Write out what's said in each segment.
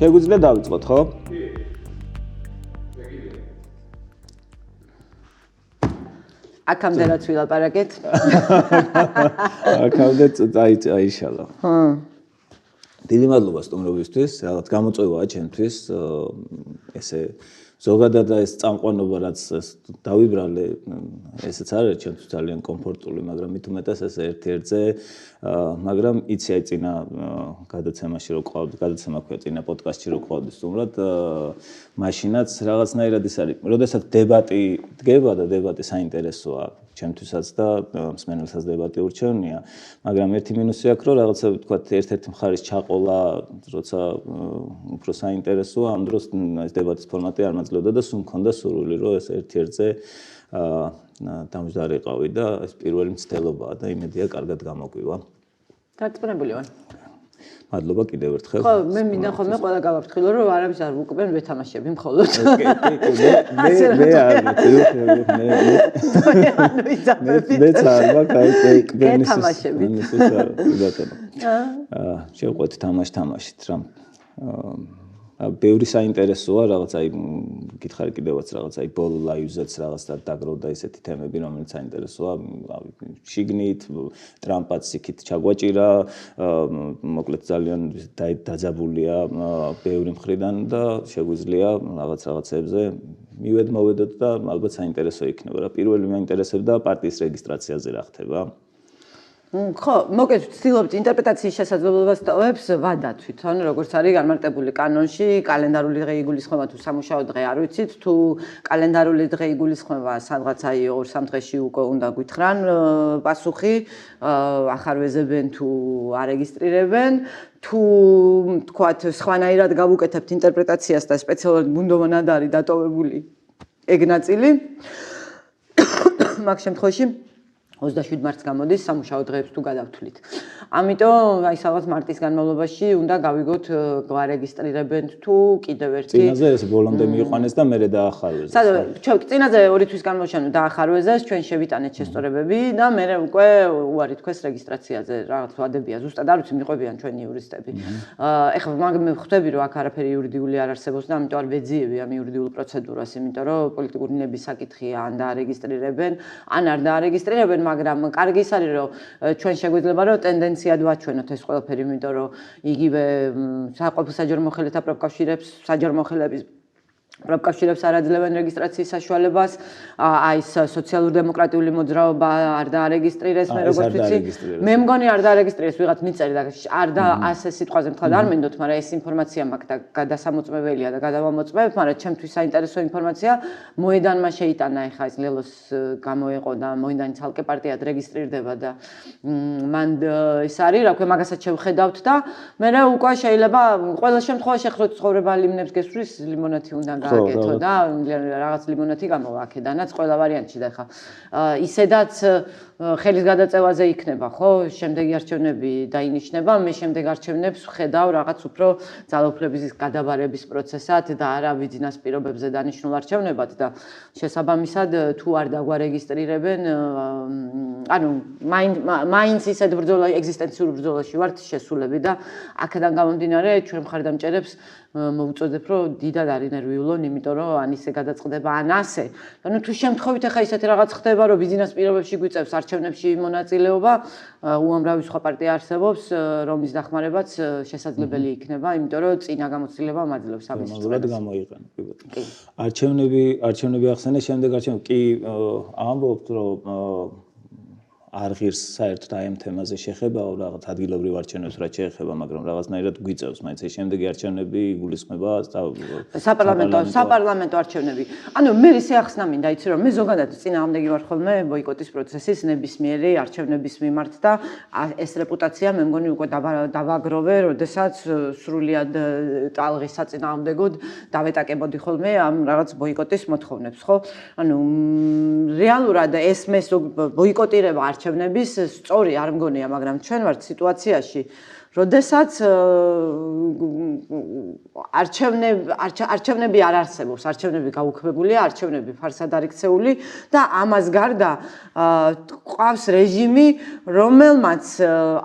შეგვიძლია დავიწყოთ, ხო? აქამდე რაც ვილაპარაკეთ. აქამდე აიშალა. დიდი მადლობა სტუმრობისთვის, რაღაც გამოწვევაა ჩემთვის, ესე ზოგადად ეს წამყვანობა რაც დავიბრალე, ესეც არ არის ჩემთვის ძალიან კომფორტული, მაგრამ მით უმეტეს ეს ერთ-ერთზე, მაგრამ იცი აი წინა გადაცემაში რო ყავდი, გადაცემა ქვია წინა პოდკასტში რო ყავდი სტუმრად, მაშინაც რაღაცნაირად ის არის, როდესაც დებატი დგება და დებატი საინტერესოა ჩემთვისაც და მსმენელსაც დებატი ურჩევნია, მაგრამ ერთი მინუსი აქვს, რომ რაღაცა ვთქვათ, ერთ-ერთი მხარის ჩაყოლა, როცა უფრო საინტერესოა, ამ დროს ეს დებატის ფორმატი არ მაძლევდა და სულ მქონდა სურვილი, რომ ეს ერთ-ერთზე დამჯდარიყავი და ეს პირველი მცდელობაა და იმედია კარგად გამოგვივა. დარწმუნებული ვარ. მადლობა კიდევ ერთხელ. ხო, მე მინდა ხოლმე ყველა გავაფრთხილო, რომ არავის არ ვუკმენ ვეთამაშები მხოლოდ. მეც არ მაქვს ვეთამაშები. შევყვეთ თამაშით რა. ბევრი საინტერესოა რაღაც აი გითხარი კიდევაც რაღაც აი ბოლო ლაივზეც რაღაც დაგროვდა ესეთი თემები რომელიც საინტერესოა შიგნით ტრამპაც იქით ჩაგვაჭირა მოკლედ ძალიან დაძაბულია ბევრი მხრიდან და შეგვიძლია რაღაცებზე მივედმოვედოთ და ალბათ საინტერესო იქნება რა პირველი მაინტერესებდა პარტიის რეგისტრაციაზე რა ხდება ხო, მოკეთ ვცდილობთ ინტერპრეტაციის შესაძლებლობას ტოვებს ვადა თვითონ, როგორც არის განმარტებული კანონში, კალენდარული დღე იგულისხმება თუ სამუშაო დღე არ ვიცით, თუ კალენდარული დღე იგულისხმება სადღაც აი 2-3 დღეში უკვე უნდა გითხრან პასუხი, ახარვეზებენ თუ არეგისტრირებენ, თუ თქვათ სხვანაირად გავუკეთებთ ინტერპრეტაციას და სპეციალურად ბუნდოვანად არის დატოვებული ეგ ნაწილი. მაგ შემთხვევაში 27 მარტს გამოდის სამუშაო დღეებს თუ გადავთვლით. ამიტომ აი სადღაც მარტის განმავლობაში უნდა გავიგოთ გვარეგისტრირებენ თუ კიდევ ერთი წინაზე ეს ბოლომდე მიიყვანეს და მერე დაახარვეზეს. წინაზე 2 თვის განმავლობაში დაახარვეზეს, ჩვენ შევიტანეთ შესწორებები და მერე უკვე უარი თქვეს რეგისტრაციაზე რაღაც ვადებია. ზუსტად არ ვიცი მიყვებიან ჩვენი იურისტები. ეხლა მაგ მე ხვდები რომ აქ არაფერი იურიდიული არ არსებობს და ამიტომ არ ვეძიები ამ იურიდიულ პროცედურას, იმიტომ რომ პოლიტიკური ნების საკითხია ან დაარეგისტრირებენ, ან არ დაარეგისტრირებენ, მაგრამ კარგი ის არის რომ ჩვენ შეგვიძლია რომ ტენდენციად ვაჩვენოთ ეს ყველაფერი, იმიტომ რომ იგივე საყოფილ საჯარო მოხელეთა პროფკავშირებს, საჯარო მოხელეების პროფკავშირებს არ აძლევენ რეგისტრაციის საშუალებას, აი ეს სოციალურ-დემოკრატიული მოძრაობა არ დაარეგისტრირეს, მე როგორც ვიცი, მე მგონი არ დაარეგისტრირეს, ვიღაც მიწერი და არ და ასე სიტყვაზე მთლად არ მინდოთ, მაგრამ ეს ინფორმაცია მაქვს და გადასამოწმებელია და გადავამოწმებ, მაგრამ ჩემთვის საინტერესო ინფორმაცია მოედანმა შეიტანა ეხა ეს ლელოს გამოეყო და მოედანი ცალკე პარტიად რეგისტრირდება და მან ეს არის, რა ქვია, მაგასაც შევხედავთ და მე უკვე შეიძლება ყველა შემთხვევაში ახლა ცხოვრება ლიმონებს გესვრის, ლიმონათი უნდა გააკეთო და რაღაც ლიმონათი გამოვა აქედანაც ყველა ვარიანტში და ხა ისედაც ხელის გადაწევაზე იქნება ხო შემდეგი არჩევნები დაინიშნება მე შემდეგ არჩევნებს ვხედავ რაღაც უფრო ძალაუფლების გადაბარების პროცესად და არა ვიძინას პირობებზე დანიშნულ არჩევნებად და შესაბამისად თუ არ დაგვარეგისტრირებენ ანუ მაინც ისეთ ბრძოლა ეგზისტენციურ ბრძოლაში ვართ შესულები და აქედან გამომდინარე ჩვენ მხარდამჭერებს მოვუწოდებ რომ დიდად არის ნერვიულონ იმიტომ რომ ან ისე გადაწყდება ან ასე ანუ თუ შემთხვევით ახლა ისეთი რაღაც ხდება რომ ბიზნეს პირობებში გვიწევს არჩევნებში მონაწილეობა უამრავი სხვა პარტია არსებობს რომლის დახმარებაც შესაძლებელი იქნება იმიტომ რომ წინა გამოცდილება მაძლევს ამის მაგალითად გამოიყენა კი ბატონო არჩევნები ახსენე შემდეგ არჩევნები კი ამბობთ რომ არ ღირს საერთოდ აი ამ თემაზე შეხებაო რაღაც ადგილობრივ არჩევნებს რაც შეეხება, მაგრამ რაღაცნაირად გვიწევს, მაინც ეს შემდეგი არჩევნები იგულისხმება საპარლამენტო არჩევნები. ანუ მე ისე ახსნა მინდა იცი რომ მე ზოგადად წინააღმდეგი ვარ ხოლმე ბოიკოტის პროცესის ნებისმიერი არჩევნების მიმართ და ეს რეპუტაცია მე მგონი უკვე დავაგროვე, როდესაც სრულიად ტალღის საწინააღმდეგოდ დავეტაკებოდი ხოლმე ამ რაღაც ბოიკოტის მოთხოვნებს, ხო? ანუ რეალურად ესმეს ბოიკოტირება არჩევნების სწორი არ მგონია, მაგრამ ჩვენ ვართ სიტუაციაში, როდესაც არჩევნები არ არსებობს, არჩევნები გაუქმებულია, არჩევნები ფარსად არ იქცეული და ამას გარდა ყავს რეჟიმი, რომელმაც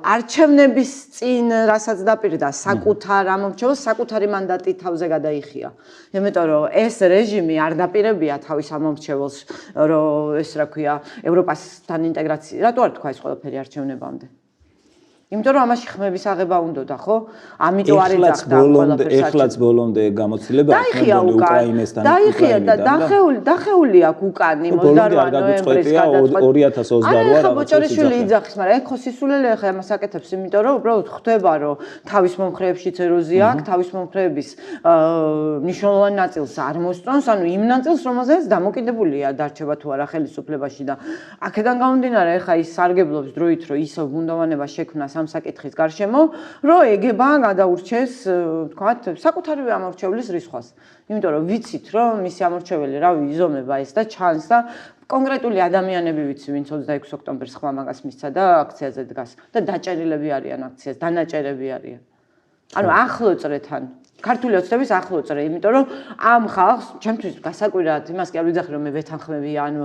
არჩევნების წინ რასაც დაპირდა საკუთარ ამომრჩეველს, საკუთარი მანდატი თავზე გადაიხია. იმიტომ რომ ეს რეჟიმი არ დაპირებია თავის ამომრჩეველს, რომ ეს რა ქვია, ევროპასთან ინტეგრაცია. რატო არ თქვა ეს ყველაფერი არჩევნებამდე? იმიტომ რომ ამაში ხმების აღება უნდოდა, ხო? ამიტომ არ ეძახდა ყველაფერს. ეხლაც ბოლომდე გამოცდილება ახმებული უკრაინესთან. დაიხია და დახეული აქვს უკანი მოდარვა ნოემბრის გადაწყვეტა. 2022 რა ბოჭორიშვილი იძახის, მაგრამ ეგ ხო სისულელე ხა ამას აკეთებს, იმიტომ რომ უბრალოდ ხვდება რომ თავის მომხრეებშიც ეროზია აქვს, თავის მომხრეების მნიშვნელოვანი ნაწილს არ მოსწონს, ანუ იმ ნაწილს, რომელზეც დამოკიდებულია დარჩება თუ არა ხელისუფლებაში და აქედან გამომდინარე, ხა ის სარგებლობს დროით, რომ ისევ ბუნდოვანება შექმნა ამ საკითხის გარშემო, რომ ეგება გადაურჩეს, თქვათ, საკუთარივე ამორჩევლის რისხვას. იმიტომ რომ ვიცით, რომ მისი ამორჩეველი რავი იზომება ეს და ჩანს და კონკრეტული ადამიანები ვიცი, ვინც 26 ოქტომბერს ხმა მაგას მისცა და აქციაზე დგას და დაჭერილები არიან აქციას, დანაჭერები არიან. ანუ ახლო წრეთან ქართული ოცნების ახლო წრე, იმიტომ რომ ამ ხალხს ჩემთვის გასაკვირად იმას კი არ ვიძახი რომ მე ვეთანხმებია, ანუ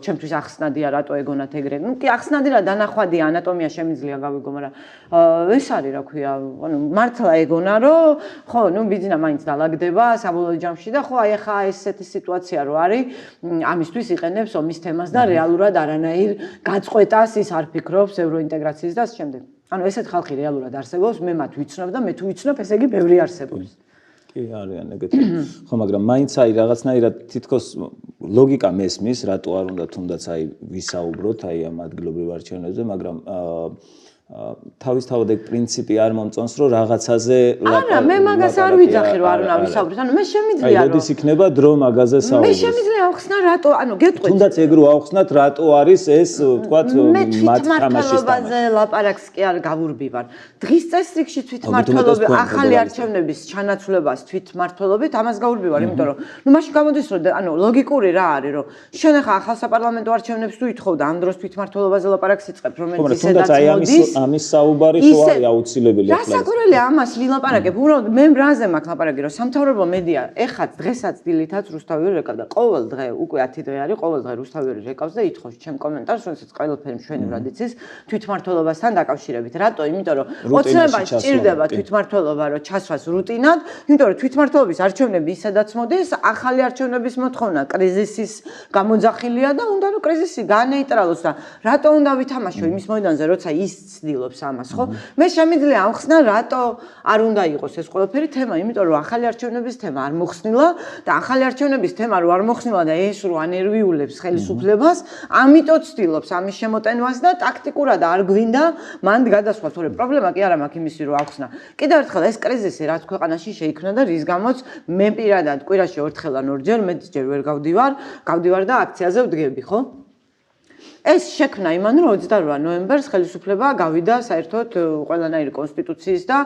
ჩემთვის ახსნადია რატო ეგონათ ეგრე. ნუ კი ახსნადი რა დანახვადია, ანატომია შემიძლია გავიგო, მაგრამ ეს არის რა ქვია, ანუ მართლა ეგონა რომ ხო, ნუ ბიძინა მაინც დალაგდება საბოლოო ჯამში და ხო, აი ახლა ესეთი სიტუაცია რო არის, ამისთვის იყენებს ომის თემას და რეალურად არანაირ გაწყვეტას ის არ ფიქრობს ევროინტეგრაციის და ამ შემდეგ. ანუ ესეთ ხალხი რეალურად არსებობს, მე მათ ვიცნობ და მე თუ ვიცნობ, ესე იგი ბევრი არსებობს. კი, არიან ეგეთი. ხო, მაგრამ მაინც აი რაღაცნაირად თითქოს ლოგიკა მესმის, რატო არ უნდა თუნდაც აი ვისაუბროთ აი ამ ადგილობრივ არჩევნებზე, მაგრამ თავისთავად ეგ პრინციპი არ მომწონს, რომ რაღაცაზე არა, მე მაგას არ ვიძახი, რომ არ უნდა ვისაუბროთ. ანუ მე შემიძლია რომ როდის იქნება დრო მაგაზე საუბრის. მე შემიძლია ავხსნა რატო, ანუ გეტყვით. თუნდაც ეგ რო ავხსნათ, რატო არის ეს, თქვათ, მათ თამაშის თვითმმართველობაზე ლაპარაკს კი არ გავურბივარ. დღის წესრიგში თვითმმართველობის ახალი არჩევნების ჩანაცვლებას თვითმმართველობით ამას გავურბივარ, იმიტომ რომ ნუ მაშინ გამოდის, რომ ანუ ლოგიკური რა არის, რომ შენ ახლა ახალ საპარლამენტო არჩევნებს თუ ითხოვ და ამ დროს თვითმმართველობაზე ლაპარაკს იწყებ, რომელიც ისედაც მოდის. ამის საუბარი ხო არის აუცილებელი ახლა. გასაკვირველია ამას ვილაპარაკებ. უბრალოდ მე რაზე მაქვს ლაპარაკი, რომ სამთავრობო მედია ეხაც დღესაც დილითაც რუსთავიორი რეკავდა. ყოველ დღე უკვე 10 დღე არის, ყოველ დღე რუსთავიორი რეკავს და ითხოვს ჩემ კომენტარს, რომელსაც ყველაფერი მშვენივრად იცის თვითმმართველობასთან დაკავშირებით. რატო? იმიტომ რომ ოცნება სჭირდება თვითმმართველობა, რომ ჩასვას რუტინად, იმიტომ რომ თვითმმართველობის არჩევნები ისედაც მოდის, ახალი არჩევნების მოთხოვნა კრიზისის გამოძახილია და უნდა რომ კრიზისი განეიტრალოს და რატო უნდა ვითამაშო იმის მოედანზე, როცა ის ცდილობს ამას, ხო? მე შემიძლია ავხსნა, რატო არ უნდა იყოს ეს ყველაფერი თემა, იმიტომ რომ ახალი არჩევნების თემა არ მოხსნილა და ახალი არჩევნების თემა რო არ მოხსნილა და ეს რო ანერვიულებს ხელისუფლებას, ამიტომ ცდილობს ამის შემოტენვას და ტაქტიკურად არ გვინდა მანდ გადასვლა, თორე პრობლემა კი არა მაქვს იმისი რომ ავხსნა. კიდევ ერთხელ ეს კრიზისი რაც ქვეყანაში შეიქმნა და რის გამოც მე პირადად კვირაში ორთხელ ან ორჯერ მეტჯერ ვერ გავდივარ და აქციაზე ვდგები, ხო? ეს შექმნა იმან რომ 28 ნოემბერს ხელისუფლება გავიდა საერთოდ ყველანაირი კონსტიტუციის და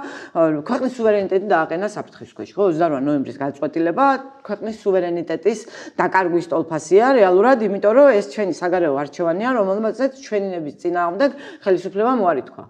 ქვეყნის სუვერენიტეტი დააყენა საფრთხის ქვეშ, ხო? 28 ნოემბრის გადაწყვეტილება ქვეყნის სუვერენიტეტის დაკარგვის ტოლფასია რეალურად, იმიტომ რომ ეს ჩვენი საგარეო არჩევანია, რომელმაც ჩვენი ნების წინააღმდეგ ხელისუფლება მოარიცხა.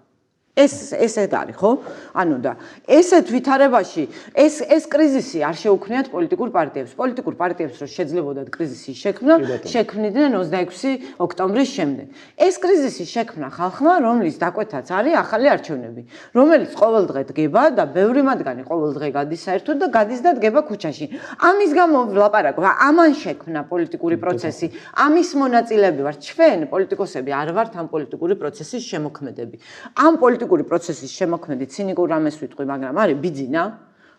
ესეთ არის, ხო? ანუ და ესეთ ვითარებაში ეს კრიზისი არ შეუქმნიათ პოლიტიკურ პარტიებს. პოლიტიკურ პარტიებს რო შეძლებოდათ კრიზისი შექმნა, შექმნიდნენ 26 ოქტომბრის შემდეგ. ეს კრიზისი შექმნა ხალხმა, რომლის დაკვეთაც არის ახალი არჩევნები, რომელიც ყოველ დღე დგება და ბევრი მათგანი ყოველ დღე გადის საერთოდ და გადის და დგება ქუჩაში. ამის გამო ვლაპარაკობ, ამან შექმნა პოლიტიკური პროცესი, ამის მონაწილეები ვართ ჩვენ, პოლიტიკოსები არ ვართ ამ პოლიტიკური პროცესის შემოქმედები. ამ პოლიტიკური პროცესის შემოქმედი ცინიკურ რამეს ვიტყვი, მაგრამ არის ბიძინა,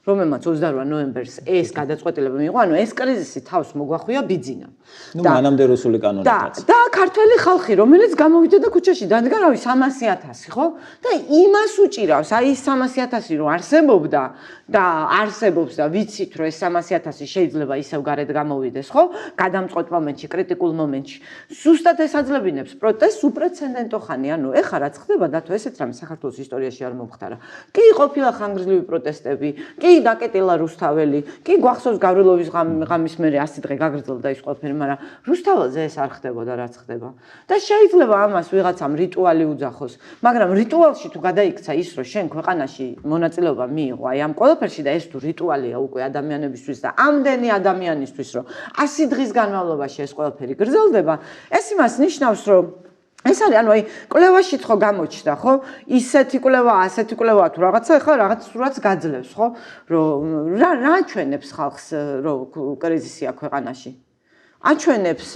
რომელმაც 28 ნოემბერს ეს გადაწყვეტილება მიიღო, ანუ ეს კრიზისი თავს მოგვახვია ბიძინა. ნუ მანამდე რუსული კანონითაც. და ქართველი ხალხი, რომელიც გამოვიდა და ქუჩაში დადგა, რავი, 300,000, ხო? და იმას უჭირავს, აი ეს 300,000 რო არსებობდა და არსებობს და ვიცით, რომ ეს 300,000 შეიძლება ისევ გარეთ გამოვიდეს, ხო? გადამწყვეტ მომენტში, კრიტიკულ მომენტში. ზუსტად ეს აძლევინებს პროტესტს უპრეცედენტო ხანი, ანუ ეხლა რაც ხდება, დათო ესეც რამე საქართველოს ისტორიაში არ მომხდარა. კი ყოფილა ხანგრძლივი პროტესტები, კი დაკეტილა რუსთაველი, კი გვახსოვს გავრილოვის ღამის მერე 100 დღე გაგრძელდა ის ყველაფერი, მაგრამ რუსთაველზე ეს არ ხდებოდა, რაც ხდება. და შეიძლება ამას ვიღაცამ რიტუალი უძახოს, მაგრამ რიტუალში თუ გადაიქცა ის, რომ შენ ქვეყანაში მონაწილეობა მიიღო აი ამ ყველაფერში და ეს თუ რიტუალია უკვე ადამიანებისთვის და ამდენი ადამიანისთვის, რომ 100 დღის განმავლობაში ეს ყველაფერი გრძელდება, ეს იმას ნიშნავს, რომ ეს არის, ანუ აი, კვლევაშიც ხო გამოჩნდა, ხო? ისეთი კვლევა, ასეთი კვლევა თუ რაღაცა, ეხლა რაღაც სურათს გაძლევს, ხო? რომ რა აჩვენებს ხალხს, რომ კრიზისია ქვეყანაში? აჩვენებს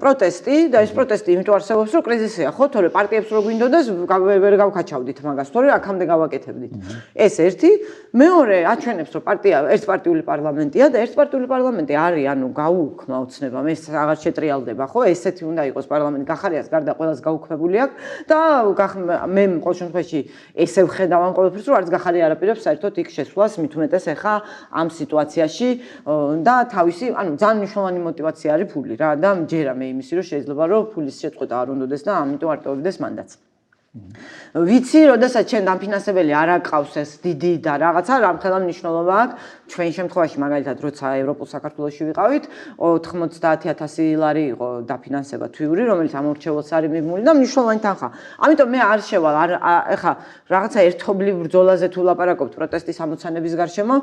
პროტესტი და ეს პროტესტი იმიტომ არსებობს, რომ კრიზისია, ხო? თორე პარტიებს რო გვინდოდეს, ვერ გავკაჩავდით მაგას, თორე აქამდე გავაკეთებდით. ეს ერთი, მეორე აჩვენებს, რომ პარტია ერთპარტიული პარლამენტია და ერთპარტიული პარლამენტი არის, ანუ გაუქმა ოცნება, ეს აღარ შეტრიალდება, ხო? ესეთი უნდა იყოს პარლამენტი, გახარიას გარდა ყველას გაუქმებული აქვს და მე ყოველ შემთხვევაში ესე ვხედავ ამ ყველაფერს, რომ არც გახარია არაპირებს საერთოდ იქ შესვლას, მით უმეტეს ახლა ამ სიტუაციაში და თავისი, ანუ ძალიან მნიშვნელოვანი мотивация არის ფული რა და მჯერა მე იმისი რომ შეიძლება რომ ფულის შეწყვეტა არ უნდადეს და ამიტომ არ ტოვდეს მანდაც. ვიცი, როდესაც ჩვენ დამფინანსებელი არ აყავს ეს დიდი და რაღაცა რამხელა მნიშვნელობა აქვს ჩვენ შემთხვევაში მაგალითად როცა ევროპულ საქართველოში ვიყავით 90,000 ლარი იყო დაფინანსება თვიური რომელიც ამორჩეულს არის მიბმული და მნიშვნელოვანი თანხა. ამიტომ მე არ შევალ ეხა რაღაცა ერთობლივ ბრძოლაზე თუ ლაპარაკობთ პროტესტის ამოცანების გარშემო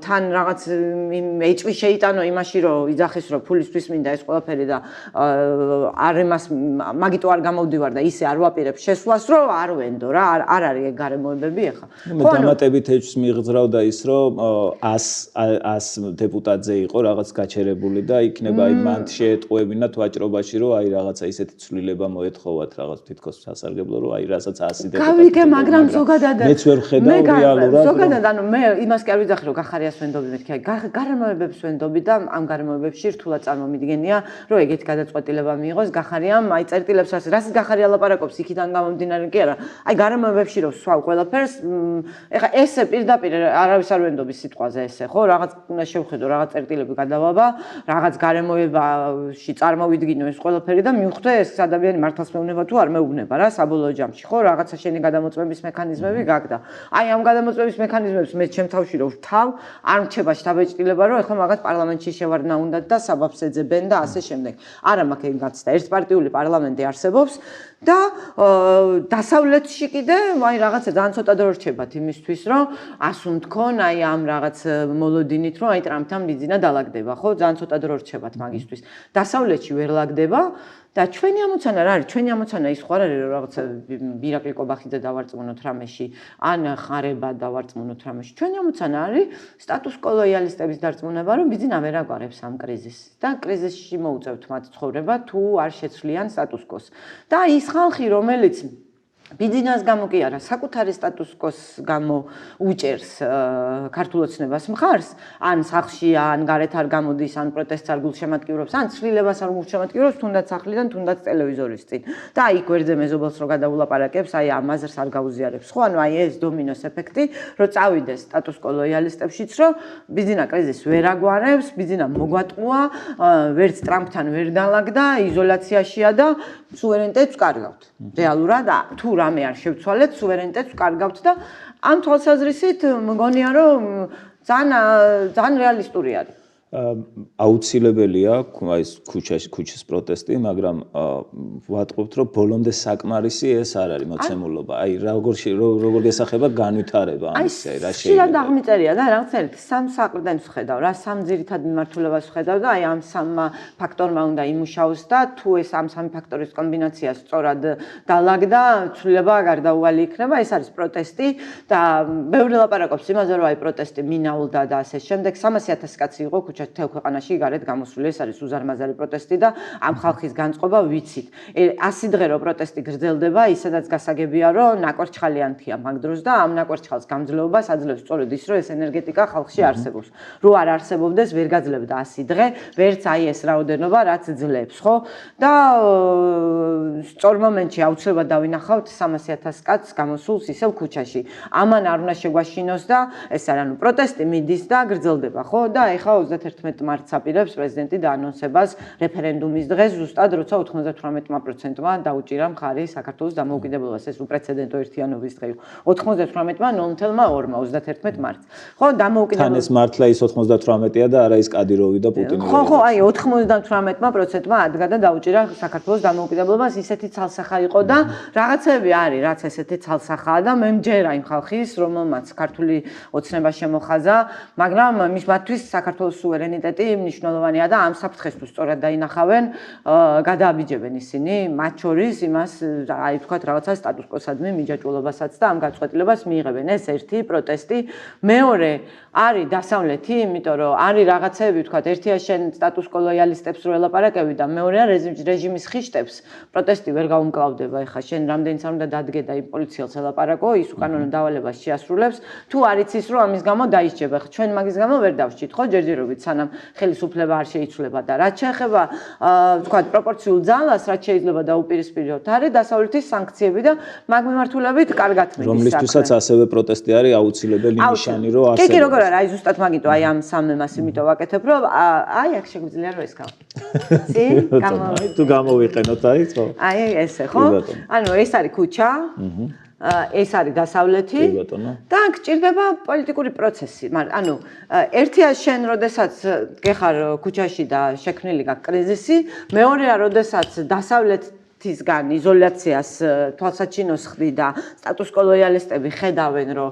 თან რაღაც ეჭვი შეიტანო იმაში რომ იძახის რომ ფულისთვის მინდა ეს ყველაფერი და არ იმას მაგიტო არ გამოვდივარ და ისე არ ვაპირებ შესვლას რომ არ ვენდო რა არ არის ეგ გარემოებები ეხა. მე დამატებით ეჭვს მიღძრავდა ის რომ 100 დეპუტატზე იყო რაღაც გაჩერებული და იქნება აი მან შეეტყუებინათ ვაჭრობაში რომ აი რაღაცა ისეთი ცვლილება მოეთხოვათ რაღაც თითქოს სასარგებლო რომ აი რასაც 100 დეპუტატი გავიგე მაგრამ ზოგადად მეც ვერ ხედავ რეალურად ზოგადად ანუ მე იმას კი არ ვიძახი რომ გახარიას ვენდობი მეთქი აი გარემოებებს ვენდობი და ამ გარემოებებში რთულად წარმომიდგენია რომ ეგეთი გადაწყვეტილება მიიღოს გახარიამ აი წერტილებს რასაც გახარია ლაპარაკობს იქიდან გამომდინარე კი არა აი გარემოებებში რომ სვავ ყველაფერს ეხა ესე პირდაპირ არავის არ ვენდობი სიტყვაზე ესე ხო რაღაც უნდა შევხედო რაღაც წერტილები გადავაბა რაღაც გარემოებაში წარმოვიდგინო ეს ყველაფერი და მივხვდე ეს ადამიანი მართლაც მეუბნება თუ არ მეუბნება რა საბოლოო ჯამში ხო რაღაცა შენი გადამოწმების მექანიზმები გაგდა აი ამ გადამოწმების მექანიზმებს მე ჩემ თავში რომ ვთავ არ მრჩება შთაბეჭდილება რომ ეხლა მაგათ პარლამენტში შევარდნა უნდათ და საბაბს ეძებენ და ასე შემდეგ არა მაქვს ეგ გაცდა ერთპარტიული პარლამენტი არსებობს და დასავლეთში კიდე აი რაღაცა ძალიან ცოტა დრო რჩებათ იმისთვის რომ ასუნ თქვენ აი ამ რაღაც მოლოდინით რომ აი ტრამპთან მიძინა დალაგდება ხო ძალიან ცოტა დრო რჩებათ მაგისთვის დასავლეთში ვერ ლაგდება და ჩვენი ამოცანა რა არის ჩვენი ამოცანა ის ხო არ არის რომ რაღაცა ბირაკლი კობახიძე დავარწმუნოთ რამეში ან ხარება დავარწმუნოთ რამეში ჩვენი ამოცანა არის სტატუს კო ლოიალისტების დარწმუნება რომ ბიძინა ვერ აგვარებს ამ კრიზისს და კრიზისში მოუწევთ მათ ცხოვრება თუ არ შეცვლიან სტატუს კოს და ის ხალხი რომელიც ბიძინას გამო კი არა საკუთარი სტატუს კოს გამო უჭერს ქართულ ოცნებას მხარს ან სახლში ან გარეთ არ გამოდის ან პროტესტს არ გულშემატკივრობს ან ცვლილებას არ გულშემატკივრობს თუნდაც სახლიდან თუნდაც ტელევიზორის წინ და აი გვერდზე მეზობელს რო გადაულაპარაკებს აი ამ აზრს არ გაუზიარებს ხო ანუ აი ეს დომინოს ეფექტი რო წავიდეს სტატუს კო ლოიალისტებშიც რომ ბიძინა კრიზისს ვერ აგვარებს ბიძინა მოგვატყუა ვერც ტრამპთან ვერ დალაგდა იზოლაციაშია და სუვერენიტეტს კარგავთ რეალურად თუ რამე არ შევცვალეთ სუვერენიტეტს კარგავთ და ამ თვალსაზრისით მგონია რომ ძალიან რეალისტური არის აუცილებელია აი ქუჩის პროტესტი, მაგრამ ვატყობთ რომ ბოლომდე საკმარისი ეს არ არის მოცემულობა. აი როგორ გესახება განვითარება ამის რა შეიძლება. შეიძლება დაღმიწერია და რაღაც ერთი სამ საყრდენს ვხედავ რა, სამ ძირითად მიმართულებას ვხედავ და აი ამ სამ ფაქტორმა უნდა იმუშაოს და თუ ეს ამ სამი ფაქტორის კომბინაცია სწორად dalagda, ცვლილება გარდაუვალი იქნება, ეს არის პროტესტი და ბევრი ლაპარაკობს იმაზე რომ აი პროტესტი მინაულდა და ასე შემდეგ 300,000 კაცი იყო თელ ქვეყანაში გარეთ გამოსული ეს არის უზარმაზარი პროტესტი და ამ ხალხის განწყობა ვიცით. 100 დღე რო პროტესტი გრძელდება, ისედაც გასაგებია რომ ნაკვერჩხალიანთია მაგ დროს და ამ ნაკვერჩხალს გამძლეობას აძლევს სწორედ ის რომ ეს ენერგეტიკა ხალხში არსებობს. რო არ არსებობდეს, ვერ გაძლებდა 100 დღე, ვერც აი ეს რაოდენობა რაც ძლებს, ხო? და სწორ მომენტში აუცილებლად დავინახავთ 300,000 კაცს გამოსულს ისევ ქუჩაში. ამან არ უნდა შეგვაშინოს და ეს არა, ანუ პროტესტი მიდის და გრძელდება, ხო? და ეხლა 31 მარტს აპირებს პრეზიდენტი დაანონსებას რეფერენდუმის დღეს, ზუსტად როცა 98%-მა დაუჭირა მხარი საქართველოს დამოუკიდებლობას. ეს უპრეცედენტო ერთიანობის დღე იყო. 98-მა 0.2-მა 31 მარტს. ხო, დამოუკიდებლობა. თან ეს მართლა ის 98-ია და არა ის კადიროვი და პუტინი. ხო, აი 98%-მა ადგა და დაუჭირა საქართველოს დამოუკიდებლობას, ისეთი ცალსახა იყო და რაღაცები არის, რაც ესეთი ცალსახაა და მე მჯერა იმ ხალხის, რომელმაც ქართული ოცნება შემოხაზა, მაგრამ მათთვის საქართველოს სუვერენიტეტი მნიშვნელოვანია და ამ საფრთხეს თუ სწორად დაინახავენ, გადააბიჯებენ ისინი, მათ შორის იმას, აი თქვათ რაღაცა სტატუს-კვოსადმი მიჯაჭვულობასაც და ამ გაწყვეტილებას მიიღებენ. ეს ერთი პროტესტი, მეორე არის დასავლეთი, იმიტომ რომ არის რაღაცები, თქვათ, ერთია შენ სტატუს-კვო ლოიალისტებს რო ელაპარაკები და მეორეა რეჟიმის ხიშტებს პროტესტი ვერ გაუმკლავდება. ეხლა შენ რამდენიც არ უნდა დადგე და იმ პოლიციელს ელაპარაკო, ის უკანონო დავალებას შეასრულებს, თუ არ იცის რომ ამის გამო დაისჯება. ჩვენ მაგის გამო ვერ დავსჯით, ხო, ჯერჯერობით, სანამ ხელისუფლება არ შეიცვლება და რაც შეეხება, თქვათ, პროპორციულ ძალას, რაც შეიძლება დაუპირისპიროთ, არის დასავლეთის სანქციები და მაგ მიმართულებით კარგად მიდის. რომლისთვისაც ასევე პროტესტი არის აუცილებელი ნიშანი, რომ ასე. კი, როგორ არა, აი ზუსტად მაგიტო, აი ამ სამემას იმიტომ ვაკეთებ, რომ აი აქ შეგვიძლია რომ ეს გავ. თუ გამოვიყენოთ, აი ხო? აი ესე, ხო? ანუ ეს არის ქუჩა. ეს არის დასავლეთი და აქ ჭირდება პოლიტიკური პროცესი. ანუ ერთია შენ, როდესაც გეხარ ქუჩაში და შექმნილი გაქვს კრიზისი, მეორეა, როდესაც დასავლეთისგან იზოლაციას თვალსაჩინოს ხდი და სტატუს-კვო ლოიალისტები ხედავენ, რომ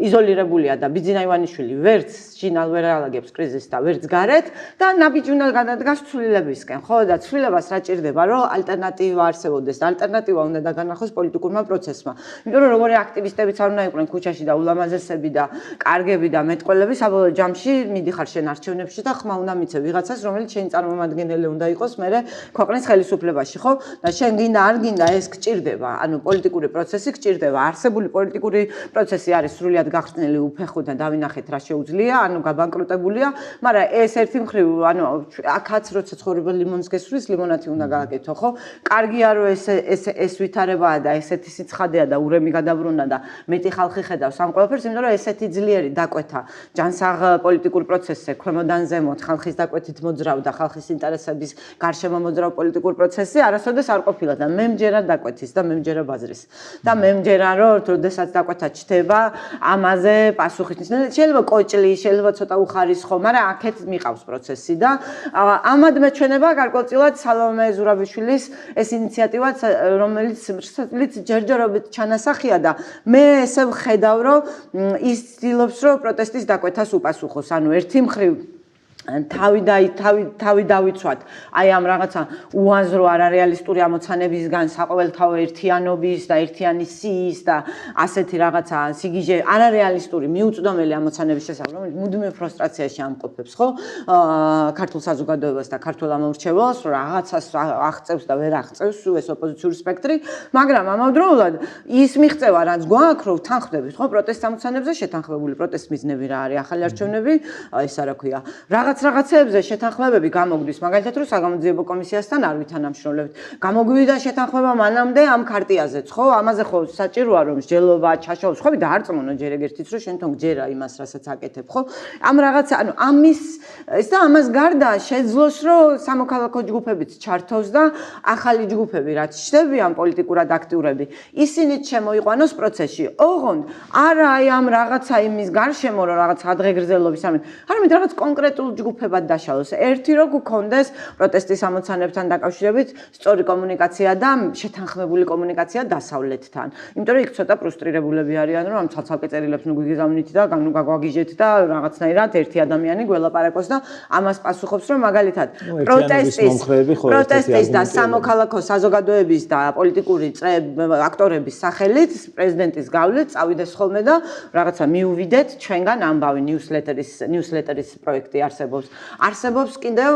იზოლირებულია და ბიძინა ივანიშვილი ვერც შინალ ვერ ალაგებს კრიზისს და ვერც გარეთ და ნაბიჯი უნდა გადადგას ცვლილებისკენ, ხო? და ცვლილებას რა ჭირდება, რომ ალტერნატივა არსებობდეს და ალტერნატივა უნდა დაგანახოს პოლიტიკურმა პროცესმა. იმიტომ რომ როგორი აქტივისტებიც არ უნდა იყვნენ ქუჩაში და ულამაზესები და კარგები და მეტყველები, საბოლოო ჯამში მიდიხარ შენ არჩევნებში და ხმა უნდა მიცე ვიღაცას, რომელიც შენი წარმომადგენელი უნდა იყოს მერე ქვეყნის ხელისუფლებაში, ხო? და შენ გინდა არ გინდა ეს გჭირდება, ანუ პოლიტიკური პროცესი გჭირდება. არსებული პოლიტიკური პროცესი არის სრულიად გახსნილი უფეხო და დავინახეთ რა შეუძლია, ანუ გაბანკროტებულია, მაგრამ ეს ერთი მხრივ, ანუ აქაც როცა ცხოვრება ლიმონს გესვრის, ლიმონათი უნდა გააკეთო, ხო? კარგია რომ ეს ვითარებაა და ესეთი სიცხადეა და ურემი გადაბრუნდა და მეტი ხალხი ხედავს ამ ყველაფერს, იმიტომ რომ ესეთი ძლიერი დაკვეთა ჯანსაღ პოლიტიკურ პროცესზე, ქვემოდან ზემოთ ხალხის დაკვეთით მოძრავ და ხალხის ინტერესების გარშემო მოძრავ პოლიტიკურ პროცესზე არასოდეს არ ყოფილა და მე მჯერა დაკვეთის და მე მჯერა ბაზრის. და მე მჯერა რომ როდესაც დაკვეთა ჩდება, ამაზე პასუხის შეიძლება კოჭლი, შეიძლება ცოტა უხარისხო, მაგრამ აქეთ მიყავს პროცესი და ამად მეჩვენება გარკვეულწილად სალომე ზურაბიშვილის ეს ინიციატივაც, რომელიც ჯერჯერობით ჩანასახია და მე ესე ვხედავ, რომ ის ცდილობს, რომ პროტესტის დაკვეთას უპასუხოს. ანუ ერთი მხრივ თავი დავიცვათ აი ამ რაღაცა უაზრო არარეალისტური ამოცანებისგან საყოველთაო ერთიანობის და ერთიანი სიის და ასეთი რაღაცა სიგიჟე არარეალისტური მიუწვდომელი ამოცანების შესახებ, რომელიც მუდმივ ფრუსტრაციაში ამყოფებს, ხო? ქართულ საზოგადოებას და ქართულ ამორჩეველს, რომ რაღაცას აღწევს და ვერ აღწევს ეს ოპოზიციური სპექტრი, მაგრამ ამავდროულად ის მიღწევა, რაც გვაქვს, რომ თანხმდებით, ხო, პროტესტ ამოცანებზე შეთანხმებული პროტესტ მიზნები რა არის, ახალი არჩევნები, ეს რა ქვია, რაღაცებზე შეთანხმებები გამოგვდის, მაგალითად რომ საგამოძიებო კომისიასთან არ ვითანამშრომლებთ. გამოგვიდა შეთანხმება მანამდე ამ ქარტიაზეც, ხო? ამაზე ხო საჭიროა რომ მსჯელობა, ჩაშაულს, ხო, დაარწმუნო ჯერ ეგერთიც რომ შენ თვითონ გჯერა იმას, რასაც აკეთებ, ხო? ამ რაღაცა, ანუ ამის ეს და ამას გარდა შეძლოს რომ სამოქალაქო ჯგუფებიც ჩართოს და ახალი ჯგუფები რაც ჩნდებიან პოლიტიკურად აქტიურები, ისინიც შემოიყვანოს პროცესში. ოღონდ არა აი ამ რაღაცა იმის გარშემო რომ რაღაც ადღეგრძელობის არამედ რაღაც კონკრეტულ ჯგუფებად დაშალოს. ერთი რო გქონდეს პროტესტის ამოცანებთან დაკავშირებით სწორი კომუნიკაცია და შეთანხმებული კომუნიკაცია დასავლეთთან. იმიტომ რომ იქ ცოტა ფრუსტრირებულები არიან, რომ ამ ცალ-ცალკე წერილებს ნუ გიგზავნით და გაგვაგიჟეთ და რაღაცნაირად ერთი ადამიანი გველაპარაკოს და ამას პასუხობს, რომ მაგალითად პროტესტის და სამოქალაქო საზოგადოების და პოლიტიკური აქტორების სახელით პრეზიდენტის გავლით წავიდეს ხოლმე და რაღაცა მიუვიდეთ ჩვენგან ამბავი ნიუსლეტერის პროექტი არსებობს. არსებობს. არსებობს კიდევ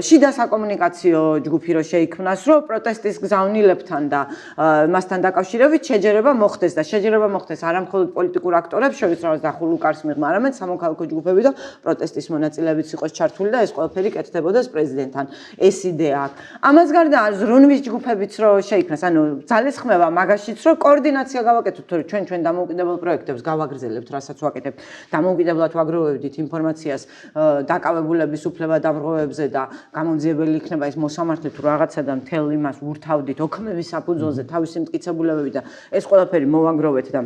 შიდა საკომუნიკაციო ჯგუფი რო შეიქმნას, რომ პროტესტის გზავნილებთან და მასთან დაკავშირებით შეჯერება მოხდეს და შეჯერება მოხდეს არა მხოლოდ პოლიტიკურ აქტორებს შორის, რაღაც დახურ უკარს მიღმა, არამედ სამოქალაქო ჯგუფები და პროტესტის მონაწილეებიც იყოს ჩართული და ეს ყველაფერი კეთდებოდეს პრეზიდენტთან. ეს იდეა აქვს. ამას გარდა ზრუნვის ჯგუფებიც რო შეიქმნას, ანუ ძალისხმევა მაგაშიც რომ კოორდინაცია გავაკეთოთ, თორე ჩვენ დამოუკიდებელ პროექტებს გავაგრძელებთ, რასაც ვაკეთებთ, დამოუკიდებლად ვაგროვებდით ინფორმაციას დაკავებულების უფლებადამრღვევებზე და გამომძიებელი იქნება ეს მოსამართლე თუ რაღაცა და მთელ იმას ურთავდით ოქმების საფუძველზე თავისი მტკიცებულებები და ეს ყველაფერი მოვაგროვეთ და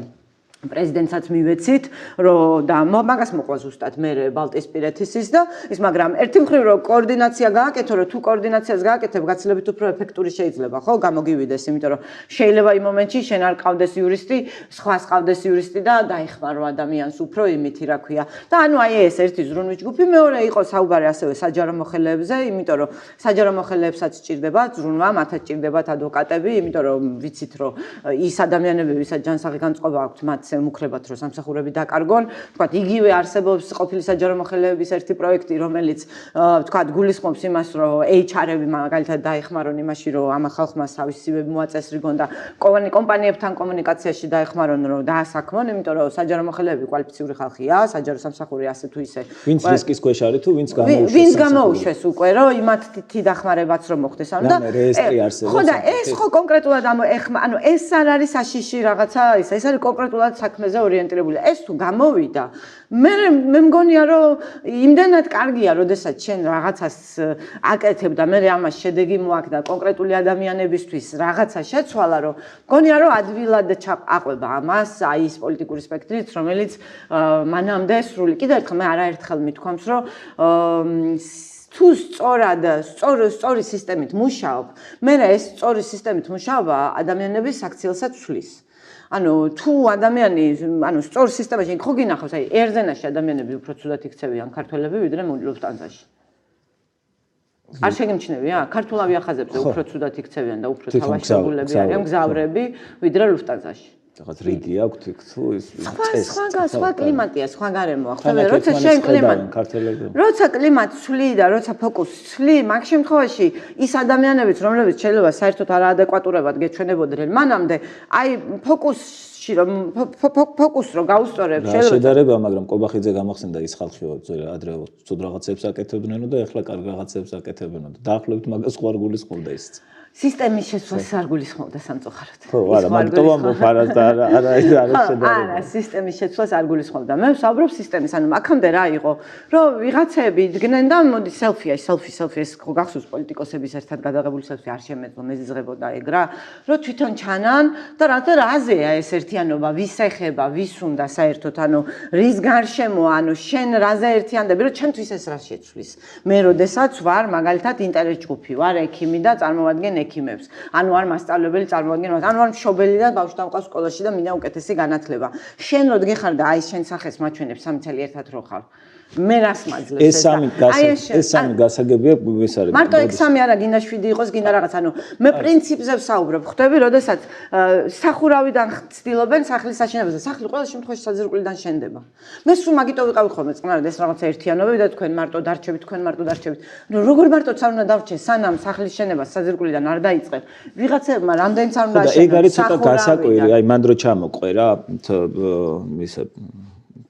პრეზიდენტსაც მივეცით, რომ და მაგას მოყვა ზუსტად მე ბალტიისპირეთის და ის მაგრამ ერთი მხრივ რომ კოორდინაცია გააკეთო, რომ თუ კოორდინაციას გააკეთებ, გაცილებით უფრო ეფექტური შეიძლება, ხო, გამოგივიდეს, იმიტომ რომ შეიძლება იმ მომენტში შენ არ ყავდეს იურისტი, სხვას ყავდეს იურისტი და დაეხმარო ადამიანს უფრო იმითი, რა ქვია. და ანუ აი ეს ერთი ზრუნვის ჯგუფი, მეორე იყო საუბარი ასევე საჯარო მოხელეებზე, იმიტომ რომ საჯარო მოხელეებსაც სჭირდებათ ზრუნვა, მათაც სჭირდებათ ადვოკატები, იმიტომ რომ ვიცით რომ ის ადამიანები, ვისაც ჯანსაღი განწყობა აქვთ, მათ მუქრებათ რომ სამსახურები დაკარგონ, თქვათ იგივე არსებობს ყოფილი საჯარო მოხელეების ერთი პროექტი, რომელიც თქვათ გულისხმობს იმას, რომ HR-ები მაგალითად დაეხმარონ იმაში, რომ ამ ხალხმა თავისივე მოაწესრიგონ და კომპანიებთან კომუნიკაციაში დაეხმარონ, რომ დაასაქმონ, იმიტომ რომ საჯარო მოხელეები კვალიფიციური ხალხია, საჯარო სამსახური ასე თუ ისე. ვინც რისკის ქვეშ არის თუ ვინც გამოუშვეს უკვე, რომ იმათი დახმარებაც რომ მოხდეს, ანუ და რეესტრი არსებობს. ხო და ეს ხო კონკრეტულად ანუ ეს არ არის საშიში რაღაცა, ეს არის კონკრეტულად საქმეზე ორიენტირებული. ეს თუ გამოვიდა, მე მგონია რომ იმდენად კარგია, როდესაც შენ რაღაცას აკეთებ და მე ამას შედეგი მოაქვს და კონკრეტული ადამიანებისთვის რაღაცა შეცვალა, რომ მგონია რომ ადვილად აყვება ამას აი ის პოლიტიკური სპექტრიც, რომელიც მანამდე სრული. კიდევ ერთხელ მე არაერთხელ მithქვამს, რომ თუ სწორი სისტემით მუშაობ, მე ეს სწორი სისტემით მუშაობა ადამიანების საქციელსაც ცვლის. ანუ თუ ადამიანი, ანუ სწორ სისტემაში ხო გინახავს, აი ერზენაში ადამიანები უფრო ცუდად იქცევიან ქართველები, ვიდრე ლუფტანზაში. არ შეგემჩნევია? ქართულ ავიახაზებზე უფრო ცუდად იქცევიან და უფრო თავშეგულები არიან მგზავრები, ვიდრე ლუფტანზაში. რაღაც რიგი აქვთ თუ ის სხვა კლიმატია, სხვა გარემო აქვს. როცა შენ როცა კლიმატს ცვლი და როცა ფოკუსს ცვლი, მაგ შემთხვევაში ის ადამიანებიც, რომლებიც შეიძლება საერთოდ არაადეკვატურებად გეჩვენებოდნენ, მანამდე აი ფოკუსში რომ ფოკუსს რო გაუსწორებ შეიძლება შედარება, მაგრამ კობახიძე გამახსენდა ის ხალხი, ადრე ცუდ რაღაცებს აკეთებდნენ და ეხლა კარგ რაღაცებს აკეთებენ და დაახლოებით მაგას ხო არ გულისხმობდა ის. სისტემის შეცვლას არ გულისხმობდა სამწუხაროდ. ხო, არა, მაგტოვამ ფარას და არა შედარება. არა, სისტემის შეცვლას არ გულისხმობდა. მე ვსაუბრობ სისტემის, ანუ აქამდე რა იყო, რომ ვიღაცები იდგნენ და მოდი სელფი ეს ხო გახსოვს პოლიტიკოსების ერთად გადაღებული სელფი არ შემეძლო, მეზიზღებოდა ეგ რა, რომ თვითონ ჩანან და რაზეა ეს ერთიანობა, ვის ეხება, ვის უნდა საერთოდ, ანუ რის გარშემო, ანუ შენ რაზე ერთიანდები, რომ ჩემთვის ეს რა შეცვლის. მე როდესაც ვარ მაგალითად ინტერეს ჯგუფი, ვარ ექიმი და წარმოვადგენ ექიმებს. ანუ არ მასწავლებელი წარმოვადგენ, ანუ არ მშობელი და ბავშვთან მყავს სკოლაში და მინდა უკეთესი განათლება. შენ რო დგეხარ და აი შენ სახეს მაჩვენებს სამი წელი ერთად რო ხარ. მე რას მაძლევს ეს სამი გასაგებია ეს არის. მარტო ეგ სამი არა, გინდა 7 იყოს, გინდა რაღაც, ანუ მე პრინციპზე ვსაუბრობ. ხვდები, როდესაც სახურავიდან ცდილობენ სახლის აშენებას და სახლი ყველა შემთხვევაში საძირკვლიდან შენდება. მე სულ მაგიტო ვიყავი ხოლმე წყნარად ეს რაღაცა ერთიანობები და თქვენ მარტო დარჩებით. როგორ მარტოც არ უნდა დავრჩენ, სანამ სახლის შენებას საძირკვლიდან არ დაიწყებ. ვიღაცებმა რამდენიც არ უნდა აშენოს. ეგ არის ცოტა გასაკვირი, აი მან დრო ჩამოყვე რა, ისე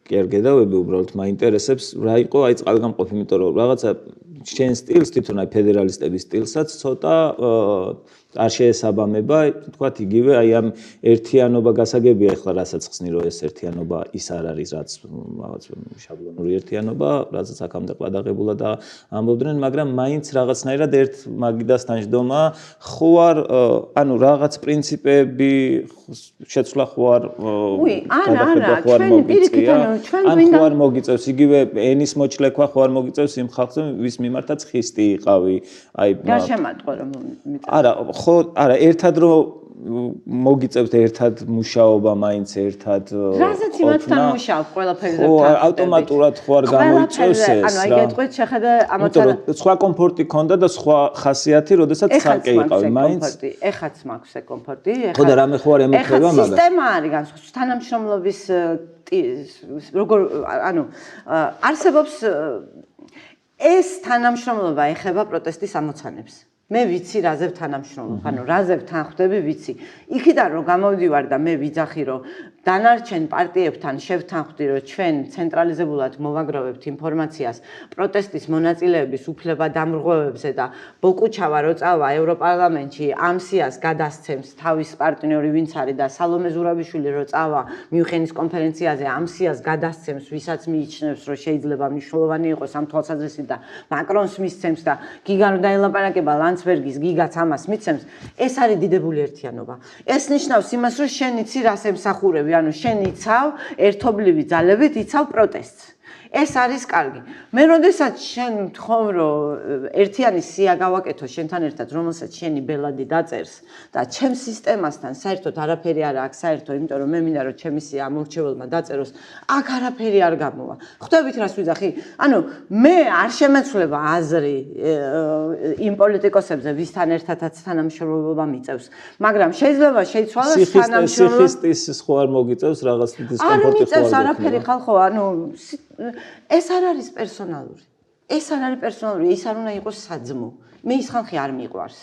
კერგედავები უბრალოდ მაინტერესებს რა იყო აი წყალგამყოფი, იმიტომ რომ რაღაცა შენ სტილს თვითონ აი ფედერალისტების სტილსაც ცოტა არ შეესაბამება, თქვათ იგივე აი ამ ერთიანობა გასაგებია ახლა რასაც ხსნი რომ ეს ერთიანობა ის არ არის რაც რაღაც შაბლონური ერთიანობა, რასაც აქამდე ყადაღებულა და ამბობდნენ, მაგრამ მაინც რაღაცნაირად ერთ მაგიდასთან ჯდომა ხო არ ანუ რაღაც პრინციპები შეცვლა ხო არ არა, ჩვენ პირიქით ჩვენ გვინდა ხო არ მოგიწევს იგივე ენის მოჩლექვა ხო არ მოგიწევს იმ ხალხზე ვის მიმართაც ხისტი იყავი აი გარშემატყო რომ არა ხო არა ერთად რომ მოგიწევთ ერთად მუშაობა მაინც ერთად რაზეც იმათთან მუშაობ ყველაფერზე ხო ავტომატურად ხო არ გამოიწევს ეს ანუ აი გეტყვით შეხედა ამათთან სხვა კომფორტი ქონდა და სხვა ხასიათი როდესაც ცალკე იყავი მაინც ეხაც მაქვს ეს კომფორტი ხო და რამე ხო არ ემუქრება მაგას სისტემა არის განსხვავებული თანამშრომლობის როგორ ანუ არსებობს ეს თანამშრომლობა ეხება პროტესტის ამოცანებს. მე ვიცი რაზე თანამშრომლობ, ანუ რაზე თანხმდები ვიცი. იქიდან რომ გამოვდივარ და მე ვიძახი რომ დანარჩენ პარტიებთან შევთანხმდი რომ ჩვენ ცენტრალიზებულად მოვაგროვებთ ინფორმაციას პროტესტის მონაწილეების უფლებადამრღვევებზე და ბოკუჩავა რო წავა ევროპარლამენტში ამ სიას გადასცემს თავის პარტნიორი ვინც არის და სალომე ზურაბიშვილი რო წავა მიუნხენის კონფერენციაზე ამ სიას გადასცემს ვისაც მიიჩნევს რომ შეიძლება მნიშვნელოვანი იყოს ამ თვალსაზრისით და მაკრონს მისცემს და გიგან რო დაელაპარაკება ლანცბერგის გიგაც ამას მიცემს ეს არის დიდებული ერთიანობა ეს ნიშნავს იმას რომ შენ იცი რას ემსახურები ანუ შენ იცავ ერთობლივი ძალებით იცავ პროტესტს ეს არის კარგი. მე როდესაც შენ მთხოვ რომ ერთიანი სია გავაკეთო შენთან ერთად რომელსაც შენი ბელადი დაწერს და ჩემ სისტემასთან საერთოდ არაფერი არ აქვს საერთო იმიტომ რომ მე მინდა რომ ჩემი სია ამორჩეველმა დაწეროს აქ არაფერი არ გამოვა. ხვდებით რას ვიძახი? ანუ მე არ შემეცვლება აზრი იმ პოლიტიკოსებზე ვისთან ერთადაც თანამშრომლობა მიწევს მაგრამ შეიძლება შეიცვალოს თანამშრომლობა სიხისტის ხო არ მოგიწევს რაღაც დისკომფორტი ხო არ მიწევს არაფერი ხალხო ანუ ეს არ არის პერსონალური. ეს არ არის პერსონალური, ის არ უნდა იყოს საძმო. მე ის ხალხი არ მიყვარს.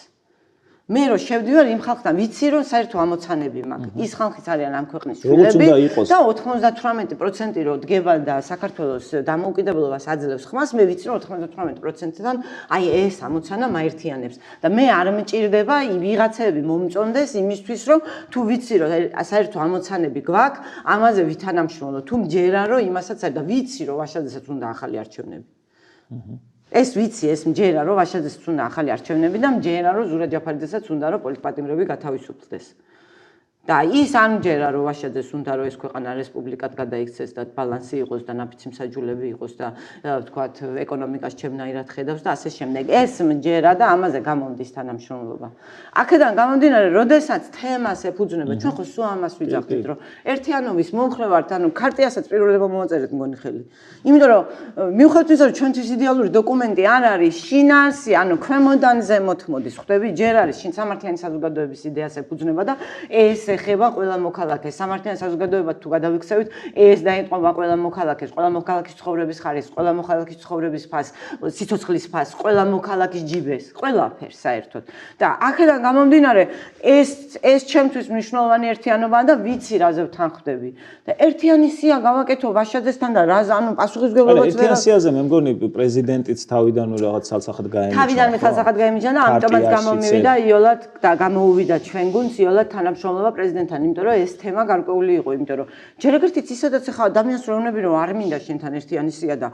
მე რო შევდივარ იმ ხალხთან, ვიცი რომ საერთო ამოცანები მაქვს. ის ხალხიც არიან ამ ქვეყნის შვილები და 98% რო დგება და საქართველოს დამოუკიდებლობას აძლევს ხმას, მე ვიცი რომ 98%-დან აი ეს ამოცანა მაერთიანებს. და მე არ მჭირდება ვიღაცები მომწონდეს იმისთვის რომ თუ ვიცი რომ საერთო ამოცანები გვაქვს, ამაზე ვითანამშრომლო. თუ მჯერა რომ იმასაც არის და ვიცი რომ ვაშაძესაც უნდა ახალი არჩევნები. ეს ვიცი, ეს მჯერა რომ ვაშაძესაც უნდა ახალი არჩევნები და მჯერა რომ ზურაბ ჯაფარიძესაც უნდა რომ პოლიტპატიმრები გათავისუფლდეს. და ის არ მჯერა რომ ვაშაძეს უნდა რომ ეს ქვეყანა რესპუბლიკად გადაიქცეს და ბალანსი იყოს და ნაფიცი მსაჯულები იყოს და ვთქვათ ეკონომიკას ჩემნაირად ხედავს და ასე შემდეგ. ეს მჯერა და ამაზე გამომდის თანამშრომლობა. აქედან გამომდინარე, როდესაც თემას ეფუძნება, ჩვენ ხო სულ ამას ვიძახით, რომ ერთიანობის მომხრე ვართ, ანუ ქარტიასაც პირველობა მოვაწერეთ მგონი ხელი. იმიტომ რომ მიუხედავად იმისა, რომ ჩვენთვის იდეალური დოკუმენტი არ არის, შინაარსი, ანუ ქვემოდან ზემოთ მოდის, ხვდები, ჯერ არის შინ სამართლიანი საზოგადოების იდეას ეფუძნება და ეს ეხება ყველა მოქალაქეს. სამართლიანი საზოგადოება თუ გადავიქცევით, ეს დაიწყობა ყველა მოქალაქეს, ყველა მოქალაქის ცხოვრების ხარისხს, ყველა მოქალაქის ცხოვრების ფასს, სიცოცხლის ფასს, ყველა მოქალაქის ჯიბეს, ყველაფერს საერთოდ. და აქედან გამომდინარე, ეს ჩემთვის მნიშვნელოვანი ერთიანობაა და ვიცი რაზე ვთანხმდები. და ერთიანი სია გავაკეთო ვაშაძესთან და რა ანუ პასუხისმგებლობაც ვერ ერთიან სიაზე მე მგონი პრეზიდენტიც თავიდანვე რაღაც ცალსახად გაემიჯნა. თავიდანვე ცალსახად გაემიჯნა და ამიტომაც გამომივიდა იოლად და გამოუვიდა ჩვენ გუნდს იოლად თანამშრომლობა პრეზიდენტთან, იმიტომ რომ ეს თემა გარკვეული იყო, იმიტომ რომ ჯერ ეგრეთით ისედაც ახლა ადამიანს როვნები რომ არ მინდა შენთან ერთიანი სია და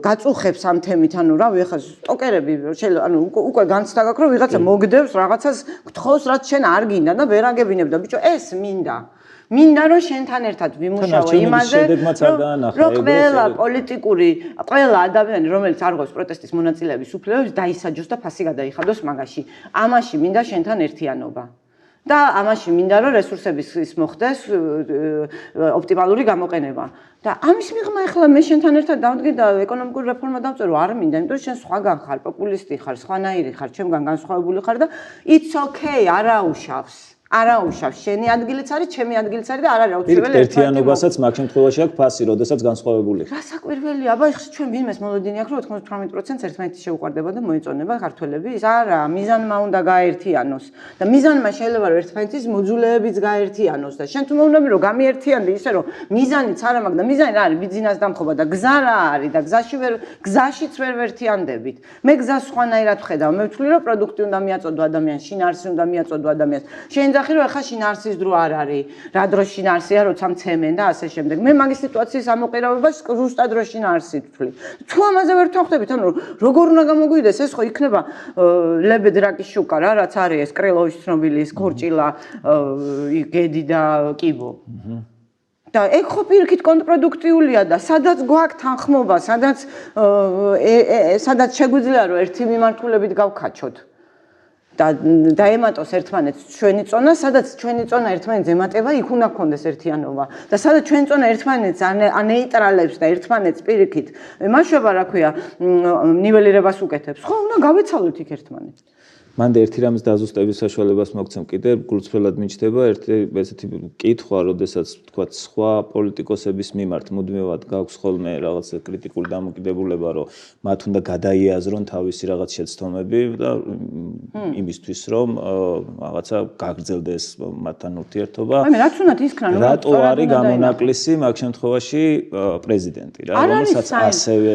გაწუხებს ამ თემით, ანუ რავი ახლა სტოკერები შეიძლება ანუ უკვე განცდა გაქვს რომ ვიღაცა მოგდევს რაღაცას გთხოვს რაც შენ არ გინდა და ვერ აგებინებ და ბიჭო ეს მინდა რომ შენთან ერთად ვიმუშაო იმაზე რომ ყველა პოლიტიკური ყველა ადამიანი რომელიც არღვევს პროტესტის მონაწილეების უფლებებს დაისაჯოს და ფასი გადაიხადოს მაგაში ამაში მინდა შენთან ერთიანობა და ამაში მინდა რომ რესურსების ის მოხდეს ოპტიმალური გამოყენება და ამის მიღმა ახლა მე შენთან ერთად დავდგე და ეკონომიკური რეფორმა დავწერო არ მინდა იმიტომ რომ შენ სხვაგან ხარ პოპულისტი ხარ სხვანაირი ხარ ჩემგან განსხვავებული ხარ და it's okay არაუშავს შენი ადგილიც არის ჩემი ადგილიც არის და არ არის აუცილებელი ერთიანობასაც მაგ შემთხვევაში აქვს ფასი როდესაც განსხვავებული რა საკვირველია აბა ეხლა ჩვენ ვინმეს მოლოდინი აქვს რომ 98% ერთმანეთს შეუყვარდება და მოიწონება ქართველები ის არა მიზანმა უნდა გაერთიანოს და მიზანმა შეიძლება რომ ერთმანეთის მოძულეებიც გაერთიანოს და შენ თუ მოუნდები რომ გამიერთიანდი ისე რომ მიზანიც არ მაქვს და მიზანი რა არის ბიზნეს დამხობა და გზა რა არის და გზაშიც ვერ ვერთიანდებით მე გზას სხვანაირად ვხედავ მე ვთვლი რომ პროდუქტი უნდა მიაწოდო ადამიანს შინაარსი უნდა მიაწოდო ადამიანს შენ ძახი რომ ახლა შინაარსის დრო არ არის რა დრო შინაარსია როცა მცემენ და ასე შემდეგ მე მაგის სიტუაციის ამოყერავებას ზუსტად დრო შინაარსი ვთვლი თუ ამაზე ვერ თანხმდებით ანუ როგორ უნდა გამოგვიდეს ეს ხო იქნება ლებედრაკის შუკა რა რაც არის ეს კრილოვის ცნობილი ეს ქორჭილა გედი და კიბო და ეგ ხო პირიქით კონტრპროდუქტიულია და სადაც გვაქვს თანხმობა სადაც შეგვიძლია რომ ერთი მიმართულებით გავქაჩოთ და დაემატოს ერთმანეთს ჩვენი წონა, სადაც ჩვენი წონა ერთმანეთს ემატება, იქ უნდა გქონდეს ერთიანობა. და სადაც ჩვენი წონა ერთმანეთს ანეიტრალებს და ერთმანეთს პირიქით, მაშობა რა ქვია, ნიველირებას უკეთებს. ხო, უნდა გავეცალოთ იქ ერთმანეთს. მანდ ერთი რამის დაზუსტების საშუალებას მოგცემ კიდე გულწრფელად მიჩნდება ერთი ესეთი კითხვა, როდესაც თქვა სხვა პოლიტიკოსების მიმართ მუდმივად გაქვს ხოლმე რაღაც კრიტიკული დამოკიდებულება, რომ მათ უნდა გადაიაზრონ თავისი რაღაც შეცდომები და იმისთვის რომ რაღაცა გაგრძელდეს მათთან ურთიერთობა. აი მე რაც უნდა ისქნა, რომ რატო არის გამონაკლისი მაგ შემთხვევაში პრეზიდენტი რა, რომელსაც ასევე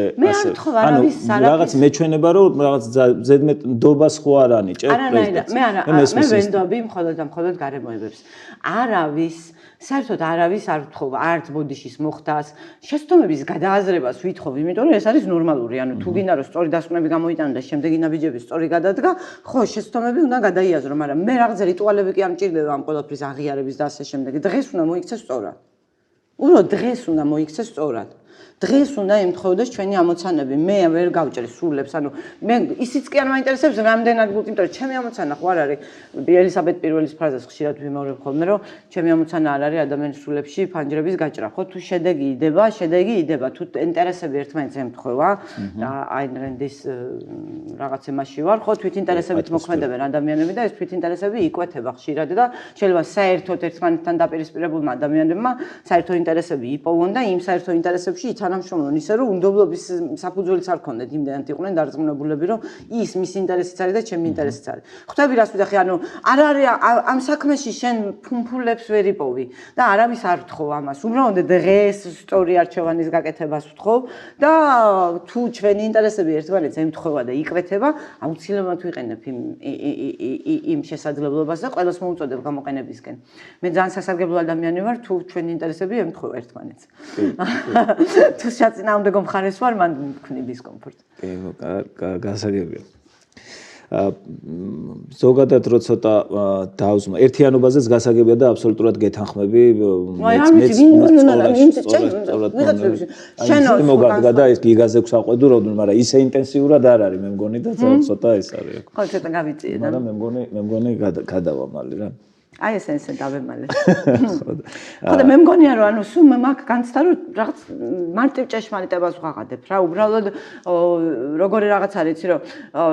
ანუ რაღაც მეჩვენება რომ რაღაც ზედმეტ ნდობას ხო არ ანიჭებს პრეზიდენტს. მე ვენდობი მხოლოდ და მხოლოდ გარემოებებს. არავის საერთოდ არავის არ ვთხოვ, არც ბოდიშის მოხდას, შეცდომების გადააზრებას ვითხოვ, იმიტომ რომ ეს არის ნორმალური. ანუ თუ გინდა რომ სწორი დასკვნები გამოიტანო და შემდეგი ნაბიჯები სწორი გადადგა, ხო, შეცდომები უნდა გადაიაზრო, მაგრამ მე რაღაც რიტუალები კი ამჭირდება ამ ყველაფრის აღიარების და ასე შემდეგ. დღეს უნდა მოიქცეს სწორად. უბრალოდ დღეს უნდა მოიქცეს სწორად. დღეს უნდა ემთხოვდეს ჩვენი ამოცანები. მე ვერ გავჭერ სულებს, ანუ მე ისიც კი არ მაინტერესებს რამდენად გულით, იმიტომ რომ ჩემი ამოცანა ხო არ არის. ელისაბედ პირველის ფრაზას ხშირად ვიმეორებ ხოლმე, რომ ჩემი ამოცანა არ არის ადამიანის სულებში ფანჯრების გაჭრა. ხო, თუ შედეგი იდება, თუ ინტერესები ერთმანეთს ემთხვევა, აინ რენდის რაღაც ემაში ვარ, ხო, თვით ინტერესებით მოქმედებენ ადამიანები და ეს თვით ინტერესები იკვეთება ხშირად და შეიძლება საერთოდ ერთმანეთთან დაპირისპირებულმა ადამიანებმა საერთო ინტერესები იპოვონ და იმ საერთო ინტერესებში თანამშრომლობენ ისე რომ უნდობლობის საფუძველიც არ ქონდეთ, იმდენად იყვნენ დარწმუნებულები რომ ის მის ინტერესიც არის და ჩემი ინტერესიც არის. ხვდები რას ვიტყვი, ანუ არ არის ამ საქმეში შენ ფუმფულებს ვერ იპოვი და არავის არ ვთხოვ ამას. უბრალოდ დღეს სწორი არჩევანის გაკეთებას ვთხოვ და თუ ჩვენი ინტერესები ერთმანეთს ემთხვევა და იკვეთება, აუცილებლად ვიყენებ იმ შესაძლებლობას და ყველას მოუწოდებ გამოყენებისკენ. მე ძალიან სასარგებლო ადამიანი ვარ, თუ ჩვენი ინტერესები ემთხვევა ერთმანეთს. თუ საწინააღმდეგო მხარეს ვარ, მან მქონი დისკომფორტი. გასაგებია. ზოგადად რო ცოტა დავზმა, ერთიანობაზეც გასაგებია და აბსოლუტურად გეთანხმები. შენო მოგადგა და ეს გიგაზე გვსაყვედო როდნ, მაგრამ ისე ინტენსიურად არ არის, მე მგონი და ცოტა ეს არის. ხო, ცოტა გავიწიე და. მაგრამ მე მგონი გადავა მალე რა. აი ესე დავემალე. ხო და მე მგონია რომ ანუ სულ მაგ განცდა რომ რაღაც მარტივ ჭეშმარიტებას ვღაღადებ რა, უბრალოდ როგორი რაღაც არის იცი რომ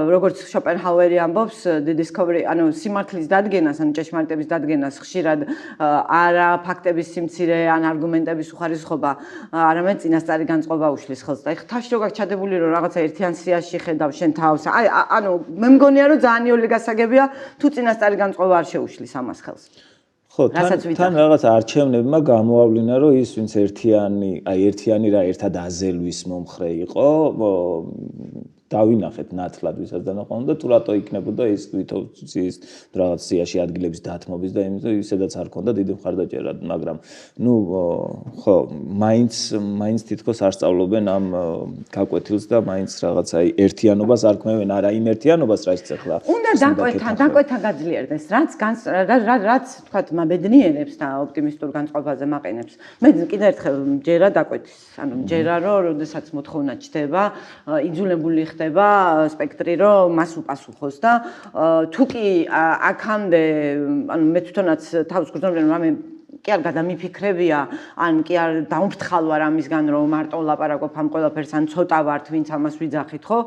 როგორც შოპენჰაუერი ამბობს the discovery, ანუ სიმართლის დადგენას, ანუ ჭეშმარიტების დადგენას ხშირად არა ფაქტების სიმცირე ან არგუმენტების უხარისხობა, არამედ წინასწარი განწყობა უშლის ხელს. და ეხლა თავში რო გაქვს ჩადებული რომ რაღაცა ერთიან სიაში ხედავ შენ თავს. აი ანუ მე მგონია რომ ძალიან იოლი გასაგებია თუ წინასწარი განწყობა არ შეუშლის ამას ხელს. ხო, თან რაღაც არჩევნებმა გამოავლინა რომ ის ვინც ერთიანი რა ერთად აზელვის მომხრე იყო, დავინახეთ ნათლად ვისაც დანაყოფდა თუ რატო იქნებოდა ის თვითონ რაღაც სიაში ადგილების დათმობის და ისედაც არ ქონდა დიდი მხარდაჭერა, მაგრამ ნუ ხო, მაინც თითქოს არ სწავლობენ ამ გაკვეთილს და მაინც რაღაც აი ერთიანობას არ ქმევენ, არა იმ ერთიანობას რაც ახლა უნდა დაკვეთა გაძლიერდეს, რაც თქვათ მაბედნიერებს და ოპტიმისტურ განწყობაზე მაყენებს. მე კიდე ერთხელ მჯერა დაკვეთის, ანუ მჯერა რომ როდესაც მოთხოვნა ჩდება, იძულებული ხდება სპექტრი რომ მას უპასუხოს და თუ კი აქამდე ანუ მე თვითონაც თავს გრძნობდი რომ რამე კი არ გადამიფიქრებია, ან კი არ დაუმფრთხალ ვარ ამისგან რომ მარტო ლაპარაკობ ამ ყველაფერს, ან ცოტა ვართ ვინც ამას ვიძახით, ხო?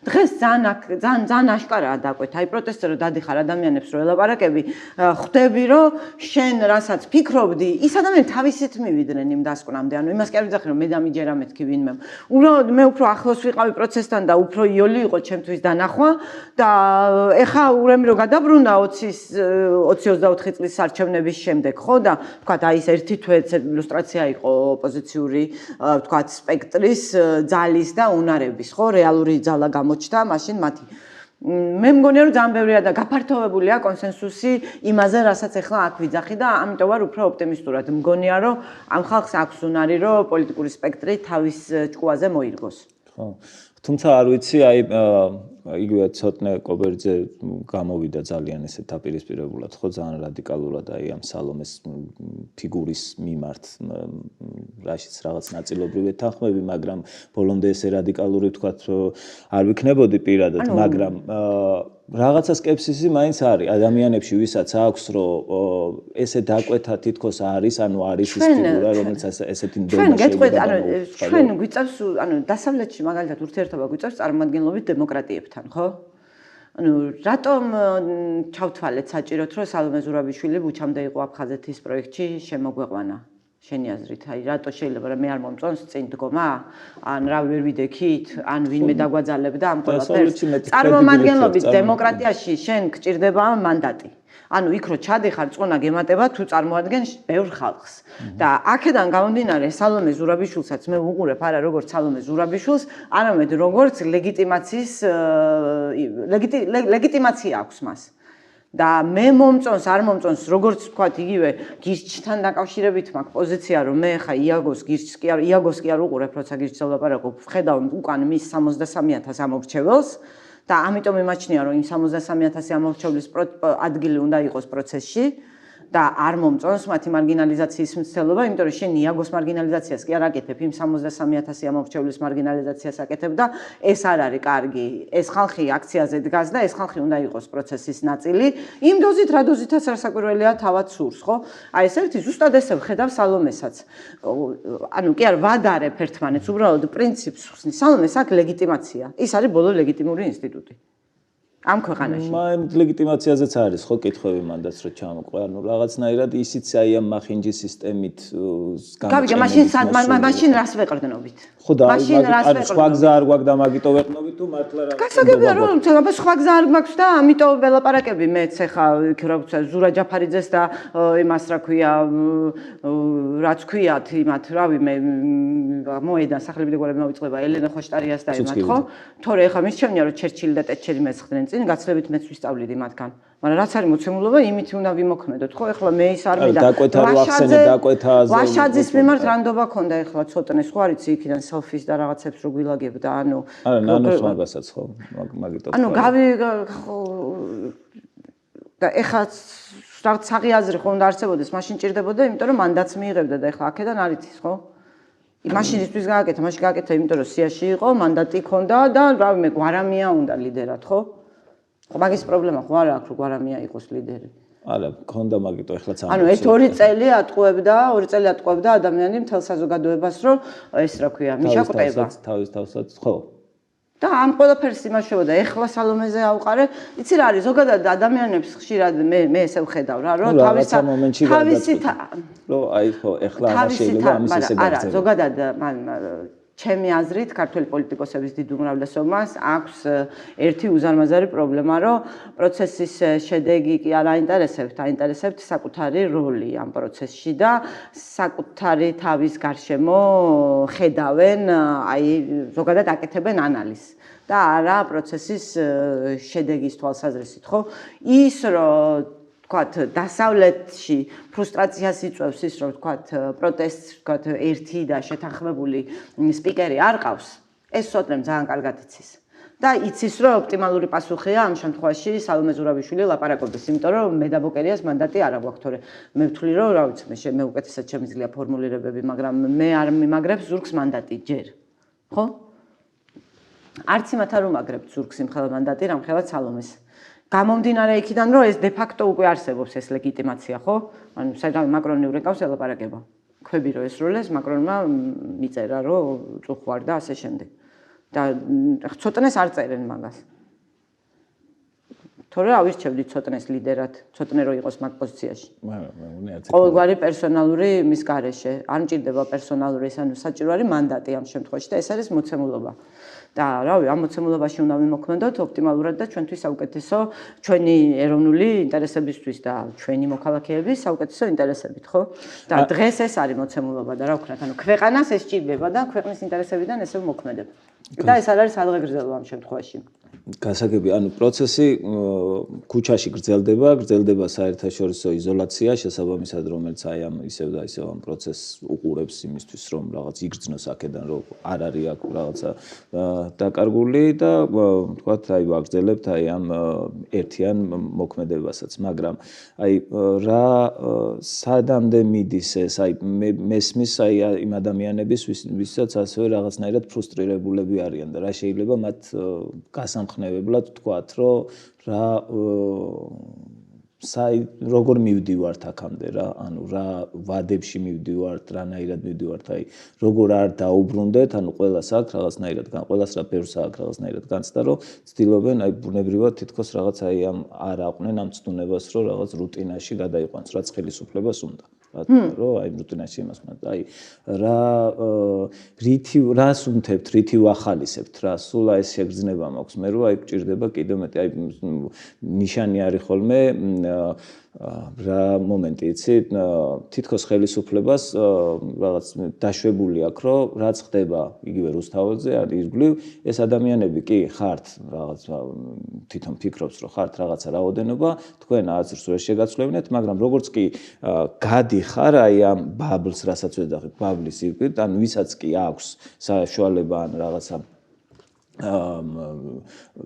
დღეს ძალიან აშკარაა დაკვეთა. აი პროტესტზე რომ დადიხარ ადამიანებს რო ელაპარაკები, ხვდები რომ შენ რასაც ფიქრობდი, ის ადამიანი თავისით მივიდნენ იმ დასკვნამდე. ანუ იმას კი არ ვიძახი რომ მე დამიჯერა მეთქი ვინმე. უბრალოდ მე უფრო ახლოს ვიყავი პროცესთან და უფრო იოლი იყო ჩემთვის დანახვა და ეხა ურემი რომ გადაბრუნდა 20-24 წლის არჩევნების შემდეგ, ხო და ვთქვათ, აი ეს ერთი თვე ილუსტრაცია იყო ოპოზიციური, ვთქვათ, სპექტრის ძალის და უნარების, ხო, რეალური ძალა გამოჩნდა, მაშინ მათი. მე მგონია რომ ძალიან ბევრია და გაფართოვებულია კონსენსუსი იმაზე, რასაც ახლა აქ ვიძახი და ამიტომ ვარ უფრო ოპტიმისტურად. მგონია რომ ამ ხალხს აქვს უნარი, რომ პოლიტიკური სპექტრი თავის ჭკუაზე მოირგოს. ხო. თუმცა არ ვიცი, აი იგივე ცოტნე კობერძე გამოვიდა ძალიან ესეთ დაპირისპირებულად, ხო, ძალიან რადიკალურად აი ამ სალომეს ფიგურის მიმართ, რაშიც რაღაც ნაწილობრივ ეთანხმები, მაგრამ ბოლომდე ესე რადიკალური ვთქვათ არ ვიქნებოდი პირადად, მაგრამ რაღაცა სკეპსისი მაინც არის ადამიანებში, ვისაც აქვს, რომ ესე დაკვეთა თითქოს არის, ანუ არის ის ფიგურა, რომელიც ესეთი ნდობა შეიძლება გამოუცხადოს. ჩვენ გვიწევს, ანუ დასავლეთში მაგალითად ურთიერთობა გვიწევს წარმომადგენლობით დემოკრატიებთან, ხო? ანუ რატომ ჩავთვალეთ საჭიროდ რომ სალომე ზურაბიშვილი ბუჩამდე იყო აფხაზეთის პროექტში შემოგვეყვანა შენი აზრით აი რატო შეიძლება რომ მე არ მომწონს წინ დგომა ან რა ვერ ვიდექით ან ვინმე დაგვაძალებდა ამ ყველაფერს წარმომადგენლობით დემოკრატიაში შენ გჭირდება მანდატი ანუ იქ რო ჩადიხარ წონა გემატება თუ წარმოადგენ ბევრ ხალხს და აქედან გამომდინარე სალომე ზურაბიშვილსაც მე ვუყურებ არა როგორც სალომე ზურაბიშვილს არამედ როგორც ლეგიტიმაცია აქვს მას და მე მომწონს არ მომწონს როგორც ვთქვათ იგივე გირჩთან დაკავშირებით მაქვს პოზიცია რომ მე ხა იაგოს კი არ უყურებ როცა გირჩს ვლაპარაკობ ვხედავ უკან მის 63000 ამორჩეველს და ამიტომ იმაჩნია რომ იმ 63000 ამორჩევლის ადგილი უნდა იყოს პროცესში და არ მომწონს მათი მარგინალიზაციის მცდელობა, იმიტომ რომ შენ იაგოს მარგინალიზაციას კი არ აკეთებ, იმ 63000 ამორჩევლის მარგინალიზაციას აკეთებ და ეს არ არის კარგი. ეს ხალხი აქციაზე დგას და ეს ხალხი უნდა იყოს პროცესის ნაწილი. იმ დოზით, რა დოზითაც არასაკვირველია თავად სურს, ხო? აი ეს ერთი ზუსტად ესე ვხედავ სალომესაც. ანუ კი არ ვადარებ ერთმანეთს, უბრალოდ პრინციპს ხსნი. სალომეს აქვს ლეგიტიმაცია. ის არის ბოლო ლეგიტიმური ინსტიტუტი. ამ ქვეყანაში. ლეგიტიმაციაზეც არის ხო კითხვები მანდაც რომ ჩამოყვე, ანუ რაღაცნაირად ისიც აი ამ მახინჯი სისტემით გავიგე, მაშინ რას ვეყრდნობით? ხო და აი სხვა გზა არ გვაქვს და მაგიტო ვეყრდნობით თუ მართლა რა. გასაგებია რომ სხვა გზა არ გვაქვს და ამიტომ ველაპარაკები მეც ახლა რა ზურა ჯაფარიძეს და იმას რა ქვია რაც ქვიათ იმათ რავი მე მოედან სახლები დაგوارები მოვიწყება ელენე ხოშტარიას და იმათ ხო? თორე ახლა მის ჩემნია რომ ჩერჩილი და ტეტჩერი მეცხრდნენ წინ გაცლებით მეც ვისწავლიდი მათგან. მაგრამ რაც არის მოცემულობა, იმით უნდა ვიმოქმედოთ, ხო? ახლა მე ის არ მინდა. ვაშაძის მიმართ რანდობა ქონდა ახლა ცოტნეს, ხო არიცი იქიდან სელფის და რაღაცებს რო გვილაგებდა, ანუ არა, ნანოს მაგასაც ხო, მაგიტო. ანუ და ახლა რაღაც საღიაზრი ხო უნდა არსებოდეს, მაშინ ჭირდებოდა, იმიტომ რომ მანდატს მიიღებდა და ახლა აქედან არ იცის, ხო? მაშინისთვის გააკეთა, მაშინ გააკეთა, იმიტომ რომ სიაში იყო, მანდატი ქონდა და რავი მე გვარამია უნდა ლიდერად, ხო? ხო მაგის პრობლემა ხო არა აქვს რომ გვარამია იყოს ლიდერი. არა, ქონდა მაგიტო ეხლაც ამ. ანუ ეს 2 წელი ატყუებდა ადამიანი მთელ საზოგადოებას რომ ეს რა ქვია, მიშაკუტება. თავსაც ხო. და ამ ყველაფერს იმაშებოდა, ეხლა სალომეზე ავყარე, იცი რა არის, ზოგადად ადამიანებს ხშირად მე ესე ვხედავ რა, რომ თავისი რომ აი ხო, ეხლა არ შეიძლება ამის ესე გაგრძელება. არა, ზოგადად ჩემი აზრით, ქართველი პოლიტიკოსების დიდ უმრავლესობას აქვს ერთი უზარმაზარი პრობლემა, რომ პროცესის შედეგი კი არ აინტერესებთ, აინტერესებთ საკუთარი როლი ამ პროცესში და საკუთარი თავის გარშემო ხედავენ, აი ზოგადად აკეთებენ ანალიზს. და არა პროცესის შედეგის თვალსაზრისით, ხო? ის რომ თქვათ დასავლეთში ფრუსტრაციას იწვევს ის რომ თქვათ პროტესტს თქვათ ერთი და შეთანხმებული სპიკერი არ ყავს, ეს სოტრემ ძალიან კარგად იცის. და იცის რომ ოპტიმალური პასუხია ამ შემთხვევაში სალომე ზურაბიშვილი ლაპარაკობს, იმიტომ რომ მე დაბოკერიას მანდატი არ აქვს, თორე მე ვთვლი რომ რა ვიცი მე უკეთესად შემიძლია ფორმულირებები, მაგრამ მე არ მიმაგრებს ზურგს მანდატი ჯერ. ხო? არც იმათ არ უმაგრებთ ზურგს იმხელა მანდატი, რამხელა სალომეს. გამომდინარე იქიდან რომ ეს დე-ფაქტო უკვე არსებობს ეს ლეგიტიმაცია, ხო? ანუ საერთოდ მაკრონი ურეკავს ელაპარაკება. ქვები რო ესროლეს, მაკრონმა მიწერა რომ წუხვარ და ასე შემდეგ. და ცოტნეს არ წერენ მაგას. თორე ავირჩევდით ცოტნეს ლიდერად, ცოტნე რო იყოს მაგ პოზიციაში. ყოველგვარი პერსონალური მის გარეშე, არ მჭირდება პერსონალური, ანუ საჭირო არის მანდატი ამ შემთხვევაში და ეს არის მოცემულობა. და რავი, ამ მოცემულობაში უნდა ვიმოქმედოთ ოპტიმალურად და ჩვენთვის საუკეთესო ჩვენი ეროვნული ინტერესებისთვის და ჩვენი მოქალაქეების საუკეთესო ინტერესებით, ხო? და დღეს ეს არის მოცემულობა და რა ვქნათ, ანუ ქვეყანას ეს ჭირდება და ქვეყნის ინტერესებიდან ესე ვმოქმედებ. და ეს არ არის ალღეგრძელვა ამ შემთხვევაში. გასაგები, ანუ პროცესი ქუჩაში გრძელდება საერთაშორისო იზოლაცია, შესაბამისად რომელიც აი ამ ისევ და ისევ ამ პროცესს უყურებს იმისთვის, რომ რაღაც იგრძნოს აქედან, რომ არ არის აქ რაღაცა დაკარგული და თქვათ აი ვაგრძელებთ აი ამ ერთიან მოქმედებასაც, მაგრამ აი რა სადამდე მიდის ეს, აი მესმის აი იმ ადამიანების ვისაც ასევე რაღაცნაირად ფრუსტრირებულები არიან და რა შეიძლება მათ გასამხნევებლად თქვათ, რომ რა როგორ მივდივართ აქამდე რა, ანუ რა ვადებში მივდივართ, რანაირად მივდივართ, აი როგორ არ დაუბრუნდეთ, ანუ ყველას აქვს რაღაცნაირად, ყველას რა ბევრს აქვს რაღაცნაირად განცდა, რომ ცდილობენ აი ბუნებრივად თითქოს რაღაც აი ამ არ აყვნენ ამ ცდუნებას, რომ რაღაც რუტინაში გადაიყვანს, რაც ხელისუფლებას უნდა. რომ აი რუტინაში იმას უნდა. აი რას უნთებთ, რითი ვახალისებთ რა, სულ აი ეს შეგრძნება მაქვს მე, რომ აი გჭირდება კიდევ მეტი აი ნიშანი არის ხოლმე რა მომენტი იცი თითქოს ხელისუფლებას რაღაც დაშვებული აქვს რომ რაც ხდება იგივე რუსთაველზე არის ირგვლივ ეს ადამიანები კი ხართ რაღაც თვითონ ფიქრობს რომ ხართ რაღაცა რაოდენობა თქვენ აზრს ვერ შეგაცვლებინეთ მაგრამ როგორც კი გადიხარ აი ამ ბაბლს რასაც ვეძახით ბაბლის ირგვლივ ან ვისაც კი აქვს საშუალება ან რაღაცა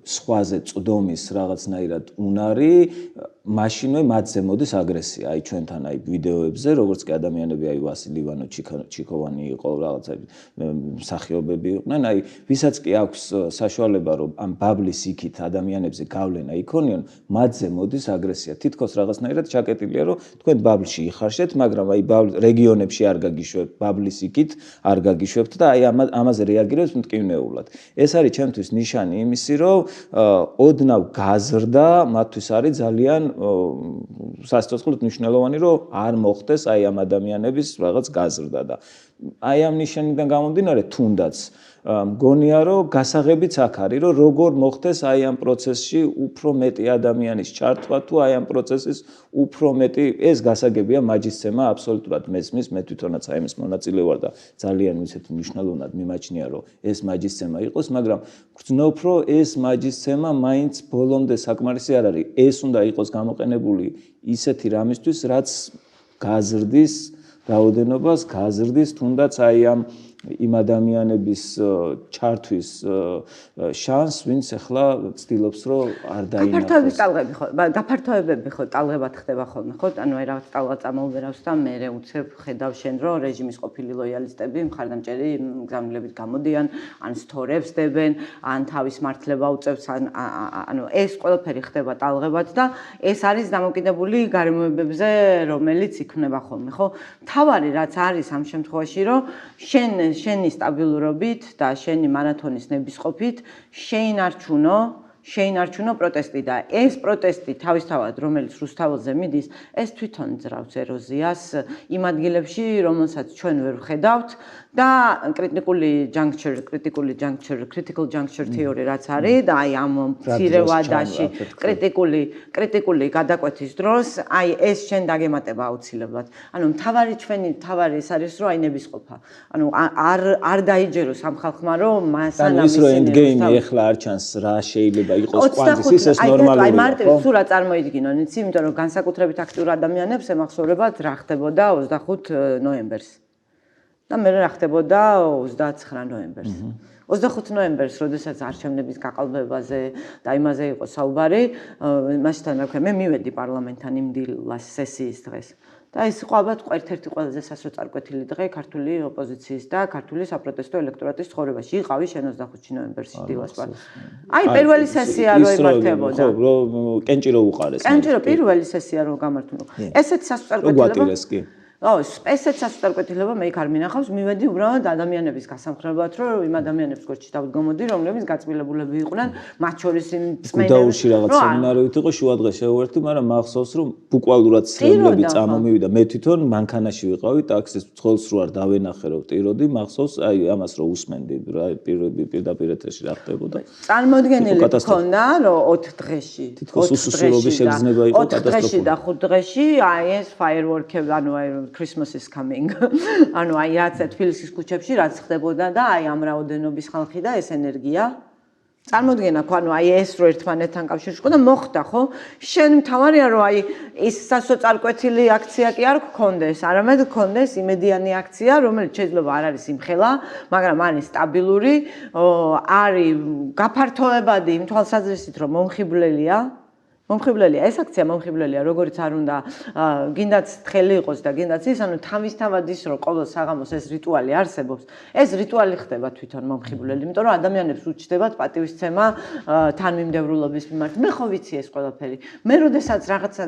სხვაზე წვდომის რაღაცნაირად უნარი მაშინვე მათზე მოდის აგრესია აი ჩვენთან აი ვიდეოებზე როგორც კი ადამიანები აი ვასილი ივანო ჩიქოვანი იყო რაღაცა მსახიობები იყვნენ აი ვისაც კი აქვს საშუალება რომ ამ ბაბლის იქით ადამიანებზე გავლენა იქონიონ მათზე მოდის აგრესია თითქოს რაღაცნაირად ჩაკეტილია რომ თქვენ ბაბლში იხარშეთ მაგრამ აი რეგიონებში არ გაგიშვებთ ბაბლის იქით არ გაგიშვებთ და აი ამაზე რეაგირებს მტკივნეულად ეს არის ჩემთვის ნიშანი იმისი რომ ოდნავ გაზრდა მათთვის არის ძალიან სასიცოცხლოდ მნიშვნელოვანი რომ არ მოხდეს აი ამ ადამიანების რაღაც გაზრდა და აი ამ ნიშანიდან გამომდინარე თუნდაც მგონია რომ გასაღებიც აქ არის რომ როგორ მოხდეს აი ამ პროცესში უფრო მეტი ადამიანის ჩართვა თუ აი ამ პროცესის უფრო მეტი ეს გასაგებია მაჯისცემა აბსოლუტურად მესმის მე თვითონაც აი ამის მონაწილე ვარ და ძალიან ისეთი მნიშვნელოვნად მიმაჩნია რომ ეს მაჯისცემა იყოს მაგრამ გრძნობ რომ ეს მაჯისცემა მაინც ბოლომდე საკმარისი არ არის ეს უნდა იყოს გამოყენებული ისეთი რამისთვის რაც გაზრდის რაოდენობას გაზრდის თუნდაც აი ამ იმ ადამიანების ჩართვის შანს, ვინც ახლა ცდილობს რომ არ დაინახოს. გაფართოებები ხო ტალღებად ხდება ხოლმე, ხო? ანუ აი რაღაც ტალღა წამოუვერავს და მე უცებ ხედავ შენ რომ რეჟიმის ყოფილი ლოიალისტები მხარდამჭერი გზავნილებით გამოდიან, ან სტორებს დებენ, ან თავის მართლება უწევს, ანუ ეს ყველაფერი ხდება ტალღებად და ეს არის დამოკიდებული გარემოებებზე, რომელიც იქნება ხოლმე, ხო? თავარი რაც არის ამ შემთხვევაში, რომ შენი სტაბილურობით და შენი მარათონის ნებისყოფით შეინარჩუნო პროტესტი და ეს პროტესტი თავისთავად რომელიც რუსთაველზე მიდის ეს თვითონ ძრავს ეროზიას იმ ადგილებში რომელსაც ჩვენ ვერ ვხედავთ და critical juncture theory რაც არის და აი ამ მცირე ვადაში კრიტიკული გადაკვეთის დროს აი ეს შენ დაგემატება აუცილებლად ანუ თავარი ეს არის რომ აი ნებისყოფა ანუ არ დაიჯეროს ამ ხალხმა რომ მასანა ის რომ end game ეხლა არ ჩანს რა შეიძლება იყოს კვანძის ეს ნორმალურია აი მარტივ თუ რა წარმოიდგინონ იცი იმიტომ რომ განსაკუთრებით აქტიურ ადამიანებს ემახსოვრებათ რა ხდებოდა 25 ნოემბერს და მე რა ხდებოდა 29 ნოემბერს 25 ნოემბერს, როდესაც არჩევნების გაყალბებაზე და იმაზე იყო საუბარი, მასთან რა ქვია, მე მივედი პარლამენტთან იმ დილას სესიის დღეს. და ეს იყო ალბათ ერთ-ერთი ყველაზე სასოწარკვეთილი დღე ქართული ოპოზიციის და ქართული საპროტესტო ელექტორატის ცხოვრებაში. იყავი შენ 25 ნოემბერში დილას. აი პირველი სესია რო იმართებოდა. ხო, რომ კენჭირო უყარეს. კენჭირო პირველი სესია რო გამართულო. ესეც სასოწარკვეთილება. ესეც სასოწარკვეთილება მე იქ არ მინახავს, მივედი უბრალოდ ადამიანების გასამხრებლად, რომ იმ ადამიანებს გორჩი დავდგომოდი, რომლებიც გაწმილებულები იყვნენ, მათ შორის იმ წმენდები. გუდაურში რაღაც სემინარებით იყო შუადღე შევერთი, მაგრამ მახსოვს რომ ბუკვალურად სრებლები წამომივიდა. მე თვითონ მანქანაში ვიყავი, ტაქსის მძღოლს რო არ დავენახე რომ ვტიროდი, მახსოვს აი ამას რო usmenდი რა პირდაპირ ეთერში რა ხდებოდა. წარმოდგენილი გქონდა რომ 4 დღეში, 4 უსუსურობის შეგრძნება იყო კატასტროფული. 4 დღეში და 5 დღეში აი ეს firework-ები, ანუ აი Christmas is coming. ანუ აი რაც თბილისის ქუჩებში რაც ხდებოდა და აი ამ რაოდენობის ხალხი და ეს ენერგია წარმოდგენა ხო ანუ აი ეს რო ერთმანეთთან კავშირში ხო და მოხდა ხო შენ მთავარია რომ აი ის სასოწარკვეთილი აქცია კი არ გქონდეს არამედ გქონდეს იმედიანი აქცია რომელიც შეიძლება არ არის იმხელა მაგრამ არის სტაბილური არის გაფართოებადი იმ თვალსაზრისით რომ მომხიბვლელია მომხიბვლელია, ეს აქცია მომხიბვლელია, როგორც არ უნდა გინდაც თხელი იყოს და გინდაც ის, ანუ თავისთავად ის რომ ყოველ საღამოს ეს რიტუალი არსებობს, ეს რიტუალი ხდება თვითონ მომხიბვლელი, იმიტომ რომ ადამიანებს უჩნდებათ პატივისცემა თანმიმდევრულობის მიმართ. მე ხო ვიცი ეს ყველაფერი. მე როდესაც რაღაცა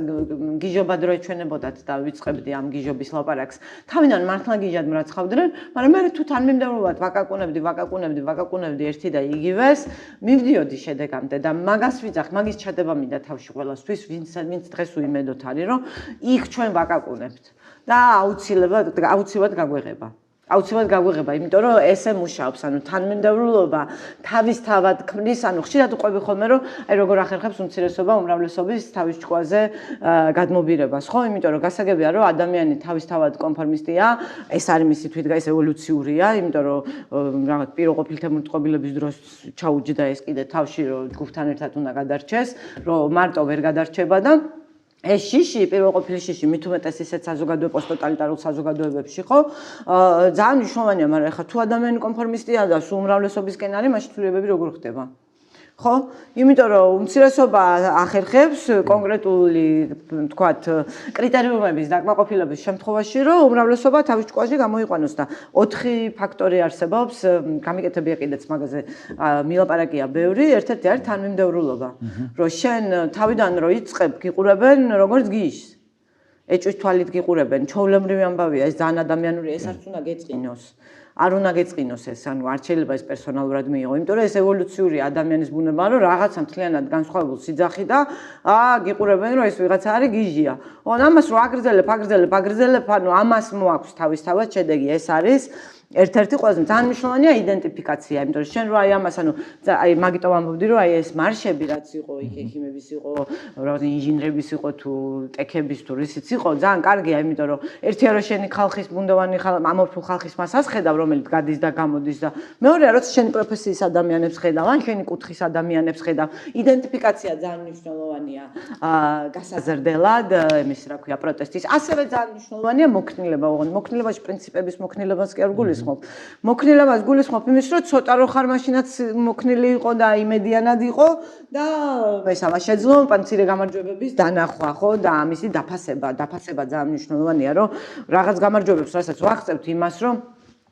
გიჟობა დრო ეჩვენებოდათ და ვიწყებდი ამ გიჟობის ლაპარაკს, თავიდან მართლა გიჟად მრაცხავდნენ, მაგრამ მე თუ თანმიმდევრულად ვაკაკუნებდი ერთი და იგივეს, მივდიოდი შედეგამდე და მაგას ვიძახ, მაგის ჩადება მინდა თავში ყველასთვის, ვინც დღეს უიმედოთ არის, რომ იქ ჩვენ ვაკაკუნებთ და აუცილებლად გაგვეღება. აუცილებლად გაგვეღება, იმიტომ რომ ესე მუშაობს, ანუ თანმიმდევრულობა თავისთავად ქმნის, ანუ ხშირად უყვები ხოლმე, რომ აი როგორ ახერხებს უმცირესობა უმრავლესობის თავის ჭკუაზე გადმობირებას, ხო? იმიტომ რომ გასაგებია, რომ ადამიანი თავისთავად კონფორმისტია, ეს არის მისი თვითგაის ევოლუციურია, იმიტომ რომ რაღაც პიროყოფილთემურტყობილების დროს ჩაუჯდა ეს კიდე თავში, რომ ჯგუფთან ერთად უნდა გადარჩეს, რომ მარტო ვერ გადარჩება და ეს შიში, პირველყოფილი შიში, მით უმეტეს ისეთ საზოგადოებრივ პოსტტოტალიტარულ საზოგადოებებში, ხო? ძალიან მნიშვნელოვანია, მაგრამ ეხლა თუ ადამიანი კონფორმისტია და სულ უმრავლესობისკენ არის, მაშინ ცვლილებები როგორ ხდება? ხო? იმიტომ რომ უმცირესობა ახერხებს კონკრეტული, თქვათ, კრიტერიუმების დაკმაყოფილების შემთხვევაში, რომ უმრავლესობა თავის ჭკუაში გამოიყვანოს და 4 ფაქტორი არსებობს, გამიკეთებია კიდეც მაგაზე მილაპარაკია ბევრი, ერთ-ერთი არის თანმიმდევრულობა. რომ შენ თავიდან რო იწყებ, გიყურებენ როგორც გიჟს. ეჭვის თვალით გიყურებენ, ჩვეულებრივი ამბავია, ეს ძალიან ადამიანური, ეს არც უნდა გეწყინოს. არ უნდა გეწყინოს ეს, ანუ არ შეიძლება ეს პერსონალურად მიიღო, იმიტომ რომ ეს ევოლუციური ადამიანის ბუნება, რომ რაღაცა მთლიანად განსხვავებულ სიძახი და გიყურებენ, რომ ეს ვიღაცა არის გიჟია. ამას რო აგრძელებ, ანუ ამას მოაქვს თავისთავად შედეგი, ეს არის ერთ-ერთი ყველაზე ძალიან მნიშვნელოვანია იდენტიფიკაცია, იმიტომ რომ შენ რო აი ამას, ანუ აი მაგიტომ ამბობდი, რომ აი ეს მარშები რაც იყო, იქ ექიმების იყო, რაღაც ინჟინრების იყო თუ ტექების თუ რისიც იყო, ძალიან კარგია, იმიტომ რომ ერთია რომ შენი ხალხის ბუნდოვანი ამორფულ ხალხის მასას ხედავ, რომელიც გადის და გამოდის და მეორეა, როცა შენი პროფესიის ადამიანებს ხედავ, ან შენი კუთხის ადამიანებს ხედავ, იდენტიფიკაცია ძალიან მნიშვნელოვანია გასაზრდელად, იმის რა ქვია, პროტესტის. ასევე ძალიან მნიშვნელოვანია მოქნილება, ოღონდ მოქნილებაში პრინციპების მოქნილებას კი არ გულისხმობ. მოქნილებას გულისხმობ იმის, რომ ცოტა რო ხარ მაშინაც მოქნილი იყო და იმედიანად იყო და ეს ამას შეძლო მცირე გამარჯვებების დანახვა, ხო? და ამისი დაფასება ძალიან მნიშვნელოვანია, რომ რაღაც გამარჯვებებს რასაც ვაღწევთ იმას, რომ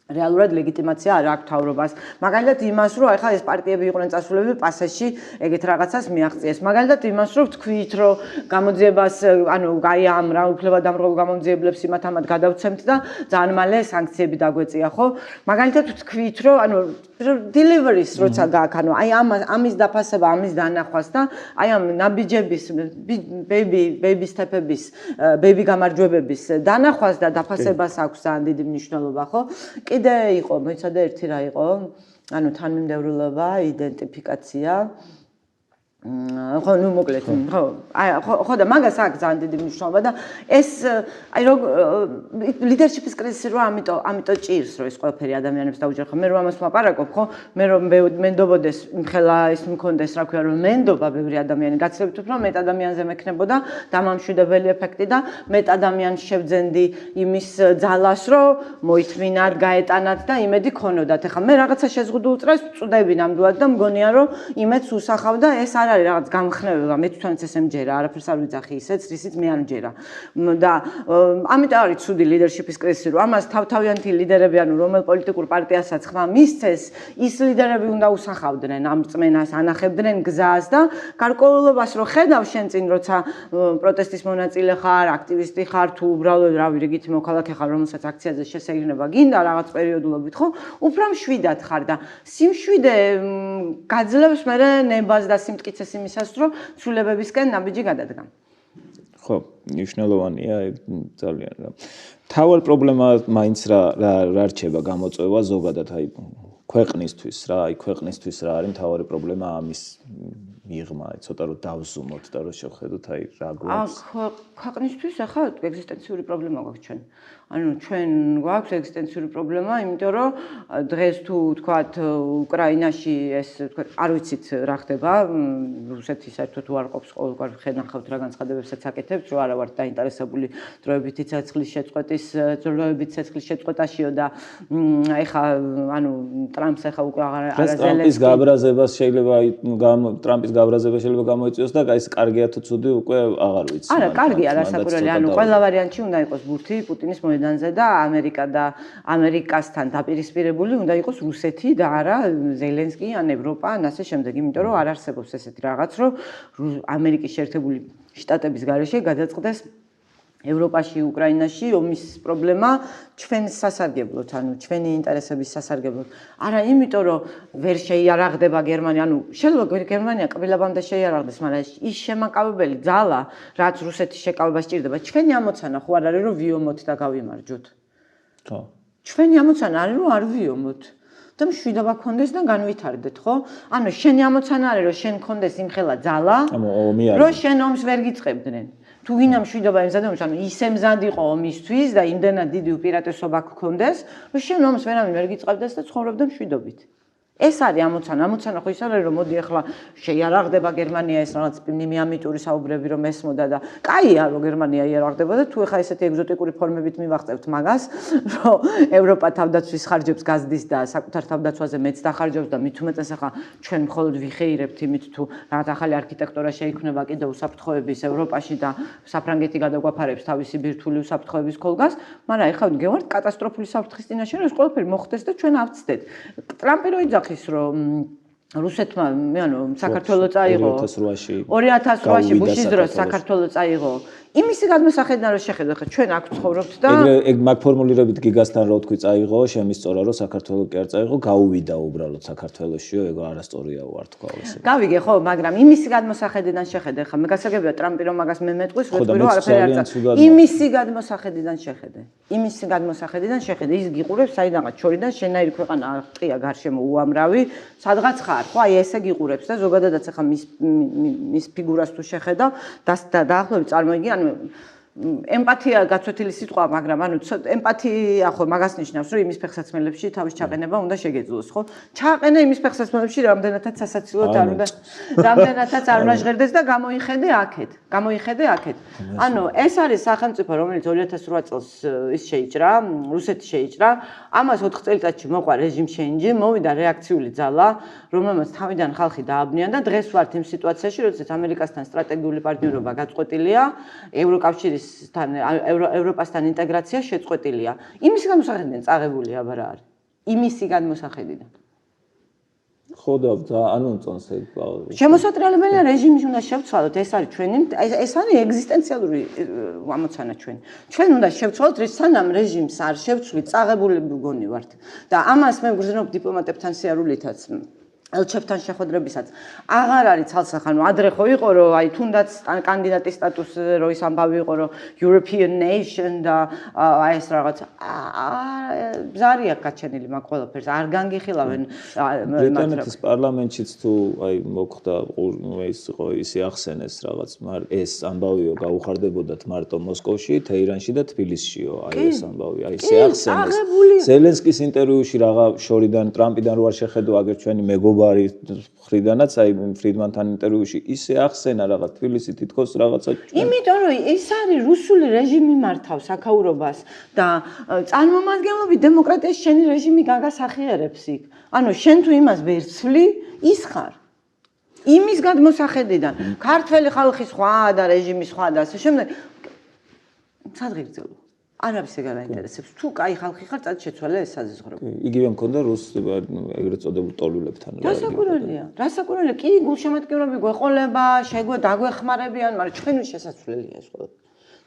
რეალურად ლეგიტიმაცია არ აქვს თავრობას. მაგალითად იმას, რომ ახლა ეს პარტიები იყვნენ წასულები პასეში, ეგეთ რაღაცას მიაღწიეს. მაგალითად იმას, რომ თქვით, რომ გამოძიებას, ანუ აი ამ რა უფლებადამრღვევ გამოძიებლებს იმათ ამათ გადავცემთ და ძალიან მალე სანქციები დაგვეწია, ხო? მაგალითად თქვით, რომ ანუ deliveries როცა გააქვს, ანუ აი ამის დაფასება, ამის დანახვას და აი ამ ნაბიჯების, baby step-ების, baby გამარჯვებების დანახვას და დაფასებას აქვს ძალიან დიდი მნიშვნელობა, ხო? კიდე იყო, მოიცადე ერთი რა იყო, ანუ თანმიმდევრულობა, იდენტიფიკაცია. ხო, ნუ მოკლედ, ხო და მაგას აქვს ძალიან დიდი მნიშვნელობა და ეს აი რო ლიდერშიპის კრიზისი რო ამიტომ ჭირს რომ ეს ყველაფერი ადამიანებს დაუჯერხო. მე რომ ამას ვაპარაკობ, ხო, მე რომ მენდობოდეს, ხელა ის მქონდეს, რა ქვია, რომ მენდობა ბევრი ადამიანი, გაცილებით უფრო მეტ ადამიანზე მექნებოდა დამამშვიდებელი ეფექტი და მეტ ადამიანს შევძენდი იმის ძალას, რომ მოითმინათ, გაეტანათ და იმედი ქონოდათ. ეხლა მე რაღაცა შეზღუდულ წრეს ვწვდები ნამდვილად და მგონია რომ იმედს უსახავ და ეს არ არის რაღაც გამხნევება, მე თვითონაც ესე მჯერა, არაფერს არ ვიძახი ისეც, რისიც მე არ მჯერა. და ამიტომ არის ცუდი ლიდერშიპის კრიზისი, რომ ამას თავთავიანთი ლიდერები, ანუ რომელ პოლიტიკურ პარტიასაც ხმა მისცეს, ის ლიდერები უნდა usახავდნენ ამ რწმენას, ანახებდნენ გზას და გარკვეულობას რო ხედავ შენ წინ, როცა პროტესტის მონაწილე ხარ, აქტივისტი ხარ, თუ უბრალოდ რავი რიგითი მოქალაქე ხარ, რომელსაც აქციაზე შესეირნება გინდა რაღაც პერიოდულობით, ხო? უფრო მშვიდად ხარ და სიმშვიდე გაძლევს მე ნებას და სიმტკიცეს იმისას, რომ ცვლილებებისკენ ნაბიჯი გადადგა. ხო, მნიშვნელოვანია ძალიან რა. თავარ პრობლემა მაინც რა რჩება გამოწვევა ზოგადად აი ქვეყნისთვის რა, აი ქვეყნისთვის რა არის თავარი პრობლემა ამის მიღმა, აი ცოტა რომ დავზუმოთ და რომ შევხედოთ აი რა გვაქვს. ქვეყნისთვის ახლა ეგზისტენციური პრობლემა გვაქვს ჩვენ. ანუ ჩვენ გვაქვს ეგზისტენციური პრობლემა, იმიტომ რომ დღეს თუ თქვათ უკრაინაში ეს თქვათ არ ვიცით რა ხდება, რუსეთი საერთოდ უარყოფს ყოველგვარ ხედავთ რა განცხადებებსაც აკეთებს, რომ არა ვართ დაინტერესებული დროებითი ცეცხლის შეწყვეტის, დროებით ცეცხლის შეწყვეტაშიო და ეხა ანუ ტრამპს ეხა უკვე აღარ ტრამპის გაბრაზებას შეიძლება ტრამპის გაბრაზება შეიძლება გამოიწვიოს და აი ეს კარგია თუ ცუდი უკვე აღარ ვიცი. არა, კარგია რასაკვირველი, ანუ ყველა ვარიანტში უნდა იყოს ბურთი პუტინის მოედანზე და ამერიკასთან დაპირისპირებული უნდა იყოს რუსეთი და არა ზელენსკი ან ევროპა ან ასე შემდეგ, იმიტომ რომ არ არსებობს ესეთი რაღაც, რომ ამერიკის შეერთებული შტატების გარეშე გადაწყდეს ევროპაში, უკრაინაში ომის პრობლემა ჩვენს სასარგებლოდ, ანუ ჩვენი ინტერესების სასარგებლოდ. არა, იმიტომ რომ ვერ შეიარაღდება გერმანია, ანუ შეიძლება გერმანია კბილაბამდე შეიარაღდეს, მაგრამ ის შემაკავებელი ძალა, რაც რუსეთის შეკავება სჭირდება, ჩვენი ამოცანა ხო არ არის რომ ვიომოთ და გავიმარჯვოთ. ხო. ჩვენი ამოცანა არის რომ არ ვიომოთ. და მშვიდობა გქონდეს და განვითარდეთ, ხო? ანუ შენი ამოცანა არის რომ შენ გქონდეს იმხელა ძალა, რომ შენ ომს ვერ გიწყებდნენ. თუ ვინამ მშვიდობა ემზადება, ანუ ისე მზად იყო ომისთვის და იმდენად დიდი უპირატესობა გქონდეს, რომ შენ ომს ვერავინ ვერ გიწყებდეს და ცხოვრობდა მშვიდობით. ეს არის ამოცანა. ამოცანა ხო ის არის, რომ მოდი ახლა შეიარაღდება გერმანია ეს რაღაც მიამიტური საუბრები რომ ესმოდა და კაია რომ გერმანია იარაღდება და თუ ახლა ესეთი ეგზოტიკური ფორმებით მივახწევთ მაგას, რომ ევროპა თავდაცვის ხარჯებს გაზდის და საკუთარ თავდაცვაზე მეც დახარჯავს და მით უმეტეს ახლა ჩვენ მხოლოდ ვიხეირებთ იმით თუ რაღაც ახალი არქიტექტურა შეიქმნება კიდევ უსაფრთხოების ევროპაში და საფრანგეთი გადაგვაფარებს თავისი ბირთვული უსაფრთხოების ქოლგას, მაგრამ ახლა გევართ კატასტროფული საფრთხის წინაშე რომ ეს ყველაფერი მოხდეს და ჩვენ ავწდეთ. ტრამპი რო იძახის რომ რუსეთმა ანუ საქართველოს წაიღო 2008-ში ბუშის დროს საქართველოს წაიღო იმისი გადმოსახედიდან რომ შეხედო ხა ჩვენ აქ ცხოვრობთ და ეგ მაგ ფორმულირებით გიგასთან რო თქვი წაიღო შემისწორა რომ საქართველოს კი არ წაიღო გაუვიდა უბრალოდ საქართველოსშიო ეგ არასტორია ვარ თქვა ესე გავიგე ხო მაგრამ იმისი გადმოსახედიდან შეხედე ხა მე გასაგებია ტრამპი რომ მაგას მე მეტყვის რო თქვი რომ არაფერი არ წა იმისი გადმოსახედიდან შეხედე ის გიყურებს საიდანღაც შორიდან შენაირი ქვეყანა ყია გარშემო უამრავი სადღაც ხარ ხო აი ესე გიყურებს და ზოგადადაც ახლა მის ფიგურას თუ შეხედავ დაახლოებით წარმოიდგინე ანუ ემპათია გაცვეთილი სიტყვა, მაგრამ ანუ ემპათია ხო მაგას ნიშნავს, რომ იმის ფეხსაცმელებში თავის ჩაყენება უნდა შეგეძლოს, ხო? ჩაყენა იმის ფეხსაცმელებში რამდენადაც სასაცილოდ არ უნდა, რამდენადაც არ უნდა ჟღერდეს და გამოიხედე აქეთ. ანუ ეს არის სახელმწიფო, რომელიც 2008 წელს ის შეიჭრა, რუსეთი შეიჭრა, ამას 4 წელიწადში მოყვა რეჟიმ შეინჯი, მოვიდა რეაქციული ძალა, რომელმაც თავიდან ხალხი დააბნია და დღეს ვართ იმ სიტუაციაში, როდესაც ამერიკასთან სტრატეგიული პარტნიორობა გაწყვეტილია, ევროკავშირის ევროპასთან ინტეგრაცია შეწყვეტილია. იმის გამოსახედიდან წაღებული აბარა არის. იმისი გამოსახედიდან. ხო და ანუ წონს ეგ შემოსატრიალებელია რეჟიმის უნდა შევცვალოთ, ეს არის ჩვენი, ეს არის ეგზისტენციალური ამოცანა ჩვენი. ჩვენ უნდა შევცვალოთ, სანამ რეჟიმს არ შევცვლით, წაღებულები გონი ვართ. და ამას მე ვგრძნობ დიპლომატებთან სიარულითაც. ელჩებთან შეხვედრებისაც აღარ არის ცალსახა, ანუ ადრე ხო იყო რომ აი თუნდაც კანდიდატის სტატუსზე რო ის ამბავი იყო რომ European nation და აი ეს რაღაც ზარია გაჩენილი მაგ ყველაფერს არ განგიხილავენ ბრიტანეთის პარლამენტშიც თუ აი მოხდა ის იყო ისი ახსენეს რაღაც ეს ამბავიო გაუხარდებოდათ მარტო მოსკოვში, თეირანში და თბილისშიო აი ეს ამბავი აი ისე ახსენეს ზელენსკის ინტერვიუში რაღა შორიდან ტრამპიდან რო არ შეხედო აგერ ჩვენი მეგობარი ხრიდანაც აი ფრიდმანთან ინტერვიუში ისე ახსენა რაღაც თბილისი თითქოს რაღაცა იმიტომ რომ ის არის რუსული რეჟიმი მართავს აქაურობას და წარმომადგენლობით დემოკრატიის შენი რეჟიმი გაგასახიერებს იქ. ანუ შენ თუ იმას ვერ ცვლი, ის ხარ. იმის გადმოსახედიდან ქართველი ხალხი სხვა და რეჟიმი სხვა და ასე შემდეგ სადღეგრძელო არავის ეგ არ აინტერესებს. თუ კაი ხალხი ხარ, წად შეცვალე ეს საზღვრები. იგივე მქონდა რუს ეგრეთ წოდებულ ტოლვილებთან. რასაკვირველია, კი გულშემატკივრები გვეყოლება, დაგვეხმარებიან, მაგრამ ჩვენი შესაძლებელია ეს ყველა.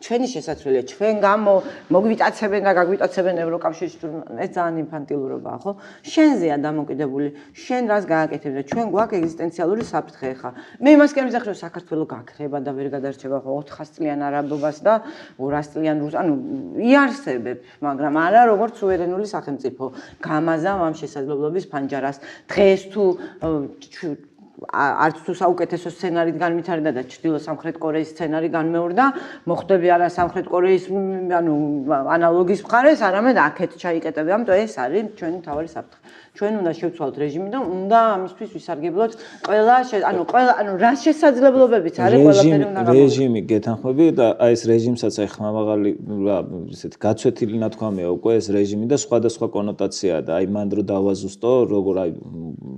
ჩვენი შესაძლებელია, ჩვენ გამო მოგვიტაცებენ და გაგვიტაცებენ ევროკავშირში, ეს ძალიან ინფანტილურობაა, ხო? შენზეა დამოკიდებული, შენ რას გააკეთებ და ჩვენ გვაქვს ეგზისტენციალური საფრთხე ხა. მე იმას კი არ ვიზახებ, რომ საქართველოს გაქრება და ვერ გადარჩება 400 წლიან არაბობას და 200 წლიან ანუ იარსებებ, მაგრამ არა როგორც სუვერენული სახელმწიფო. გამაზამ ამ შესაძლებლობის ფანჯარას. დღეს თუ არც თუ საუკეთესო სცენარით განვითარდა და ჩრდილო-სამხრეთ კორეის სცენარი განმეორდა, მოხდები არა სამხრეთ კორეის ანუ ანალოგის მხარეს, არამედ აქეთ ჩაიკეტები. ამიტომ ეს არის ჩვენი მთავარი საფრთხე. ჩვენ უნდა შევცვალოთ რეჟიმი და უნდა ამისთვის ვისარგებლოთ ყველა ანუ რა შესაძლებლობებიც არის ყველაფერი უნდა გამოვიდეთ. რეჟიმი გეთანხმები და აი ეს რეჟიმსაც აი ხმამაღალი ისეთ გაცვეთილი ნათქვამია უკვე ეს რეჟიმი და სხვადასხვა კონოტაციაა და აი მანდ რო დავაზუსტო როგორ აი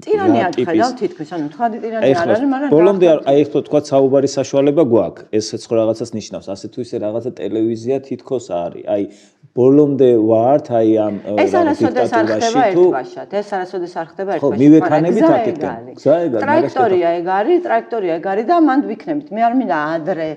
ტირანია ხედავ თითქმის ანუ თქვა მადიტირანი არ არის, მაგრამ ბოლომდე აი ხო თქვა საუბარი საშუალება გვაქვს. ესეც ხო რაღაცას ნიშნავს. ასე თუ ისე რაღაცა ტელევიზია თითქოს არის. აი ბოლომდე ვართ აი ამ ეს არასოდეს არ ხდება ერთბაშად. ეს არასოდეს არ ხდება ერთბაშად. ხო, მივეთანებით აქეთკენ. გზა ეგ არის. ტრაექტორია ეგ არის და მანდ ვიქნებით. მე არ მინდა ადრე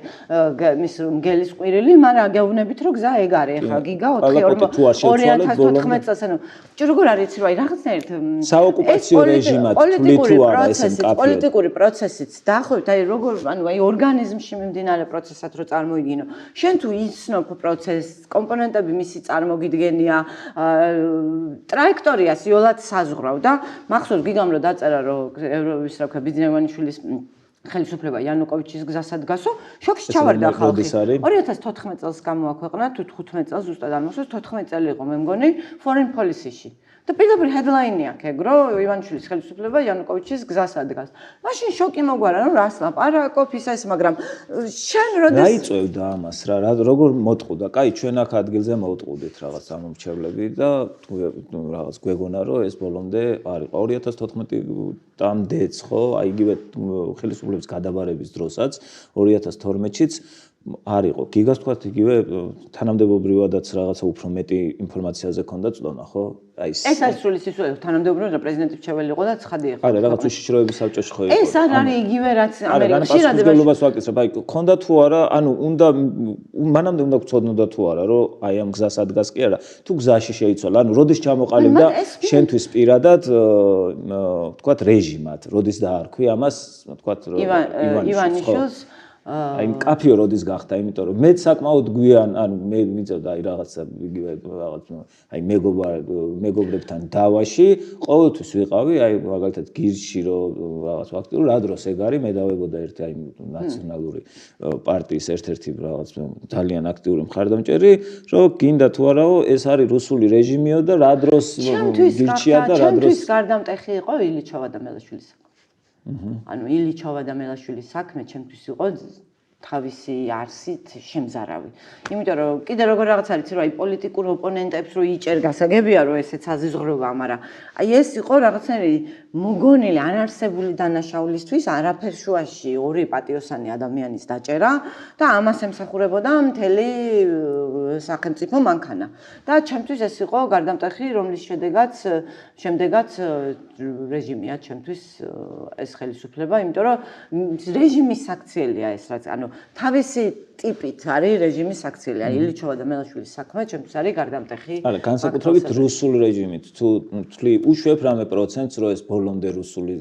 მის მგელის ყვირილი, მაგრამ გეუბნებით რომ გზა ეგ არის. ახლა გიგა 2014 წელს, ანუ როგორ არის იცი რომ აი რაღაცნაირად საოკუპაციო რეჟიმად თვლით თუ არა ეს მკაფიოდ. პოლიტიკური პროცესიც დაახლოებით აი როგორ ანუ აი ორგანიზმში მიმდინარე პროცესად რო წარმოიდგინო. შენ თუ იცნობ პროცესს, კომპონენტები მისი წარმოგიდგენია, ტრაექტორიას იოლად საზღვრავ და მახსოვს გიგამ რომ დაწერა რომ ევროპის რა ქვია ბიძინევანიშვილის ხელისუფლება იანუკოვიჩის გზასად გასო, შოქში ჩავარდა ხალხი. 2014 წელს გამოაქვეყნა თუ 15 წელს ზუსტად არ მახსოვს, 14 წელი იყო მე მგონი foreign policy-ში. და პირდაპირ headline-ი აქვს ეგ, რომ ივანიშვილის ხელისუფლება იანუკოვიჩის გზასად გას. მაშინ შოკი მოგვარა, რომ რას ლაპარაკობ ისა ის, მაგრამ შენ როდეს რა იწევდა ამას რა, როგორ მოტყუდა? კაი, ჩვენ აქ ადგილზე მოვტყუდით რაღაც ამომრჩევლები და რაღაც გვეგონა, რომ ეს ბოლომდე არ იყო 2014-მდეც, ხო? აი იგივე ხელისუფლების გადაბარების დროსაც 2012-შიც არ იყო. გიგას თქვათ იგივე თანამდებობრივადაც რაღაცა უფრო მეტი ინფორმაციაზე ქონდა წდომა, ხო? აი ეს არის სრული სიცოცხლე თანამდებობრივად და პრეზიდენტი მრჩეველი იყო და ცხადი იყო. არა, რაღაც უშიშროების საბჭოში ხო იყო. ეს არ არის იგივე რაც ამერიკაში რადევაში ვაკეთებ, აი ქონდა თუ არა, ანუ უნდა მანამდე უნდა გწოდნოდა თუ არა, რომ აი ამ გზას ადგას კი არა, თუ გზაში შეიცვალა, ანუ როდის ჩამოყალიბდა შენთვის პირადად თქვათ რეჟიმად, როდის დაარქვი ამას, თქვათ ივანიშვილს აი კაფიო როდის გახდა, იმიტომ რომ მე საკმაოდ გვიან, ანუ მე მიწევდა აი რაღაცა იგივე რაღაც აი მეგობრებთან დავაში, ყოველთვის ვიყავი აი მაგალითად გირში რომ რაღაც აქტიური რა დროს ეგ არის, მე დავებოდა ერთი აი ნაციონალური პარტიის ერთ-ერთი რაღაც ძალიან აქტიური მხარდამჭერი, რომ გინდა თუ არაო ეს არის რუსული რეჟიმიო და რა დროს გირჩია და რა დროს ჩემთვის გარდამტეხი იყო ილიჩოვა და მელაშვილის ანუ ილიჩოვა და მელაშვილის საქმე ჩემთვის იყო თავისი არსით შემზარავი. იმიტომ რომ კიდე როგორ რაღაც არის რომ აი პოლიტიკურ ოპონენტებს რო იჭერ გასაგებია რომ ესეც აზიზღრობა, მაგრამ აი ეს იყო რაღაცნაირი მოგონილი ანარსებული დანაშაულისთვის არაფერ შუაში ორი პატიოსანი ადამიანის დაჭერა და ამას ემსახურებოდა მთელი სახელმწიფო მანქანა. და ჩემთვის ეს იყო გარდამტეხი, რომლის შემდეგაც რეჟიმია ჩემთვის ეს ხელისუფლება, იმიტომ რომ რეჟიმის საქციელია ეს რაც ანუ თავისი ტიპით არის რეჟიმის საქციელი. აი ილიჩოვა და მელაშვილის საქმე ჩემთვის არის გარდამტეხი. არა, განსაკუთრებით რუსულ რეჟიმით. თუ თვლი უშვებ რამე პროცენტს, რომ ეს ბოლომდე რუსული,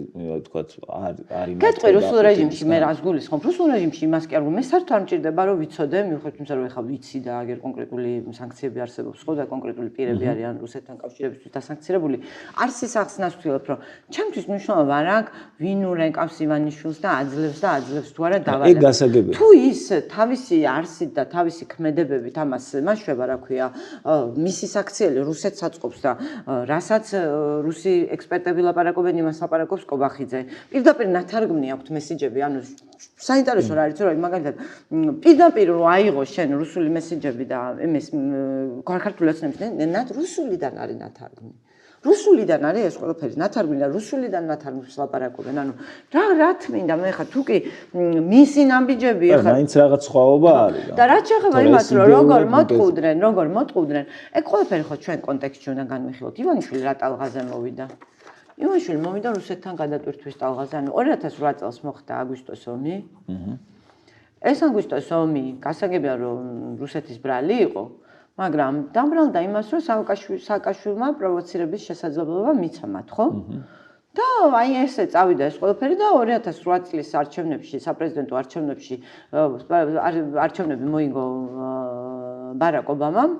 თქვათ, არის. კეთრი რუსულ რეჟიმში მე რას გულისხმობ? რუსულ რეჟიმში იმას კი არ მე საერთოდ არ მჭირდება რომ ვიცოდე, მიუხედავად იმისა, რომ ეხლა ვიცი და აგერ კონკრეტული სანქციები არსებობს, ხო და კონკრეტული პირები არიან რუსეთთან კავშირებისთვის დასანქცირებული. არც ის ახსნას ვთქვი, რომ ჩემთვის მნიშვნელობა არ აქვს ვინ ურეკავს ივანიშვილს და აძლევს თუ არა დავალება. ეგ გასაგებია. თუ ის თავისი არსით და თავისი ქმედებებით ამას მაშვება, რა ქვია, მისი საქციელი რუსეთს აწყობს და რასაც რუსი ექსპერტები ლაპარაკობენ, იმას ლაპარაკობს კობახიძე. პირდაპირ ნათარგმნი აქვთ მესიჯები, ანუ საინტერესო რა არის, რომ მაგალითად პირდაპირ რო აიღო შენ რუსული მესიჯები და იმის ქართული ოცნების რუსულიდან არის ნათარგმნი. რუსულიდან არის ეს ყველაფერი ნათარგმნი და რუსულიდან ნათარგმნს ლაპარაკობენ. ანუ რა თმინდა მე ხა თუ კი მისი ნაბიჯები ხა მაინც რაღაც სხვაობა არის. და რაც შეეხება იმას რომ როგორ მოტყუდნენ, ეგ ყველაფერი ხო ჩვენ კონტექსტში უნდა განვიხილოთ. ივანიშვილი რა ტალღაზე მოვიდა? ივანიშვილი მოვიდა რუსეთთან გადატვირთვის ტალღაზე. ანუ 2008 წელს მოხდა აგვისტოს ომი. ეს აგვისტოს ომი გასაგებია რომ რუსეთის ბრალი იყო. მაგრამ დამბრალდა იმას, რომ სააკაშვილმა პროვოცირების შესაძლებლობა მიცა მათ, ხო? და აი ესე წავიდა ეს ყველაფერი და 2008 წლის არჩევნებში, საპრეზიდენტო არჩევნებში არჩევნები მოიგო ბარაკ ობამამ,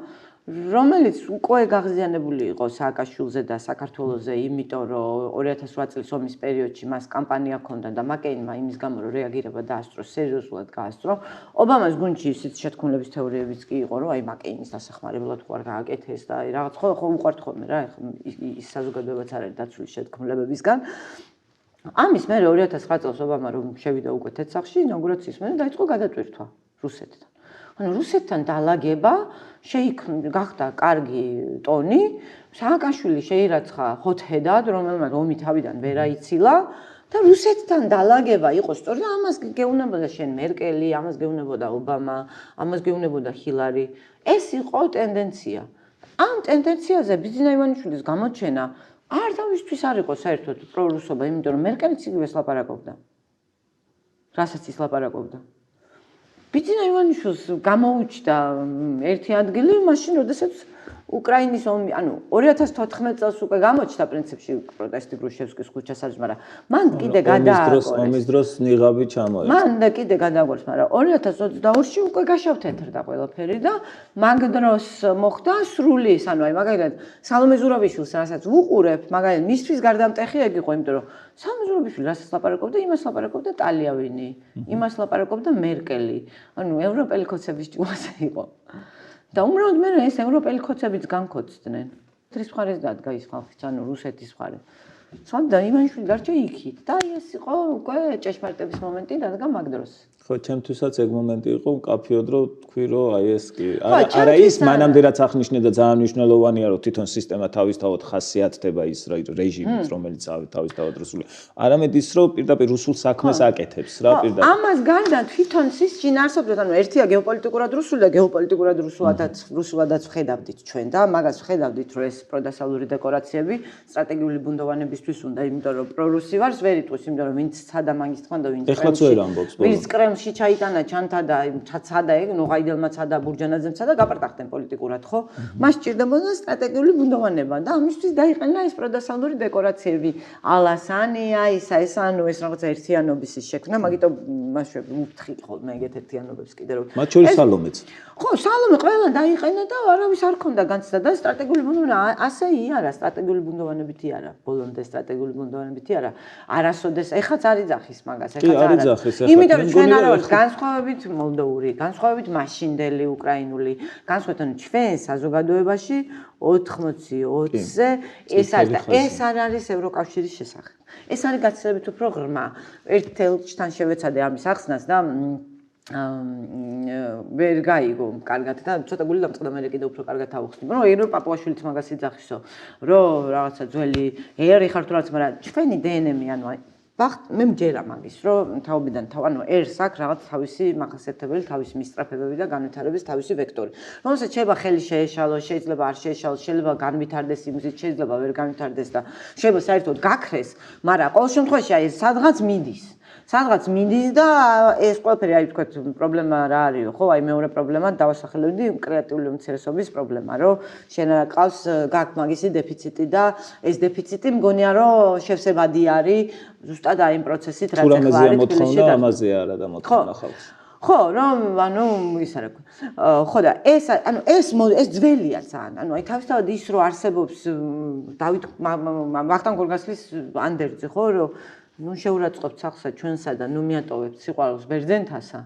რომელიც უკვე გაღიზიანებული იყო სააკაშვილზე და საქართველოზე, იმიტომ რომ 2008 წლის ომის პერიოდში მას კამპანია ჰქონდა და მაკეინმა იმის გამო რომ რეაგირება დაასწრო, სერიოზულად გაასწრო. ობამას გუნდში ისეთ შეთქმულების თეორიებიც კი იყო, რომ აი მაკეინის დასახმარებლად ხო არ გააკეთეს და აი რაღაც ხო უყვართ ხოლმე რა, ის საზოგადოებაც არ არის დაცული შეთქმულებებისგან. ამის მერე 2009 წელს ობამა რომ შევიდა უკვე თეთრსახში, ინაუგურაციის მერე დაიწყო გადატვირთვა რუსეთთან. ანუ რუსეთთან დალაგება გახდა კარგი ტონი, სააკაშვილი შეირაცხა ჰოთჰედად, რომელმაც ომი თავიდან ვერ აიცილა და რუსეთთან დალაგება იყო სწორედ და ამას გეუნებოდა შენ მერკელი, ამას გეუნებოდა ობამა, ამას გეუნებოდა ჰილარი. ეს იყო ტენდენცია. ამ ტენდენციაზე ბიძინა ივანიშვილის გამოჩენა არ თავისთვის არ იყო საერთოდ პრორუსობა, იმიტომ რომ მერკელიც იგივეს ლაპარაკობდა. რასაც ის ლაპარაკობდა. ბიძინა ივანიშვილს გამოუჩნდა ერთი ადგილი მაშინ, როდესაც უკრაინის ომი, ანუ 2014 წელს უკვე გამოჩნდა პრინციპში პროტესტი გრუშევსკის ქუჩასაც, მაგრამ მან კიდე გადააგვარეს. ომის დროს ნიღაბი ჩამოეცა. მან და კიდე გადააგვარეს, მაგრამ 2022-ში უკვე გაშავთეთრდა ყველაფერი და მაგ დროს მოხდა სრული ის, ანუ აი მაგალითად სალომე ზურაბიშვილს რასაც ვუყურებ, მაგალითად მისთვის გარდამტეხი ეგ იყო, იმიტომ რომ სალომე ზურაბიშვილი რასაც ლაპარაკობდა, იმას ლაპარაკობდა ტალიავინი, იმას ლაპარაკობდა მერკელი. ანუ ევროპელი ქოცების ჯგუფზე იყო. და უმრავლოდ მე ეს ევროპელი ქოცებიც განქოცდნენ. თრის მხარეს დადგა ის ხალხიც, ანუ რუსეთის მხარე. და ივანიშვილი დარჩა იქით და ეს იყო უკვე ჭეშმარიტების მომენტი დადგა მაგ დროს. ხო, ჩემთვისაც ეგ მომენტი იყო მკაფიოდ, რომ თქვი, რომ აი ეს კი არა ის მანამდე რაც აღნიშნე და ძალიან მნიშვნელოვანია, რომ თვითონ სისტემა თავისთავად ხასიათდება ის რეჟიმით, რომელიც თავისთავად რუსული. არამედ ის, რომ პირდაპირ რუსულ საქმეს აკეთებს რა პირდაპირ. ამას გარდა თვითონ სისჯინ არსებობს, ანუ ერთია გეოპოლიტიკურად რუსული და გეოპოლიტიკურად რუსულადაც ვხედავდით ჩვენ და მაგას ვხედავდით, რომ ეს პროდასავლური დეკორაციები სტრატეგიული ბუნდოვანებისთვის უნდა, იმიტომ რომ პრორუსი ვარს ვერ იტყვის, იმიტომ რომ ვინც ცადა მაგის თქვა და ვინც ეხლაც ვერ ამბობს ბოლოს. ვინც კრემლში ჩაიტანა ჩანთა და ცადა ეგ ნოღაიდელმა ცადა ბურჯანაძემ ცადა გაპარტახდნენ პოლიტიკურად, ხო? მას სჭირდებოდა სტრატეგიული ბუნდოვანება და ამისთვის დაიყენა ეს პროდასავლური დეკორაციები. ალასანია, ისა ეს ანუ ეს რაღაცა ერთიანობის ის შექმნა, მაგიტომ მასშე ვუფთხი ხოლმე ეგეთ ერთიანობებს კიდე რომ. მათ შორის სალომეც. ხო, სალომე ყველა დაიყენა და არავის არ ქონდა განცდა და სტრატეგიული ბუნდოვანება ასე იარა, სტრატეგიული ბუნდოვანებით იარა, ბოლომდე სტრატეგიული ბუნდოვანებით იარა. არასოდეს ეხაც არ იძახის მაგას, ეხაც არ იძახის, იმიტომ რომ ჩვენ არა ვართ განსხვავებით მოლდოვური, განსხვავებით მაშინდელი უკრაინული, განსხვავებით ანუ ჩვენ საზოგადოებაში 80-20-ზე ეს არ არის ევროკავშირის შესახებ. ეს არის გაცილებით უფრო ღრმა. ერთ თელჩთან შევეცადე ამის ახსნას და ვერ გაიგო კარგად და ცოტა გული დამწყდა მე კიდე უფრო კარგად ავხსნი. რომ ერო პაპუაშვილიც მაგას იძახისო, რომ რაღაცა ძველი ერი ხარ თუ რაღაც, მაგრამ ჩვენი დნმ-ი ანუ აი ბახტ მე მჯერა მაგის, რომ თაობიდან თავ, ანუ ერს აქვს რაღაც თავისი მახასიათებელი, თავისი მისწრაფებები და განვითარების თავისი ვექტორი. რომელსაც შეიძლება ხელი შეეშალოს, შეიძლება არ შეეშალოს, შეიძლება განვითარდეს იმისით, შეიძლება ვერ განვითარდეს და შეიძლება საერთოდ გაქრეს, მაგრამ ყოველ შემთხვევაში აი სადღაც მიდის. სადღაც მიდის და ეს ყველაფერი აი თქვათ პრობლემა რა არისო, ხო? აი მეორე პრობლემა დავასახელებდი კრეატიული უმცირესობის პრობლემა, რომ შენ რა ყავს გაქვს მაგისი დეფიციტი და ეს დეფიციტი მგონია რომ შევსებადი არის ზუსტად აი იმ პროცესით რაც ახლა არის თბილისში და ამაზე არა და მოთხოვნა ხალხს. ხო, რომ ანუ ის არა. ხო და ეს ანუ ეს ძველია ძალიან. ანუ აი თავისთავად ის რომ არსებობს დავით ვახტანგ გორგასლის ანდერძი, ხო, რომ ნუ შეურაცხყოფთ სახსა ჩვენსა და ნუ მიატოვებთ სიყვარულს ბერძენთასა.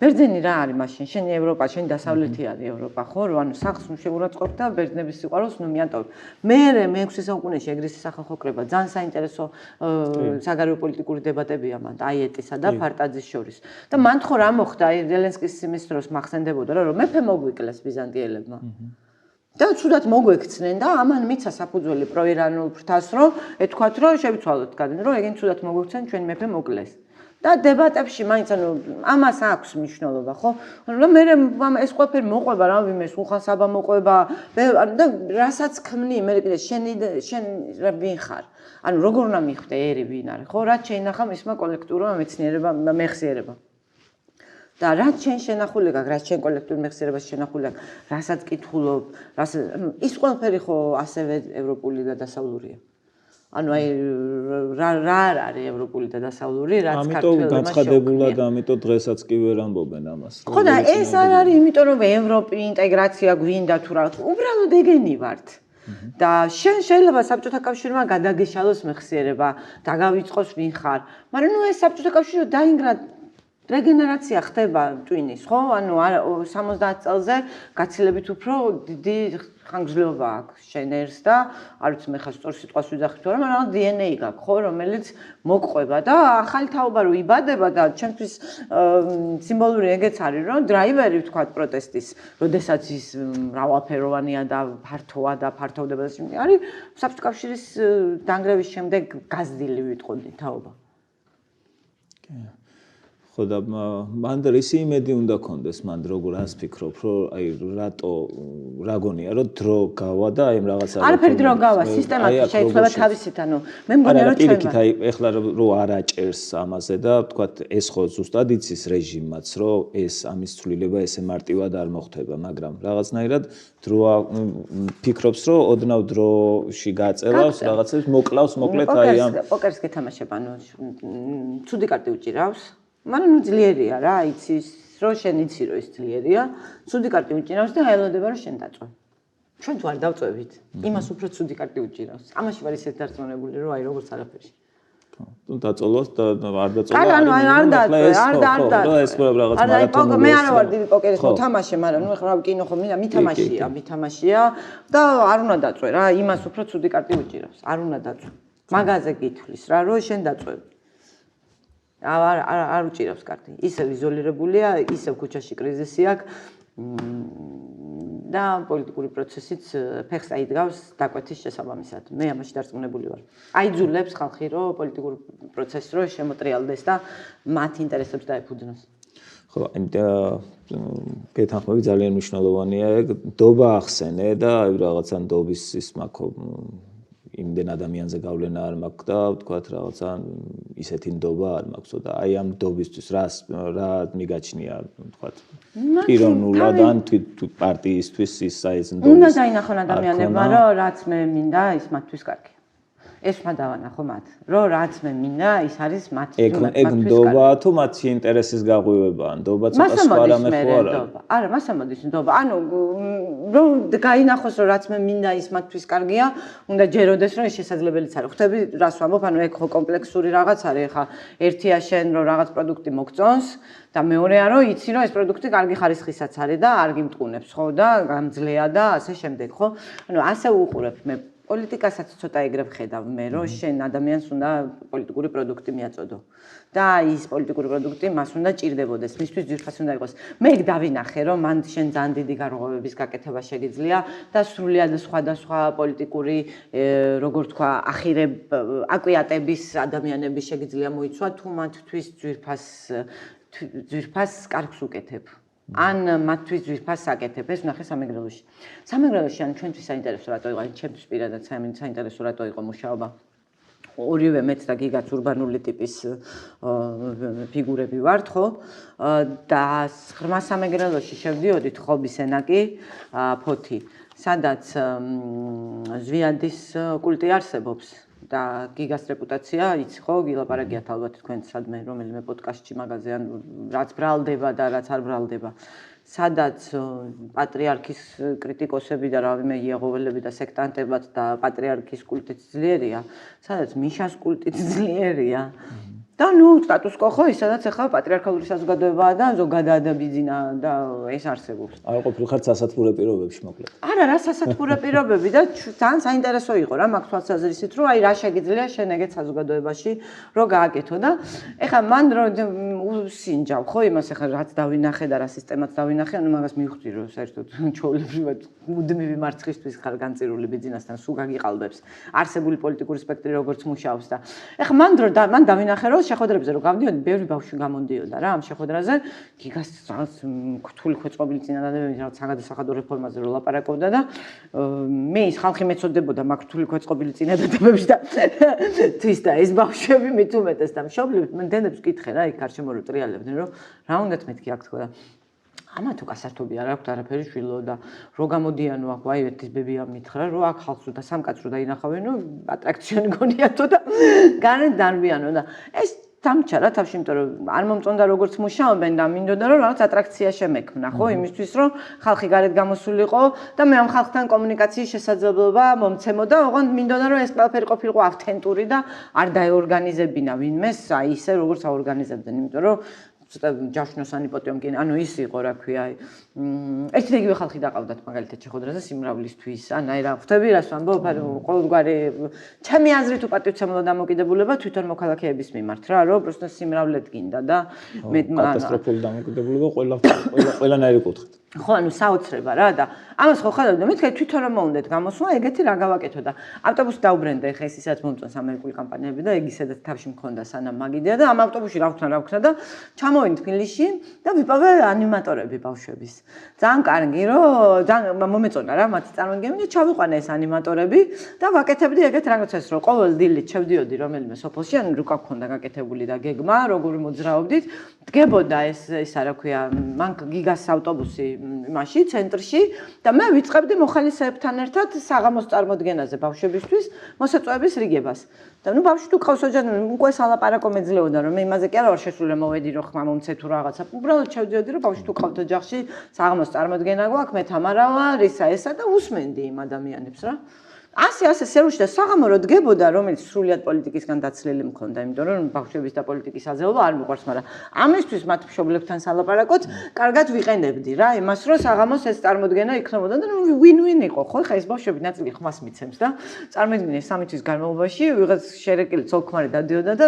ბერძენი რა არის მაშინ? შენი ევროპა, შენი დასავლეთი არის ევროპა, ხო? რომ ანუ სახს ნუ შეურაცხყოფთ და ბერძნების სიყვარულს ნუ მიატოვებთ. მე 6 საუკუნეში ეგრისის სახალხო კრება ძალიან საინტერესო საგარეო პოლიტიკური დებატებია მან აიეტისა და ფარტაძის შორის. და მან ხო რა მოხდა? აი ზელენსკის იმის დროს მახსენდებოდა რომ მეფე მოგვიკლეს ბიზანტიელებმა. და ცუდად მოგვექცნენ და ამან მიცა საფუძველი პროირანულ ფრთას რომ ეთქვათ რომ შევიცვალოთ გადან რომ ეგენ ცუდად მოგვექცენ ჩვენ მეფე მოკლეს. და დებატებში მაინც ანუ ამას აქვს მნიშვნელობა, ხო? რომ მე ეს ყველაფერი მოყვება რა ვინმეს უხანსაბა მოყვება და რასაც ქმნი მე კიდე შენ ვინ ხარ? ანუ როგორ უნდა მიხვდე ერი ვინ არის, ხო? რაც შეინახა მისმა კოლექტურმა მეცნიერება მეხსიერება. და რაც შენ შენახული გაქვს, რაც შენ კოლექტურ მეხსიერებაში შენახული გაქვს, რასაც კითხულობ, ის ყველაფერი ხო ასევე ევროპული და დასავლურია. ანუ აი რა არის ევროპული და დასავლური, რაც ქართველებმა ამიტომ გაცხადებულად, ამიტომ დღესაც კი ვერ ამბობენ ამას. ხო და ეს არ არის, იმიტომ რომ ევროპი ინტეგრაცია გვინდა თუ რაღაც, უბრალოდ ეგენი ვართ. და შენ შეიძლება საბჭოთა კავშირმა გადაგეშალოს მეხსიერება, დაგავიწყოს ვინ ხარ, მაგრამ ნუ ეს საბჭოთა კავშირი დაინგრა რეგენერაცია ხდება ტვინის, ხო? ანუ 70 წელზე გაცილებით უფრო დიდი ხანგრძლივობა აქვს შენერს და არ ვიცი მე ხა სწორ სიტყვას ვიძახი თუ არა, მაგრამ DNA გაქვს, ხო, რომელიც მოგყვება და ახალი თაობა რო იბადება და ჩემთვის სიმბოლური ეგეც არის, რომ დრაივერი ვთქვა პროტესტის, როდესაც ის მრავალფეროვანია და ფართოა და ფართოვდება და შემდეგ არის საბჭოთა კავშირის დანგრევის შემდეგ გაზრდილი ვიტყოდი თაობა. ხო და მანდ რისი იმედი უნდა კონდეს მანდ როგორ ასფიქრობ რომ აი რატო რა გონია რომ დრო გავა და აი რაღაცა არაფერი დრო გავა სისტემატურად შეიძლება თავისით ანუ მე მგონია რომ ჩვენ აი ეხლა რო არ აჭერს ამაზე და თქვა ეს ხო ზუსტად იცის რეჟიმმაც რომ ეს ამის ცვლილება ესე მარტივად არ მოხდება მაგრამ რაღაცნაირად დრო ფიქრობს რომ ოდნავ დროში გაწევავს რაღაცებს მოკლავს მოკლედ აი ამ პოკერს გეთამაშებ ანუ ცუდი კარტი უჭირავს მაგრამ ნუ ძლიერია რა, იცის, რომ შენ იცი რომ ის ძლიერია, ცუდი კარტი უჭირავს და ელოდება რომ შენ დაწვე. ჩვენ თუ არ დავწვევით, იმას უფრო ცუდი კარტი უჭირავს. ამაში ვარ ისეთ დარწმუნებული რომ აი როგორც არაფერში. თუ დაწოლოს და არ დაწოლო არ დაწვე, არ ეს რაღაც მარათონული. მე არ ვარ დიდი პოკერის მოთამაშე, მაგრამ ნუ ეხლა კინო ხო მითამაშია და არ უნდა დაწვე რა, იმას უფრო ცუდი კარტი უჭირავს. არ უნდა დაწვე. მაგაზე გითვლის რა, რომ შენ დაწვევი. არ უჭირავს კარტი. ისევ იზოლირებულია, ისევ ქუჩაში კრიზისი აქვს და პოლიტიკური პროცესიც ფეხს აიდგავს დაკვეთის შესაბამისად. მე ამაში დარწმუნებული ვარ. აიძულებს ხალხი რომ პოლიტიკურ პროცესს რო შემოტრიალდეს და მათ ინტერესებს დაეფუძნოს. ხო, გეთანხმები ძალიან მნიშვნელოვანია. დობა ახსენე და რაღაცა დობის ის მაქო იმდენ ადამიანზე გავლენა არ მაქვს და ვთქვათ რაღაცა ისეთი ნდობა არ მაქვს და აი ამ ნდობისთვის რა მიგაჩნია ვთქვათ პიროვნულად ან პარტიისთვის ის საერთოდ ნდობა უნდა დაინახონ ადამიანებმა რომ რაც მე მინდა ის მათთვის კარგი ეს უნდა დავანახო მათ რომ რაც მე მინდა ის არის მათთვის კარგი ეგ ნდობა თუ მათი ინტერესის გაღვივებაა ნდობა ცოტა სხვა რამე ხო არა არა მას ამოდის ნდობა ანუ რომ გაინახოს რომ რაც მე მინდა ის მათთვის კარგია უნდა ჯეროდეს რომ ეს შესაძლებელიც არის ხვდები რას ვამბობ ანუ ეგ ხო კომპლექსური რაღაც არის ხა ერთია შენ რომ რაღაც პროდუქტი მოგწონს და მეორეა რომ იცი რომ ეს პროდუქტი კარგი ხარისხისაც არის და არ გიმტყუნებს ხო და გამძლეა და ასე შემდეგ ხო ანუ ასე უყურებ მე პოლიტიკასაც ცოტა ეგრებ ხედავ მე რომ შენ ადამიანს უნდა პოლიტიკური პროდუქტი მიაწოდო და ის პოლიტიკური პროდუქტი მას უნდა ჭირდებოდეს მისთვის ძირფას უნდა იყოს მე ეგ დავინახე რომ მან შენ ძალიან დიდი გარღვევების გაკეთება შეგიძლია და სრულიად სხვადასხვა პოლიტიკური როგორ თქვა აკვიატების ადამიანები შეგიძლია მოიცვა თუ მათთვის ძირფას კარგს უკეთებ ან მათთვის ძირფას აკეთებ ეს ვნახე სამეგრელოში. სამეგრელოში ან ჩვენთვის საინტერესო რატო იყო, ჩემთვის პირადად საინტერესო რატო იყო მუშაობა. ორივე მეც და გიგაც ურბანული ტიპის ფიგურები ვართ, ხო? და ღრმა სამეგრელოში შევდიოდით ხობის ენაკი, ფოთი, სადაც ზვიანდის კულტი არსებობს. და გიგას რეპუტაცია იცი ხო გილაპარაკიათ ალბათ თქვენ სადმე რომელიმე პოდკასტში მაგაზე ან რაც ბრალდება და რაც არ ბრალდება სადაც პატრიარქის კრიტიკოსები და რავიმე იეღოველები და სექტანტებად და პატრიარქის კულტიც ძლიერია სადაც მიშას კულტიც ძლიერია და ნუ სტატუს კო ხო ის სადაც ახლა პატრიარქალური საზოგადოებაა და ზოგადად ბიძინა და ეს არსებობს. არ ყოფილი ხარ სასათბურე პირობებში მოკლედ. არა რა სასათბურე პირობები და ძალიან საინტერესო იყო რა მაგ თვალსაზრისით რომ აი რა შეგიძლია შენ ეგეთ საზოგადოებაში რომ გააკეთო და ეხლა მან რომ უსინჯავ ხო იმას ეხლა რაც დავინახე და რა სისტემაც დავინახე ანუ მაგას მივხვდი რომ საერთოდ ჩვეულებრივად მუდმივი მარცხისთვის ხარ განწირული ბიძინასთან სულ გაგიყალბებს არსებული პოლიტიკური სპექტრი როგორც მუშაობს და ეხლა მან დავინახე რომ შეხვედრებზე რომ გავდიოდი, ბევრი ბავშვი გამოდიოდა რა ამ შეხვედრაზე. გიგას რაღაც ქთული ქვეწყობილი წინადადებები რაღაც საგადასახადო რეფორმაზე რომ ლაპარაკობდა და მე ის ხალხი მეწოდებოდა მაგ ქთული ქვეწყობილი წინადადებებში და თვის და ეს ბავშვები მით უმეტეს და მშობლებს მენდენებს კითხე რა იქ არ შემორუტრიალებდნენ რომ რა უნდათ მეთქი აქ თქვა და ამა თუ კასართობი არ აქვს არაფერი შვილო და რო გამოდიანო აქ ვაი ერთის ბებია მითხრა რომ აქ ხალხს და სამკაცრო დაინახავენო ატრაქციონი გონიათო და განეთ დარბიანო და ეს დამჭა რა თავში იმიტომ რომ არ მომწონდა როგორც მუშაობენ და მინდოდა რომ რაღაც ატრაქცია შემექმნა ხო იმისთვის რომ ხალხი გარეთ გამოსულიყო და მე ამ ხალხთან კომუნიკაციის შესაძლებლობა მომცემო და ოღონდ მინდოდა რომ ეს ყველაფერი ყოფილიყო ავთენტური და არ დაეორგანიზებინა ვინმეს აი ისე როგორც აორგანიზებდნენ იმიტომ რომ ჯაშნოსანი პოტიომკინი, ანუ ის იყო, რა ქვია, ერთი და იგივე ხალხი დაყავდათ მაგალითად შეხვედრაზე სიმრავლისთვის, ან აი რა ხვდები რას ვამბობ, ყოველგვარი ჩემი აზრით უპატივცემლო დამოკიდებულება თვითონ მოქალაქეების მიმართ რა, რომ პროსტო სიმრავლედ გინდა და მე კატასტროფული დამოკიდებულება ყველანაირი კუთხით. ხო, ანუ საოცრება რა და ამას ხო ხედავთ და მეთქე თვითონ რომ მოუნდეთ გამოსვლა, ეგეთი რა გავაკეთო და ავტობუსი დაუბრენდა ეხა ეს ისაც მომწონს ამერიკული კომპანიები და ეგ ისედაც თავში მქონდა სანამ მაგიდია და ამ ავტობუსში რა ვქნა და ჩამოვინდ თბილისში და ვიპოვე ანიმატორები ბავშვების. ძალიან კარგი რომ ძალიან მომეწონა რა მათი წარმოდგენა და ჩავიყვანა ეს ანიმატორები და ვაკეთებდი ეგეთ რაღაცას რომ ყოველ დილით შევდიოდი რომელიმე სოფელში ან რუკა მქონდა გაკეთებული და გეგმა როგორი მოძრაობდით დგებოდა ეს რა ქვია მან გიგას ავტობუსი იმაში ცენტრში და მე ვიწყებდი მოხალისეებთან ერთად საღამოს წარმოდგენაზე ბავშვებისთვის მოსაწვევების რიგებას. და ნუ ბავშვი თუ ყავს ოჯახი უკვე სალაპარაკო მეძლეოდა რომ მე იმაზე კი არა ვარ შესული რომ მოვედი რომ ხმა მომცე თუ რაღაცა. უბრალოდ შევდიოდი რომ ბავშვი თუ ყავთ ოჯახში საღამოს წარმოდგენა გვაქვს მე თამარა ვარ ისა ესა და usmendi იმ ადამიანებს რა. ასე სერუში და საღამო რო დგებოდა რომელიც სრულიად პოლიტიკისგან დაცლილი მქონდა იმიტომ რომ ბავშვების და პოლიტიკის აზეობა არ მიყვარს მაგრამ ამისთვის მათ მშობლებთან სალაპარაკოთ კარგად ვიყენებდი რა იმას რომ საღამოს ეს წარმოდგენა იქნებოდა და win-win იყო ხო ხა ეს ბავშვები ნაწილი ხმას მიცემს და წარმოიდგინე 3 თვის განმავლობაში ვიღაც შერეკილი ცოლ-ქმარი დადიოდა და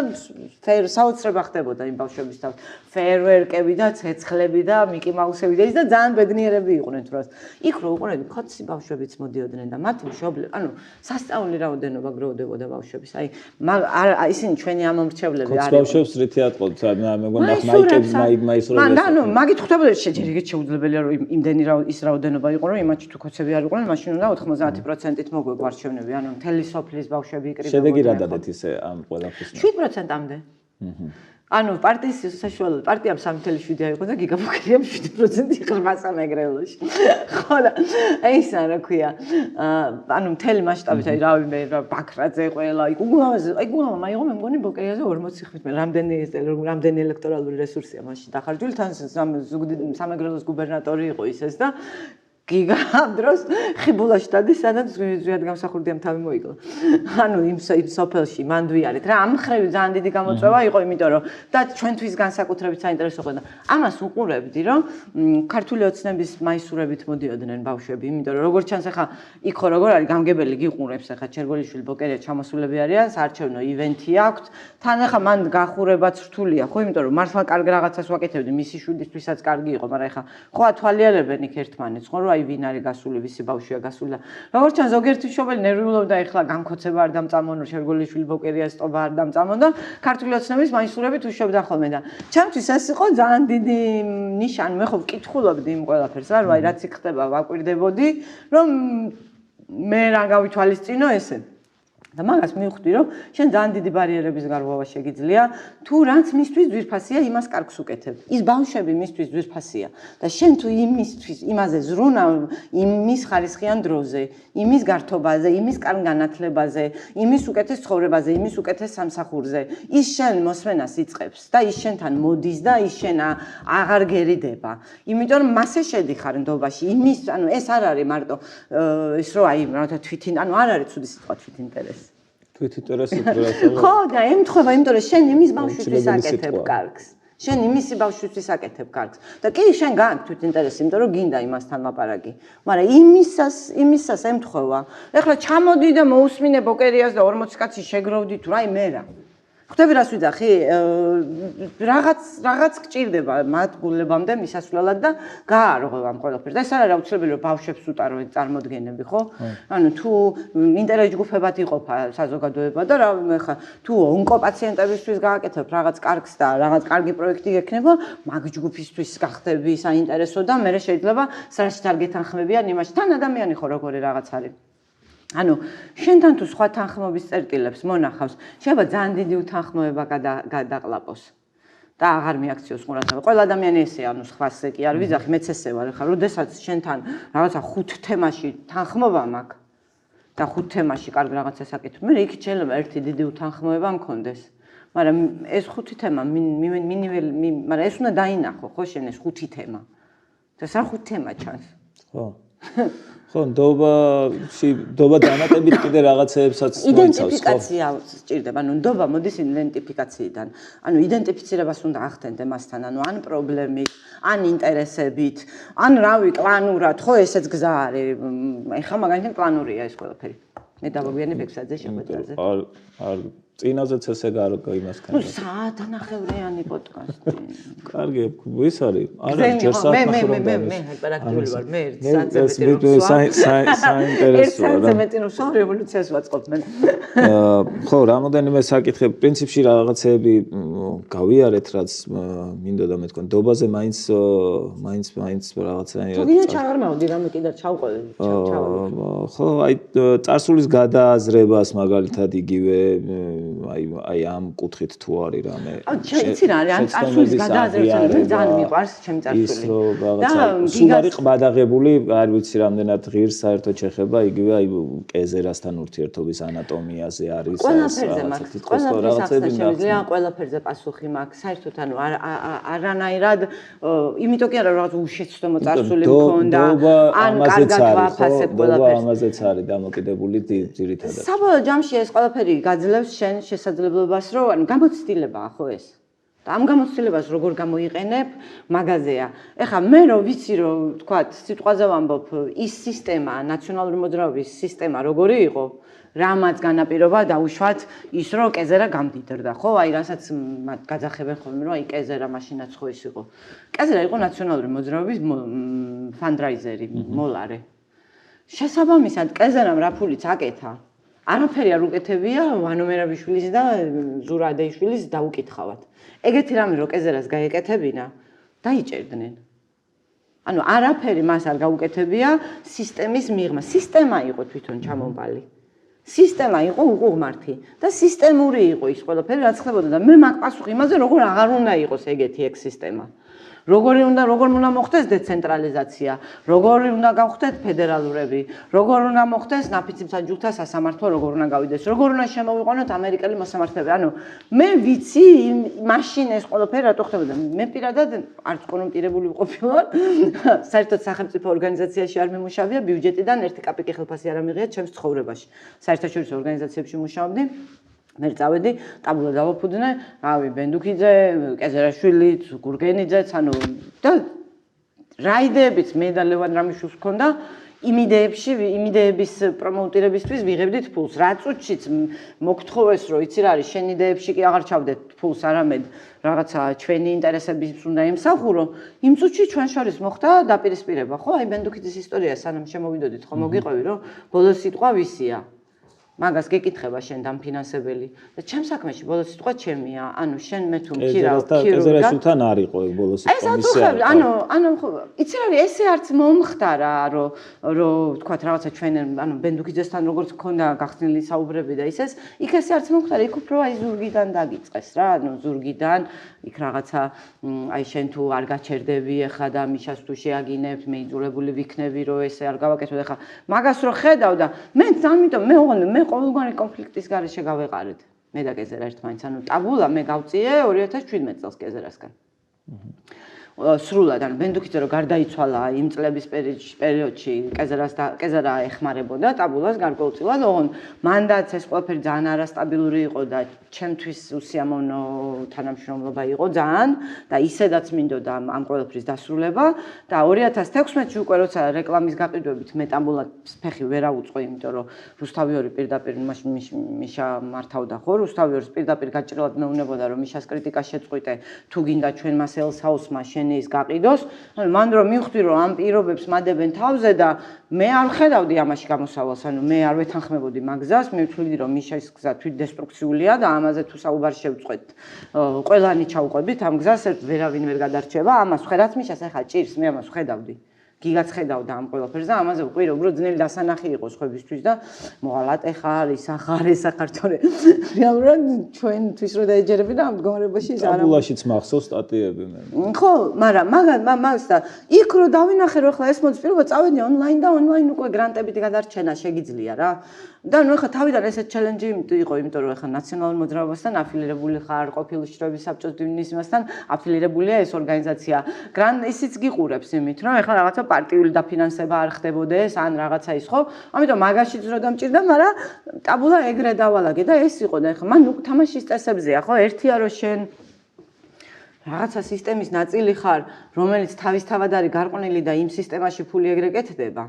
საოცრება ხდებოდა იმ ბავშვების თავით ფეერვერკები და ცეცხლები და მიკი მაუსები და ის და ძალიან ბედნიერები იყვნენ თურას იქ რო უყურები ხოცი ბავშვებიც მოდიოდნენ და მათი მშობლები ანუ სასწაული რაოდენობა გროვდებოდა ბავშვების. აი ისინი ჩვენი ამომრჩევლები არიან. ბავშვებს რითი ატყობთ? მე მგონი მაიკებს მაისურებს. ანუ მაგით ხვდებოდა შეიძლება ეგეთ შეუძლებელია რომ იმდენი ის რაოდენობა იყო რომ იმათში თუ ქოცები არ იყვნენ მაშინ უნდა 90%-ით მოგვეგვ არჩევნები ანუ მთელი სოფლის ბავშვები იკრიბებოდნენ. შედეგი რა დადეთ ისე ამ ყველაფრის? 7%-ამდე. ანუ პარტიის საშუალო პარტიამ 3.7 აიღო და გიგაბოკრიამ 7% იღრმა სამეგრელოში. ხო და ესა რა ქვია. ანუ მთელი მასშტაბით აი რავი მე ბაქრაძე ყველა აი გუგლამა მაიღო მე მგონი ბოკრიაზე 40 ხმით მე რამდენი ელექტორალური რესურსია მასში დახარჯული თან სამეგრელოს გუბერნატორი იყო ისეს და გიგა ამ დროს ხიბულაში დადის სადაც ზვიად გამსახურდიამ თავი მოიგო. ანუ იმ სოფელში მანდვიარით რა ამ ხრევი ძალიან დიდი გამოწვევა იყო იმიტომ რომ და ჩვენთვის განსაკუთრებით საინტერესო იყო და ამას უყურებდი რომ ქართული ოცნების მაისურებით მოდიოდნენ ბავშვები იმიტომ რომ როგორც ჩანს ახლა იქ ხო როგორ არის გამგებელი გიყურებს ახლა ჩერგოლიშვილი ბოკერია ჩამოსულები არიან საარჩევნო ივენთი აქვს თან ახლა მან გახურებაც რთულია ხო იმიტომ რომ მართლა კარგ რაღაცას ვაკეთებდი მისი შვიდისთვისაც კარგი იყო მაგრამ ახლა ხო ათვალიერებენ იქ ერთმანეთს ხო ვინ არის გასული, ვისი ბავშვია გასული და როგორც ჩანს ზოგიერთი მშობელი ნერვიულობდა ეხლა განხოცება არ დამწამონ, შერგოლიშვილი ბოკერია სტობა არ დამწამონ და ქართული ოცნების მაისურებით უშვებდა ხოლმე და ჩემთვის ეს იყო ძალიან დიდი ნიშანი, მე ხო ვკითხულობდი იმ ყველაფერს რა, აი რაც იქ ხდება, ვაკვირდებოდი, რომ მე რა გავითვალისწინო ესე. და მაგას მივხვდი რომ შენ ძალიან დიდი ბარიერების გარღვევა შეგიძლია თუ რაც მისთვის ძვირფასია იმას კარგს უკეთებ ის ბავშვები მისთვის ძვირფასია და შენ თუ იმისთვის იმაზე ზრუნავ იმის ხარისხიან დროზე იმის გართობაზე იმის კარგ განათლებაზე იმის უკეთეს ცხოვრებაზე იმის უკეთეს სამსახურზე ის შენ მოსმენას იწყებს და ის შენთან მოდის და ის შენ აღარ გერიდება იმიტომ რომ მასე შედიხარ ნდობაში იმის ანუ ეს არ არის მარტო ის რომ აი რა თვითინ ანუ არ არის ცუდი სიტყვა თვით ინტერესი თვით ინტერესი პროცესი ხო და ემთხვევა იმიტომ რომ შენ იმის ბავშვისთვის აკეთებ კარგს შენ იმისი ბავშვისთვის აკეთებ კარგს და კი შენ გააქვს თვით ინტერესი იმიტომ რომ გინდა იმასთან ლაპარაკი მაგრამ იმისას ემთხვევა ეხლა ჩამოდი და მოусმინე ბოკერიას და 40 კაცი შეგროვდი თუ აი მე რა ხვდები რას ვიძახი რაღაც გჭირდება მათ გულებამდე მისასვლელად და გაარღვევ ამ ყველაფერს და ეს არ არის აუცილებელი რომ ბავშვებს უტარო წარმოდგენები ხო ანუ თუ ინტერეს ჯგუფებად იყოფა საზოგადოება და რა ხა თუ ონკოპაციენტებისთვის გააკეთებ რაღაც კარგს და რაღაც კარგი პროექტი გექნება მაგ ჯგუფისთვის გახდები საინტერესო და მე შეიძლება სრაშით არ გეთანხმებიან იმაში თან ადამიანი ხო როგორი რაღაც არის ანუ შენთან თუ სხვა თანხმობის წერტილებს მონახავს, შეიძლება ძალიან დიდი უთანხმოება გადაყლაპოს და აღარ მიაქციოს ყურადღება. ყველა ადამიანი ესეა, ანუ სხვასე კი არ ვიძახი, მეც ესე ვარ, ხა, როდესაც შენთან რაღაცა 5 თემაში თანხმობა მაქვს და 5 თემაში კარგ რაღაცას აკეთებ, მე იქ შეიძლება ერთი დიდი უთანხმოება მქონდეს. მაგრამ ეს 5 თემა მაგრამ ეს უნდა დაინახო, ხო, შენ ეს 5 თემა. და სა 5 თემა ჩანს. ხო. ხო, ნდობა დამატებით კიდე რაღაცეებსაც მოიცავს. იდენტიფიკაცია სჭირდება, ანუ ნდობა მოდის იდენტიფიკაციიდან. ანუ იდენტიფიცირებას უნდა ახდენდე მასთან, ანუ ან პრობლემით, ან ინტერესებით, ან რავი, კლანურად, ხო, ესეც გზა არის. ეხლა მაგალითად კლანურია ეს ყველაფერი. მე დავაგვიანებ ექსაძე შეხვედრაზე. არ წინაზეც ესე იმასთან. ნუ საათნახევრიანი პოდკასტი. კარგი, ის არის. არა, ჯერ საათნახევრიანი. მე ჰიპერაქტიული ვარ, მე 1 საათზე მეტი რომ სულ რევოლუციას ვაწყობ მე. ხო, რამოდენიმე საკითხი, პრინციპში რაღაცეები გავიარეთ, რაც მინდოდა მეთქვა. ნდობაზე მაინც რაღაცნაირად. თუ გინდა ჩაღარმავდი, რამე კიდე ჩავყოლე, ხო, აი წარსულის გადააზრებას მაგალითად იგივე აი ამ კუთხით თუ არის რამე. იცი რა არის, ან წარსულის გადააზრება მე ძალიან მიყვარს ჩემი წარსული. ის რო რაღაცა სულ არის ყბადაღებული, არ ვიცი რამდენად ღირს საერთოდ შეხება, იგივე აი კეზერასთან ურთიერთობის ანატომიაზე არის ყველაფერზე მაქვს, რაღაცები შემიძლია ყველაფერზე პასუხი მაქვს. საერთოდ ანუ არანაირად, იმიტომ კი არა რაღაც უშეცდომო წარსული მქონდა, ან კარგად ვაფასებ ყველაფერს. ამაზეც არის დამოკიდებული ძირითადად. საბოლოო ჯამში ეს ყველაფერი გაძლევს შენ შესაძლებლობას, რომ ანუ გამოცდილებაა ხო ეს? და ამ გამოცდილებას როგორ გამოიყენებ, მაგაზეა. ეხლა მე რო ვიცი რომ თქვათ, სიტყვაზე ვამბობ, ის სისტემა, ნაციონალური მოძრაობის სისტემა როგორი იყო, რამაც განაპირობა დაუშვათ ის რომ კეზერა გამდიდრდა, ხო? აი რასაც მათ გაძახებენ ხოლმე, რომ აი კეზერა მაშინაც ხო ის იყო. კეზერა იყო ნაციონალური მოძრაობის ფანდრაიზერი, მოლარე. შესაბამისად, კეზერამ რა ფულიც აკეთა, არაფერი არ უკეთებია ვანო მერაბიშვილის და ზურა ადეიშვილის დაუკითხავად. ეგეთი რამე რო კეზერას გაეკეთებინა, დაიჭერდნენ. ანუ არაფერი მას არ გაუკეთებია სისტემის მიღმა. სისტემა იყო თვითონ ჩამომბალი. სისტემა იყო უყუღმართი და სისტემური იყო ის ყველაფერი რაც ხდებოდა და მე მაგ პასუხი იმაზე როგორ აღარ უნდა იყოს ეგეთი ეგ სისტემა. როგორ უნდა მოხდეს დეცენტრალიზაცია, როგორ უნდა გავხდეთ ფედერალურები, როგორ უნდა მოხდეს ნაფიცი ჯულთა სასამართლო, როგორ უნდა გავიდეს, როგორ უნდა შემოვიყვანოთ ამერიკელი მოსამართლეები. ანუ მე ვიცი მაშინ ეს ყველაფერი რატო ხდებოდა. მე პირადად არც კორუმპირებული ვყოფილვარ, საერთოდ სახელმწიფო ორგანიზაციაში არ მიმუშავია, ბიუჯეტიდან 1 კაპიკი ხელფასი არ ამიღია ჩემს ცხოვრებაში. საერთაშორისო ორგანიზაციებში მუშაობდი. მე წავედი, ტაბულა დავაფუძნე, რავი, ბენდუქიძე, კეზერაშვილი, გურგენიძეც, ანუ და რაიდეებიც მე და ლევან რამიშვილს ჰქონდა, იმიდეების პრომოუტირებისთვის ვიღებდით ფულს. რა წუთშიც მოგთხოვეს, რომ იცი რა არის, შენ იდეებში კი აღარ ჩავდეთ ფულს, არამედ რაღაცა ჩვენი ინტერესების უნდა იმსახურო. იმ წუთში ჩვენ შორის მოხდა დაპირისპირება, ხო? აი ბენდუქიძის ისტორია სანამ შემოვიდოდით, ხო მოგიყვევი, რომ ბოლო სიტყვა ვისია. მაგას გეკითხება შენ დამფინანსებელი და ჩემ საქმეში ბოლო სიტყვა ჩემია. ანუ შენ მე თუ მქირავ კეზერაშვილთან არ იყო ეგ ბოლო სიტყვა მისი. ანუ იცი რა არის, ესე არც მომხდარა, რომ თქვათ რაღაცა ჩვენ ანუ ბენდუქიძესთან როგორც ქონდა გახსნილი საუბრები და ისეს, იქ ესე არც მომხდარა, იქ უფრო აი ზურგიდან დაგიწყეს რა, ანუ ზურგიდან იქ რაღაცა აი შენ თუ არ გაჩერდები ახლა და მიშას თუ შეაგინებ, მე იძულებული ვიქნები რომ ესე არ გავაკეთოთ ახლა. მაგას რო ხედავ და მე ამიტომ მე ყოველგვარი კონფლიქტის გარეშე გავეყარეთ. მე და კეზერა ერთმანეთს, ანუ ტაბულა მე გავწიე 2017 წელს კეზერასგან. სრულად, ანუ ბენდუქიძე რო გარდაიცვალა იმ წლების პერიოდში, კეზერა ეხმარებოდა ტაბულას გარკვეულწილად, ოღონდ მანდაც ეს ყველაფერი ძალიან არასტაბილური იყო და ჩემთვის უსიამოვნო თანამშრომლობა იყო ძალიან და ისედაც მინდოდა ამ ყველაფრის დასრულება და 2016-ში უკვე როცა რეკლამის გაყიდვებით მე ტაბულას ფეხი ვერ აუწყო, იმიტომ რომ რუსთავიორი პირდაპირ მიშა მართავდა ხო, რუსთავიორის პირდაპირ გაჭრილად მეუნებოდა რომ მიშას კრიტიკა შეწყვიტე, თუ გინდა ჩვენ მას ელსაუსმა ის გაყიდოს, ანუ მან რომ მივხვდი რომ ამ პირობებს მადებენ თავზე და მე არ ხედავდი ამაში გამოსავალს, ანუ მე არ ვეთანხმებოდი მაგ გზას, მე ვთვლი რომ მიშას გზა თვითდესტრუქციულია და ამაზე თუ საუბარი შევწყვეთ, ყველანი ჩავყვებით ამ გზას, ვერავინ ვერ გადარჩება, ამას ხედავთ მიშას ახლა ჭირს, მე ამას ხედავდი. გიგაც ხედავდა ამ ყველაფერს და ამაზე უკვე როგორ ძნელი დასანახი იყო სხვებისთვის და მოღალატე ხარ, ის ახარ, ეს ახარ, რეალურად ჩვენთვის რო დაეჯერები და ამ მდგომარეობაში ის არა. ტაბულაშიც მახსოვს სტატიები მე. ხო, მაგრამ მაგას და იქ რო დავინახე რომ ახლა ეს მოდის პირობა წავედი ონლაინ და ონლაინ უკვე გრანტებით გადარჩენა შეგიძლია რა. და ნუ ახლა თავიდან ესეთ ჩელენჯი იყო, იმიტომ რომ ახლა ნაციონალურ მოძრაობასთან აფილირებული ხარ, ყოფილი შრომის საბჭოს დივიზიასთან აფილირებულია ეს ორგანიზაცია. ისიც გიყურებს იმით, რომ ახლა რაღაცა პარტიული დაფინანსება არ ხდებოდეს, ან რაღაცა ის ხო? ამიტომ მაგაშიც რო დამჭირდა, მაგრამ ტაბულა ეგრე დავალაგე და ეს იყო და ეხლა მან თამაშის წესებზეა, ხო? ერთია რომ შენ რაღაცა სისტემის ნაწილი ხარ, რომელიც თავისთავად არის გარყვნილი და იმ სისტემაში ფული ეგრე კეთდება.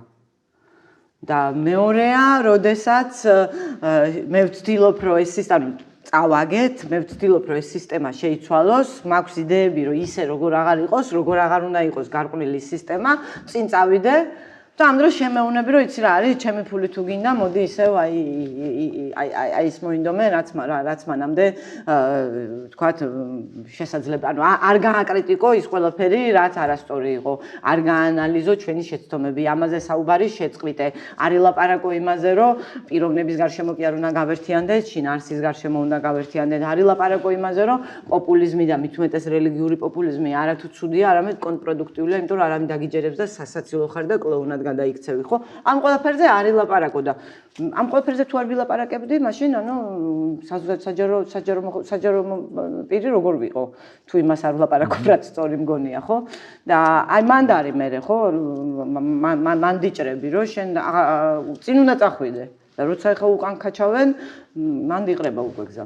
და მეორეა, როდესაც მე ვცდილობ, რომ ეს სისტემა წავაგეთ, მე ვცდილობ, რომ ეს სისტემა შეიცვალოს, მაქვს იდეები, რომ ისე როგორ აღარ იყოს, როგორ აღარ უნდა იყოს გარყვნილი სისტემა, წინ წავიდე და ამ დროს შემეუნები, რომ იცი რა არის, ჩემი ფული თუ გინდა, მოდი ისევ აი ის მოინდომე, რაც მანამდე თქვათ შესაძლებელი, ანუ არ გააკრიტიკო ის ყველაფერი, რაც არასწორი იყო, არ გაანალიზო ჩვენი შეცდომები, ამაზე საუბარი შეწყვიტე, არ ელაპარაკო იმაზე, რომ პიროვნების გარშემო კი არ უნდა გავერთიანდეთ, შინაარსის გარშემო უნდა გავერთიანდეთ, არ ელაპარაკო იმაზე, რომ პოპულიზმი და მით უმეტეს რელიგიური პოპულიზმი არათუ ცუდია, არამედ კონტრპროდუქტიულია, იმიტომ რომ არავინ დაგიჯერებს და სასაცილო ხარ და კლოუნად გადაიქცევი, ხო? ამ ყველაფერზე არ ელაპარაკო და ამ ყველაფერზე თუ არ ვილაპარაკებდი, მაშინ ანუ საჯარო პირი როგორ ვიყო? თუ იმას არ ვლაპარაკობ, რაც სწორი მგონია, ხო? და აი მანდარი მე, ხო? მან დიჭრები, რომ შენ წინ უნდა წახვიდე და როცა ახლა უკან ქაჩავენ, მან დიყრება უკვე გზა.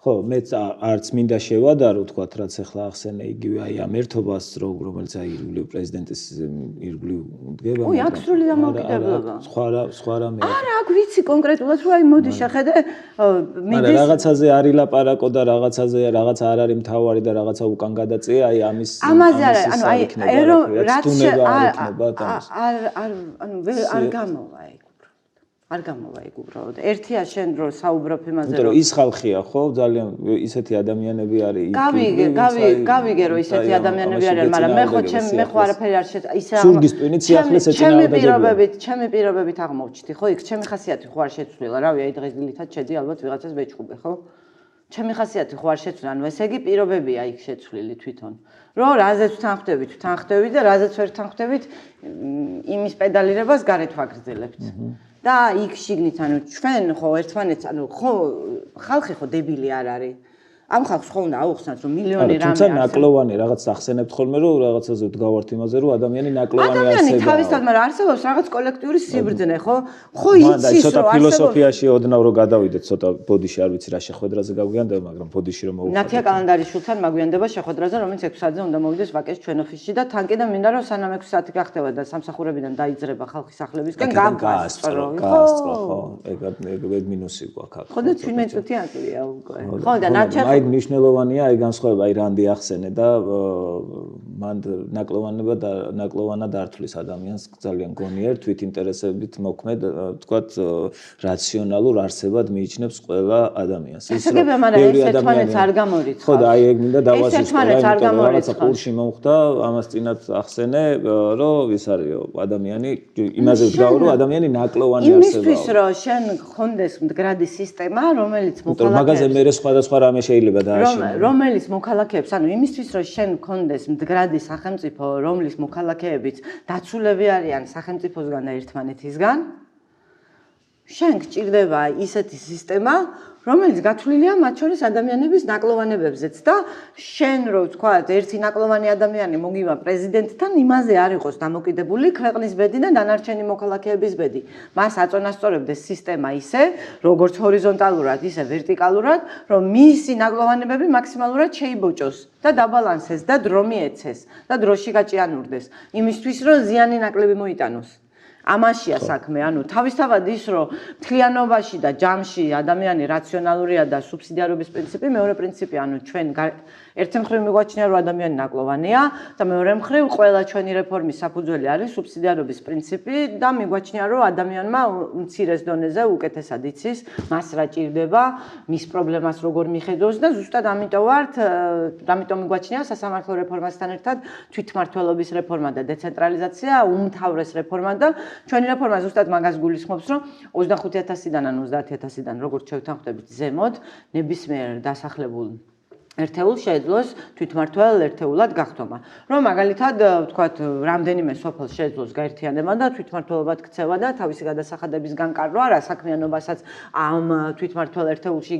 ხო, მეც არც მინდა შევადარო, თქვათ, რაც ახლა ახსენე იგივე აი ამ ერთობას, რომელიც აი ირგვლივ პრეზიდენტის ირგვლივ დგება. ой, აქ სრული დამოუკიდებლობა. სხვა რამე. არა, აქ ვიცი კონკრეტულად, რომ აი მოდი შეხედე, მიდის რაღაცაზე არ ილაპარაკო და რაღაცაზე რაღაც არ არის მთავარი და რაღაცა უკან გადაწია, აი ამის ამაზე არა, ანუ აი რაც არ გამოვა ეგ. არ გამოვა ეგ უბრალოდ. ერთია შენ რო საუბრობ იმაზე, რომ ის ხალხია, ხო, ძალიან ისეთი ადამიანები არის იქ. გავიგე რომ ისეთი ადამიანები არიან, მაგრამ მე ხო არაფერი არ ისე სულგის ტვინით სიახლეს ეწინააღმდეგებია. ჩემი პირობებით აღმოჩნდი, ხო, იქ ჩემი ხასიათი ხო არ შეცვლილა, რავი, აი დღეს დილითაც შედი ალბათ ვიღაცას ვეჭუბე, ხო? ჩემი ხასიათი ხო არ შეცვლილა, ანუ ესე იგი პირობებია იქ შეცვლილი თვითონ. რომ რაზეც ვთანხმდებით და რაზეც ვერ ვთანხმდებით, იმის პედალირებას გარეთ ვაგრძელებთ. და იქ შიგნით ანუ ჩვენ ხო ერთმანეთს ანუ ხო ხალხი ხო დებილი არ არის ამ ხალხს ხო უნდა აუხსნათ რომ მილიონი რამე თუმცა ნაკლოვანი რაღაც ახსენებთ ხოლმე რომ რაღაცაზე ვდგავართ იმაზე რომ ადამიანი ნაკლოვანი არსებობს ადამიანი თავისთავად მაგრამ არსებობს რაღაც კოლექტიური სიბრძნე ხო იცის რომ ფილოსოფიაში ოდნავ რომ გადავიდეთ ცოტა ბოდიში არ ვიცი რა შეხვედრაზე გაგვიანდება მაგრამ ბოდიში რომ მოვუხდეთ ნათია კალენდარის შულთან მაგვიანდება შეხვედრაზე რომელიც 6 საათზე უნდა მოვიდეს ვაკეს ჩვენ ოფისში და თან კიდე მინდა რომ სანამ 6 საათი გახდება და სამსახურებიდან დაიძრება ხალხის სახლებისკენ გაასწრო ხო ეგ მინუსი გვაქვს ხო და 17 წუთი აკლია უკვე ხო და ნათია აი მნიშვნელოვანია აი განსხვავება აი რანდი ახსენე და მან ნაკლოვანად ართulis ადამიანს ძალიან გონიერ თვით ინტერესებით მოქმედ თქვათ რაციონალურ არსებად მიიჩნევს ყველა ადამიანს ის ბევრი ადამიანს არ გამორიცხავს ხო და აი ეგ მინდა დავასრულო რაღაცა პულში მომხდა ამას წინათ ახსენე რომ ის არისო ადამიანი იმაზე ვდგავ რომ ადამიანი ნაკლოვანი არსებაა იმისთვის რომ შენ გქონდეს მდგრადი სისტემა რომელიც მოქალაქეებს მაგაზე მე სხვადასხვა რამე შეიძლება დააშენო რომელიც მოქალაქეებს ანუ იმისთვის რომ შენ გქონდეს მდგრადი სახელმწიფო რომლის მოქალაქეებიც დაცულები არიან სახელმწიფოსგან და ერთმანეთისგან შენ გჭირდება ისეთი სისტემა რომელიც გათვლილია მათ შორის ადამიანების ნაკლოვანებებზეც და შენ რო თქვა ერთი ნაკლოვანი ადამიანი მოგივა პრეზიდენტთან იმაზე არ იყოს დამოკიდებული ქვეყნის ბედი და დანარჩენი მოქალაქეების ბედი მას აწონასწორებდეს სისტემა ისე როგორც ჰორიზონტალურად ისე ვერტიკალურად რომ მისი ნაკლოვანებები მაქსიმალურად შეიბოჭოს და დაბალანსეს და დრო მიეცეს და დროში გაჭიანურდეს იმისთვის რომ ზიანი ნაკლები მოიტანოს ამაშია საქმე, ანუ თავისთავად ის რომ მთლიანობაში და ჯამში ადამიანი რაციონალურია და სუბსიდიარობის პრინციპი, მეორე პრინციპი, ანუ ჩვენ ერთი მხრივ მიგვაჩნია რომ ადამიანი ნაკლოვანია და მეორე მხრივ ყველა ჩვენი რეფორმის საფუძველი არის სუბსიდიარობის პრინციპი და მიგვაჩნია რომ ადამიანმა მცირეს დონეზე უკეთესად იცის, მას რა ჭირდება, მის პრობლემას როგორ მიხედავს და ზუსტად ამიტომ მიგვაჩნია სასამართლო რეფორმასთან ერთად თვითმმართველობის რეფორმა და დეცენტრალიზაცია, უმთავრეს რეფორმა და ჩვენი რეფორმა ზუსტად მაგას გულისხმობს, რომ 25,000-დან ან 30,000-დან როგორც შევთანხმდებით ზემოთ, ნებისმიერ დასახლებულ ერთეულს შეეძლოს თვითმმართველ ერთეულად გახდომა. რომ მაგალითად ვთქვათ, რამდენიმე სოფელს შეეძლოს გაერთიანება და თვითმმართველობად ქცევა და თავისი გადასახადების განკარგვა, რა საქმიანობასაც ამ თვითმმართველ ერთეულში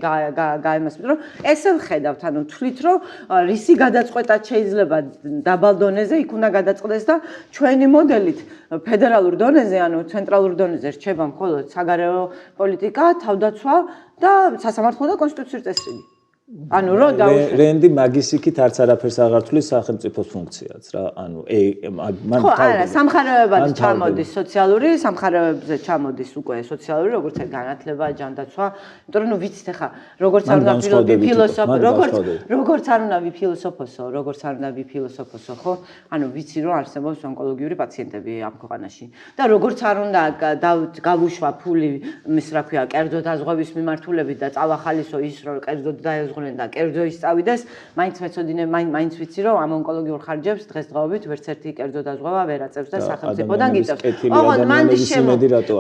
გაემასპინძლოს, რომ ესე ვხედავთ, ანუ თვლით, რომ რისი გადაწყვეტაც შეიძლება დაბალ დონეზე იქ უნდა გადაწყდეს და ჩვენი მოდელით ფედერალურ დონეზე, ანუ ცენტრალურ დონეზე რჩება მხოლოდ საგარეო პოლიტიკა, თავდაცვა და სასამართლო და კონსტიტუციური წესრიგი. ანუ რო დაუშვათ რენდი მაგისიქით არც არაფერს აღარ თulis სახელმწიფოს ფუნქციაც რა ანუ მან ხო არა სამხარეებად ჩამოდის სოციალური სამხარეებზე ჩამოდის უკვე სოციალური როგორც ეს განათლება ჯანდაცვა იმიტომ რომ ნუ ვიცით ახლა როგორც არ უნდა ფილოსოფოსო როგორც არ უნდა ვიფილოსოფოსო ხო ანუ ვიცი რომ არსებობს ონკოლოგიური პაციენტები ამ ქვეყანაში და როგორც არ უნდა გავუშვა ფული მის რა ქვია კერძო დაზღვევის მიმართულებით და წავახალისო ის რომ კერძო დაეზღვრნენ და კერძო ისწავიდეს, მაინც მეცოდინე, მაინც ვიცი რომ ამ ონკოლოგიურ ხარჯებს დღესდღეობით ვერც ერთი კერძო დაზღვევა ვერ აწევს და სახელმწიფოდან გიწევს. ოღონდ მანდის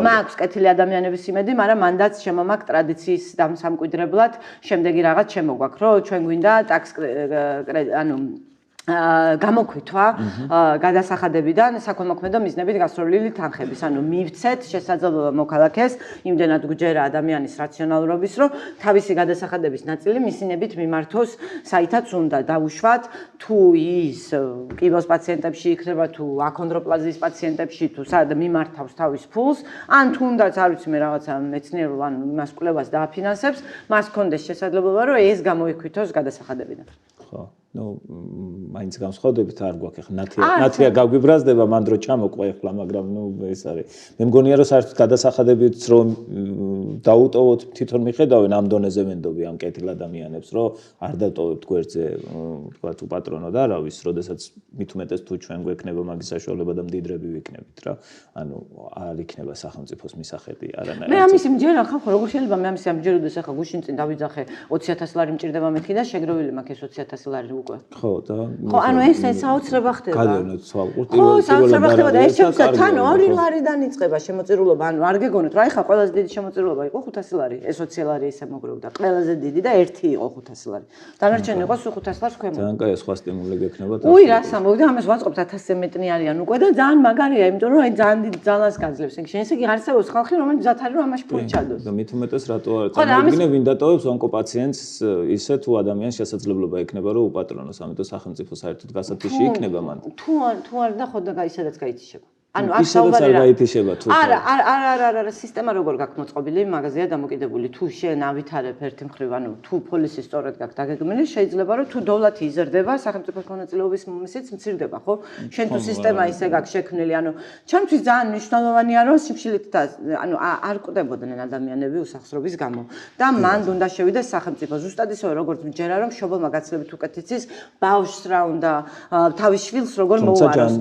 მაქვს კეთილი ადამიანების იმედი, მაგრამ მანდაც შემომაქვს ტრადიციის დამსამკვიდრებლად შემდეგი რაღაც შემოგვაქვს, რომ ჩვენ გვინდა ტაქს ანუ გამოქვითვა გადასახადებიდან საქველმოქმედო მიზნებით გასროლილი თანხების, ანუ მივცეთ შესაძლებლობა მოქალაქეს იმდენად გვჯერა ადამიანის რაციონალურობის, რომ თავისი გადასახადების ნაწილი მისინებით მიმართოს საითაც უნდა დავუშვათ, თუ ის კიბოს პაციენტებში იქნება, თუ აქონდროპლაზიის პაციენტებში, თუ სად მიმართავს თავის ფულს, ან თუნდაც არ ვიცი მე რაღაცა მეცნიერულ ან იმას კვლევას დააფინანსებს, მას ჰქონდეს შესაძლებლობა, რომ ეს გამოიქვithოს გადასახადებიდან. ხო. ნუ მაინც განსხვავდებით არ გვაქვს ახლა ნათია გაგვიბრაზდება მან დრო ჩამოყვა ახლა მაგრამ ნუ ეს არის მე მგონია რომ საერთოდ გადასახადებიც რომ დაუტოვოთ თვითონ მიხედავენ ამ დონეზე ვენდობი ამ კეთილ ადამიანებს რომ არ დატოვებთ გვერდზე თქვათ უპატრონო და არავის როდესაც მით უმეტეს თუ ჩვენ გვექნება მაგის საშუალება და მდიდრები ვიქნებით რა ანუ არ იქნება სახელმწიფოს მისახედი არანაირად მე ამის იმჯერა ხალხო როგორ შეიძლება მე ამის ამჯეროდეს ახლა გუშინ წინ დავიძახე 20000 ლარი მჭირდება მეთქი და შეგროვილი მაქვს 20000 ლარი ხო და ხო ანუ ეს საოცრება ხდება გადავნოთ სვალყურთ ხო საოცრება ხდება და ეს შემოწირ თან 2 ლარიდან იწყება შემოწირულობა ანუ არ გეგონოთ რა ეხა ყველაზე დიდი შემოწირულობა იყო 500 ლარი ეს 20 ლარი ესე მოგროვდა ყველაზე დიდი და ერთი იყო 500 ლარი დანარჩენი იყო 500 ლარს ქვემოთ ძალიან კაი სხვა სტიმული გექნება და უი რა სამოვიდა ამას ვაწყობთ 1000-ზე მეტნი არიან უკვე და ძალიან მაგარია იმიტომ რომ აი ძალიან დიდ ძალას გაძლევს ეგ ესე იგი არსებობს ხალხი რომელიც მზად არის რომ ამაში ფული ჩადოს და მით უმეტეს რატო არ წამოიგინე ვინ დატოვებს ონკოპაციენტს ისე თუ ადამიანს შესაძლებლობა ექნება რომ უპატრონოს ამიტომ სახელმწიფო საერთოდ გასათიში იქნება მან თუ არ და ხოდა ისედაც გაითიშება ანუ არ საუბარი რა გაითიშება თუ არა სისტემა როგორ გაქვს მოწყობილი მაგაზია დამოკიდებული თუ შენ ავითარებ ერთი მხრივ ანუ თუ პოლისი სწორად გაქვს დაგეგმილი შეიძლება რომ თუ დოვლათი იზრდება სახელმწიფოს მონაწილეობის მისიც მცირდება ხო შენ თუ სისტემა ისე გაქვს შექმნილი ანუ ჩემთვის ძალიან მნიშვნელოვანია რომ სიმშილით და ანუ არ კვდებოდნენ ადამიანები უსახსრობის გამო და მან უნდა შევიდეს სახელმწიფო ზუსტად ისე როგორც მჯერა რომ მშობელმა გაცილებით უკეთ იცის ბავშვს რა უნდა თავის შვილს როგორ მოუაროს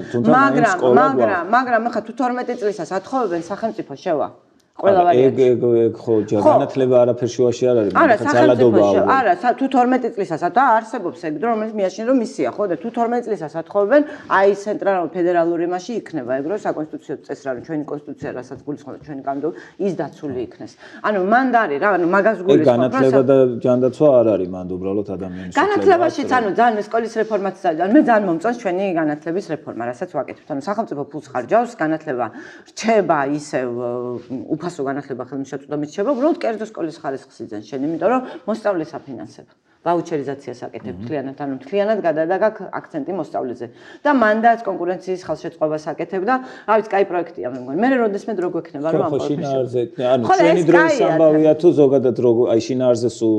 მაგრამ ახლა თუ 12 წლისას ათხოვებენ სახელმწიფო შევა ყველა ვარიანტი ეგ ხო განათლება არაფერ შუაში არ არის მაგალითად ძალადობაა არა თუ 12 წლისას და არსებობს ეგ დრო რომელიც მიაშენ რომ მისია ხო და თუ 12 წლისას ათხოვებენ აი ცენტრალურ ფედერალური მასში იქნება ეგ რო საკონსტიტუციო წესრა რომ ჩვენი კონსტიტუცია რასაც გულისხმობს ჩვენი კანონი ის დაცული იქნეს ანუ მან და არის რა ანუ მაგას გულისხმობს განათლება და ჯანდაცვა არ არის მანდ უბრალოდ ადამიანის განათლებაშიც ანუ ძალიან სკოლის რეფორმაც ძალიან მე ძალიან მომწონს ჩვენი განათლების რეფორმა რასაც ვაკეთებთ ანუ სახელმწიფო ფულს ხარჯავს განათლება რჩება ისევ უფასო განათლება ხელმისაწვდომით შეება, უბრალოდ კერძო სკოლის ხარისხს იძენს შენ, იმიტომ რომ მოსწავლეს აფინანსებ. ვაუჩერიზაციას აკეთებ მთლიანად, ანუ მთლიანად გადადაგა აქცენტი მოსწავლეზე. და მანდაც კონკურენციის ხელშეწყობას აკეთებ და რა ვიცი, კაი პროექტია მე მგონი. მე როდესმე დრო გვექნება რომ ამ პროფესიონალზე, ანუ ჩვენი დროის ამბავია თუ ზოგადად აი შინაარზე სულ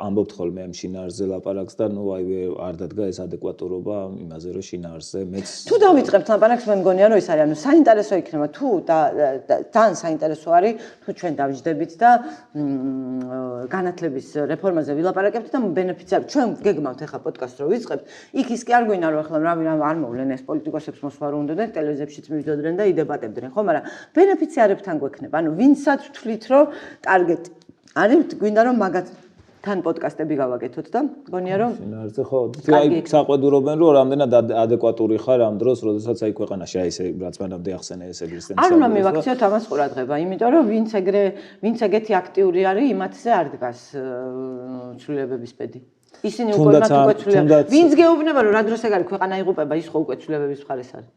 ამბობთ ხოლმე ამ შინაარზე ლაპარაკს და ნუ აი არ დადგა ეს ადეკვატურობა იმაზე რომ შინაარზე მეც თუ დავიწყებთ ლაპარაკს მე მგონია რომ ეს არის ანუ საინტერესო იქნება თუ ძალიან საინტერესო არის თუ ჩვენ დავიჯდებით და განათლების რეფორმაზე ვილაპარაკებთ და ბენეფიციარი ჩვენ გეგმავთ ახლა პოდკასტს რო ვიწყებთ იქ ის კი არ გვინა რომ ახლა არ მოვლენ ეს პოლიტიკოსებს მოსვლა რომ უნდათ ტელევიზიებშიც მივიდოდნენ და იდებატებდნენ ხო მაგრამ ბენეფიციარებთან გვექნება ანუ ვინცაც თვლით რომ ტარგეტი არის გვინდა რომ მაგათ თან პოდკასტები გავაკეთოთ და მგონია რომ შინაარზე ხო აი საყვედურობენ რომ რამდენად ადეკვატური ხარ ამ დროს როდესაც აი ქვეყანაში აი ესე რაც მანამდე ახსენე ეს ეგზისტენციალური არ უნდა მივაქციოთ ამას ყურადღება იმიტომ რომ ვინც ეგეთი აქტიური არის იმათზე არ დგას ცვლილებების ბედი ისინი უკვე მათ უკეცვლილებენ. ვინც გეუბნება რომ რა დროს ეგ არის ქვეყანა იღუპება, ის ხო უკეცვლილებების მხარეს არის.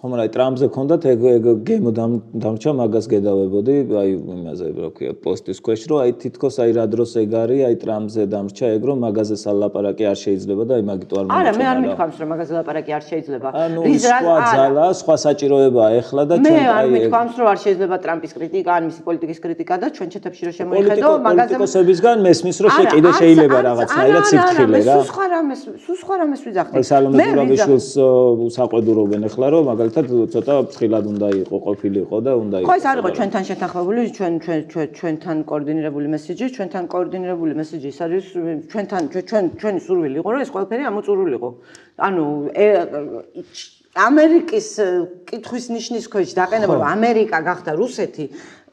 ხომ რა ტრამპზე ქონდათ ეგ გემო დამრჩა მაგას გედავებოდი აი იმაზე რა ქვია პოსტის ქვეშ რომ აი თითქოს აი რა დროს ეგ არის აი ტრამპზე დამრჩა ეგ რომ მაგაზე სალაპარაკი არ შეიძლება და აი მაგით არ არა მე არ მithქვამს რომ მაგაზე ლაპარაკი არ შეიძლება რის სხვა ძალა სხვა საჭიროებაა ეხლა და ჩვენ აი მე არ მithქვამს რომ არ შეიძლება ტრამპის კრიტიკა ან მისი პოლიტიკის კრიტიკა და ჩვენ ჩეთებში რომ შემოიხედო მაგაზე პოლიტიკოსებისგან მესმის რომ კიდე შეიძლება რაღაცნაირად სიფრთხილე რა სულ სხვა რამეს ვიძახდით მე სალომე საყვედურობენ ეხლა რომ ცოტა ფრთხილად უნდა იყო ყოფილიყო და უნდა იყო. ხო ეს არ იყო ჩვენთან შეთანხმებული, ჩვენთან კოორდინირებული მესიჯი, ჩვენთან კოორდინირებული მესიჯი ის არის ჩვენი სურვილი იყო, რომ ეს ყველაფერი ამოწურულიყო. ანუ ამერიკის კითხვის ნიშნის ქვეშ დაყენება, რომ ამერიკა გახდა რუსეთი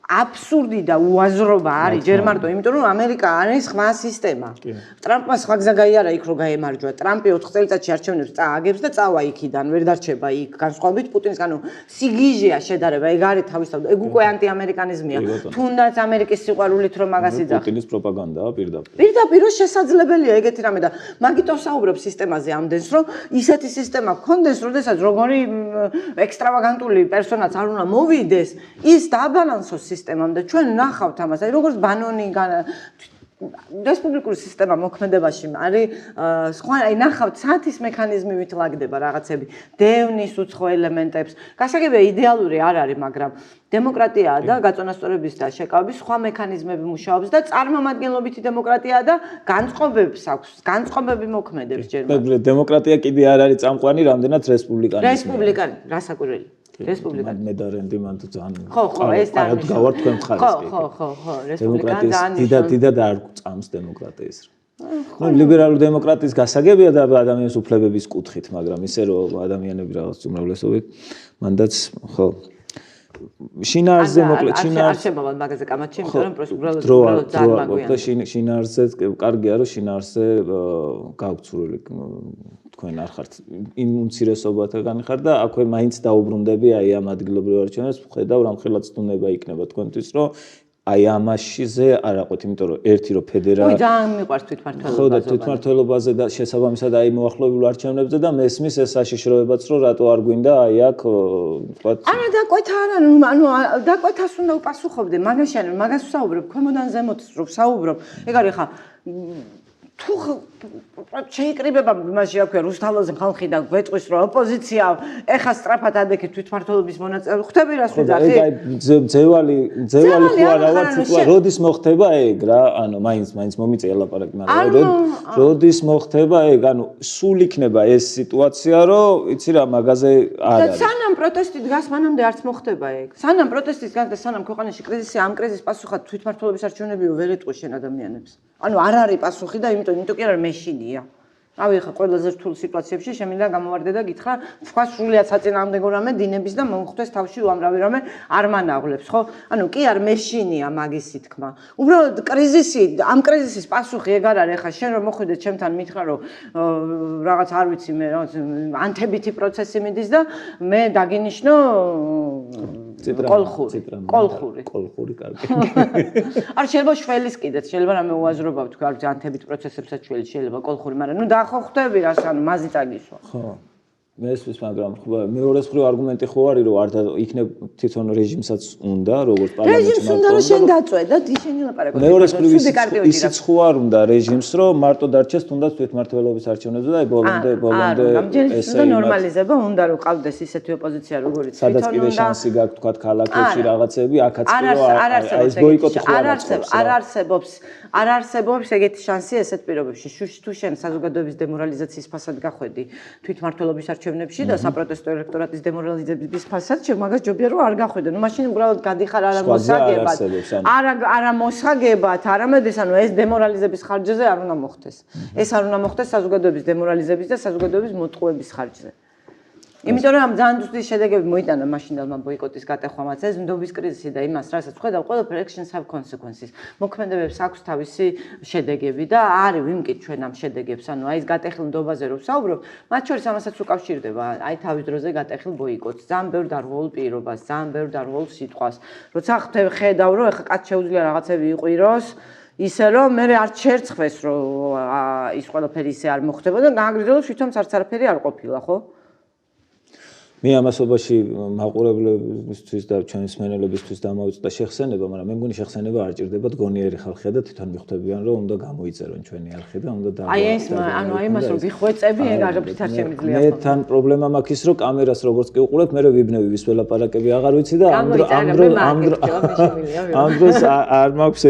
აბსურდი და უაზრობა არის ჯერ მარტო იმიტომ რომ ამერიკა არის ხმა სისტემა. ტრამპმა სხვა გზა გაიარა იქ რომ გაემარჯვა. ტრამპი 4 წელიწადში არჩევნებს წააგებს და წავა იქიდან, ვერ დარჩება იქ. განსხვავებით პუტინისგან სიგიჟეა შედარება, ეგ არის თავისთავად. ეგ უკვე ანტიამერიკანიზმია. თუნდაც ამერიკის სიყვარულით რომ მაგას იძახი. პუტინის პროპაგანდაა პირდაპირ. პირდაპირ შესაძლებელია ეგეთი რამე და მაგით ვსაუბრობ სისტემაზე ამდენს რომ ისეთი სისტემა გქონდეს, როდესაც როგორი ექსტრავაგანტული პერსონაც არ უნდა მოვიდეს, ის დააბალანსოს სისტემამ და ჩვენ ნახავთ ამას, აი როგორც ბანონი რესპუბლიკური სისტემა მოქმედებაში არის სხვა აი ნახავთ სათის მექანიზმი ვით ლაგდება რაღაცები დევნის უცხო ელემენტებს გასაგებია იდეალური არ არის მაგრამ დემოკრატიაა და გაწონასწორების და შეკავების სხვა მექანიზმები მუშაობს და წარმომადგენლობითი დემოკრატიაა და განწყობებს აქვს განწყობები მოქმედებს ჯერ მაგრამ დემოკრატია კიდე არ არის წამყვანი რამდენად რესპუბლიკანი რასაკვირველი რესპუბლიკანი მე და რენდი მან ძალიან ხო ეს და გავარ თქვენ მხარეს ხო რესპუბლიკანი დიდად არ წამს დემოკრატიის ნუ ლიბერალური დემოკრატიის გასაგებია და ადამიანის უფლებების კუთხით მაგრამ ისე რომ ადამიანები რაღაც უმრავლესობით მანდაც ხო შინაარსზე მოკლედ შინაარსზე მაგაზე კამათში იმიტომ რომ უბრალოდ ძალიან მაგვიანია შინაარსზე კარგია რომ შინაარსზე გაგვცურული თქვენ არ ხართ იმ უმცირესობათგან ხარ და აქვე მაინც დაუბრუნდები აი ამ ადგილობრივ არჩევნებს ხედავ რამხელა ცდუნება იქნება თქვენთვის რომ აი ამაშიზე არ აყვეთ იმიტომ რომ ერთი რომ ფედერალი ძალიან მიყვარს თვითმმართველობაზე ხო და თვითმმართველობაზე და შესაბამისად აი მოახლოებულ არჩევნებზე და მესმის ეს საშიშროებაც რომ რატო არ გვინდა აი აქ თქვა არა დაკვეთა არა ანუ დაკვეთას უნდა უპასუხობდე მაგას ვსაუბრობ ქვემოდან ზემოთ რომ ვსაუბრობ ეგ არის ხა თუ შეიკრიბება იმაში აქვია რუსთაველზე ხალხი და გვეტყვის რომ ოპოზიცია ეხა სწრაფად ადექით თვითმმართველობის მონაწილე ხვდები რას ვიძახი ძევალი ხო არა ვარ ცოტა როდის მოხდება ეგ რა ანუ მაინც მომიწია ლაპარაკი მაგრამ როდის მოხდება ეგ ანუ სულ იქნება ეს სიტუაცია რომ იცი რა მაგაზე არ არის სანამ პროტესტი დგას მანამდე არც მოხდება ეგ სანამ პროტესტის დგას და სანამ ქვეყანაში კრიზისი ამ კრიზისის პასუხად თვითმმართველობის არჩევნებიო ვერ ეტყვის შენ ადამიანებს ანუ არ არის პასუხი და იმიტომ კი არა მეშინია. რავი ხა ყველაზე რთულ სიტუაციებში შემინდა გამოვარდე და გითხრა სხვა სრულიად საწინააღმდეგო რამე დინების და მომხდეს თავში უამრავი რამე არ მანაღლებს, ხო? ანუ კი არ მეშინია მაგისი თქმა. უბრალოდ ამ კრიზისის პასუხი ეგ არ არის ხა შენ რომ მოხვიდე ჩემთან მითხრა რომ რაღაც არ ვიცი მე რაღაც ანთებითი პროცესი მიდის და მე დაგინიშნო კოლხური კარგი. არ შეიძლება შველის კიდეც, შეიძლება რამე უაზრობა ვთქვა, არ ვიცი ანთებით პროცესებსაც შველი შეიძლება კოლხური, მაგრამ ნუ დახო ხვდები რას ანუ მაზი წაგისვა. ხო. მე ეს მაგრამ ხო მეორე მხრივ არგუმენტი ხო არის რომ არ იქნებ თვითონ რეჟიმსაც უნდა როგორც პარლამენტში რეჟიმს უნდა რომ შენ დაწვე და შენი ლაპარაკო. მეორე მხრივ ისიც ხო არ უნდა რეჟიმს რომ მარტო დარჩეს თუნდაც თვითმმართველობის არჩევნებზე და ბოლომდე ეს ნორმალიზება უნდა რომ ყავდეს ისეთი ოპოზიცია როგორც თვითონ უნდა. სადაც კიდე შანსი გაქვს თქვა ქალაქებში რაღაცები აქაც კი რომ ეს ბოიკოტი ხო არ არსებობს ეგეთი შანსი ესეთ პირობებში. თუ შენ საზოგადოების დემორალიზაციის ფასად გახვედი თვითმმართველობის არჩევნებში და საპროტესტო ელექტორატის დემორალიზების ფასად მაგას ჯობია რომ არ გახვედე. ნუ მაშინ უბრალოდ გადიხარ არა მოსაგებად, არამედ ეს ანუ ეს დემორალიზების ხარჯზე არ უნდა მოხდეს. ეს არ უნდა მოხდეს საზოგადოების დემორალიზების და საზოგადოების მოტყუების ხარჯზე. იმიტომ რომ ამ ძალიან ძვირი შედეგები მოიტანა მაშინდელმა ბოიკოტის გატეხვამაც ეს ნდობის კრიზისი და იმას რასაც ხედავ ყველაფერი actions have consequences მოქმედებებს აქვს თავისი შედეგები და არის ვიმკით ჩვენ ამ შედეგებს ანუ აი ეს გატეხილ ნდობაზე რომ ვსაუბრობ მათ შორის ამასაც უკავშირდება აი თავის დროზე გატეხილ ბოიკოტს ძალიან ბევრ დარღვეულ პირობას ძალიან ბევრ დარღვეულ სიტყვას როცა ხედავ რომ ეხა კაც შეუძლია რაღაცები იყვიროს ისე რომ მე არ ჩერცხվეს რომ ის ყველაფერი ისე არ მოხდებოდა და გააგრძელოს თვითონ არც არაფერი არ ყოფილა ხო? მე ამასობაში მაყურებლებისთვის და ჩვენი მსმენელებისთვის დამოვიწყდა შეხსენება, მაგრამ მე მგონი შეხსენება არ ჭირდება, დგონიერი ხალხია და თვითონ მიხვდებიან, რომ უნდა გამოიწერონ ჩვენი არხი და უნდა აი იმას რომ ვიხვეწები, ეგ არაფრით არ შემიძლია. მე თან პრობლემა მაქვს ის, რომ კამერას როგორც კი უყურებ, მე ვიბნევი ვის ველაპარაკები აღარ ვიცი და ამ დროს არ მაქვს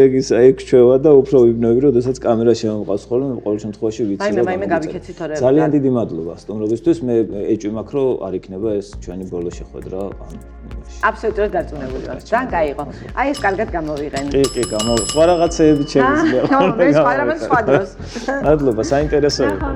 ეგ ჩვევა და უფრო ვიბნევი, როდესაც კამერა შემოყავს ხოლმე, მე ყოველ შემთხვევაში ვიცი რომ ძალიან დიდი მადლობა სტუმრობისთვის, მე ეჭვი მაქვს, რომ არ იქნება ეს ჩვენი ბოლო შეხვედრა ამ ნიმერში. აბსოლუტურად დარწმუნებული ვარ. ძალიან კაი იყო. აი ეს კარგად გამოვიყენე. კი, სხვა რაღაცეები შეიძლება. მე სხვა რაღაც სხვა დროს. მადლობა, საინტერესო იყო.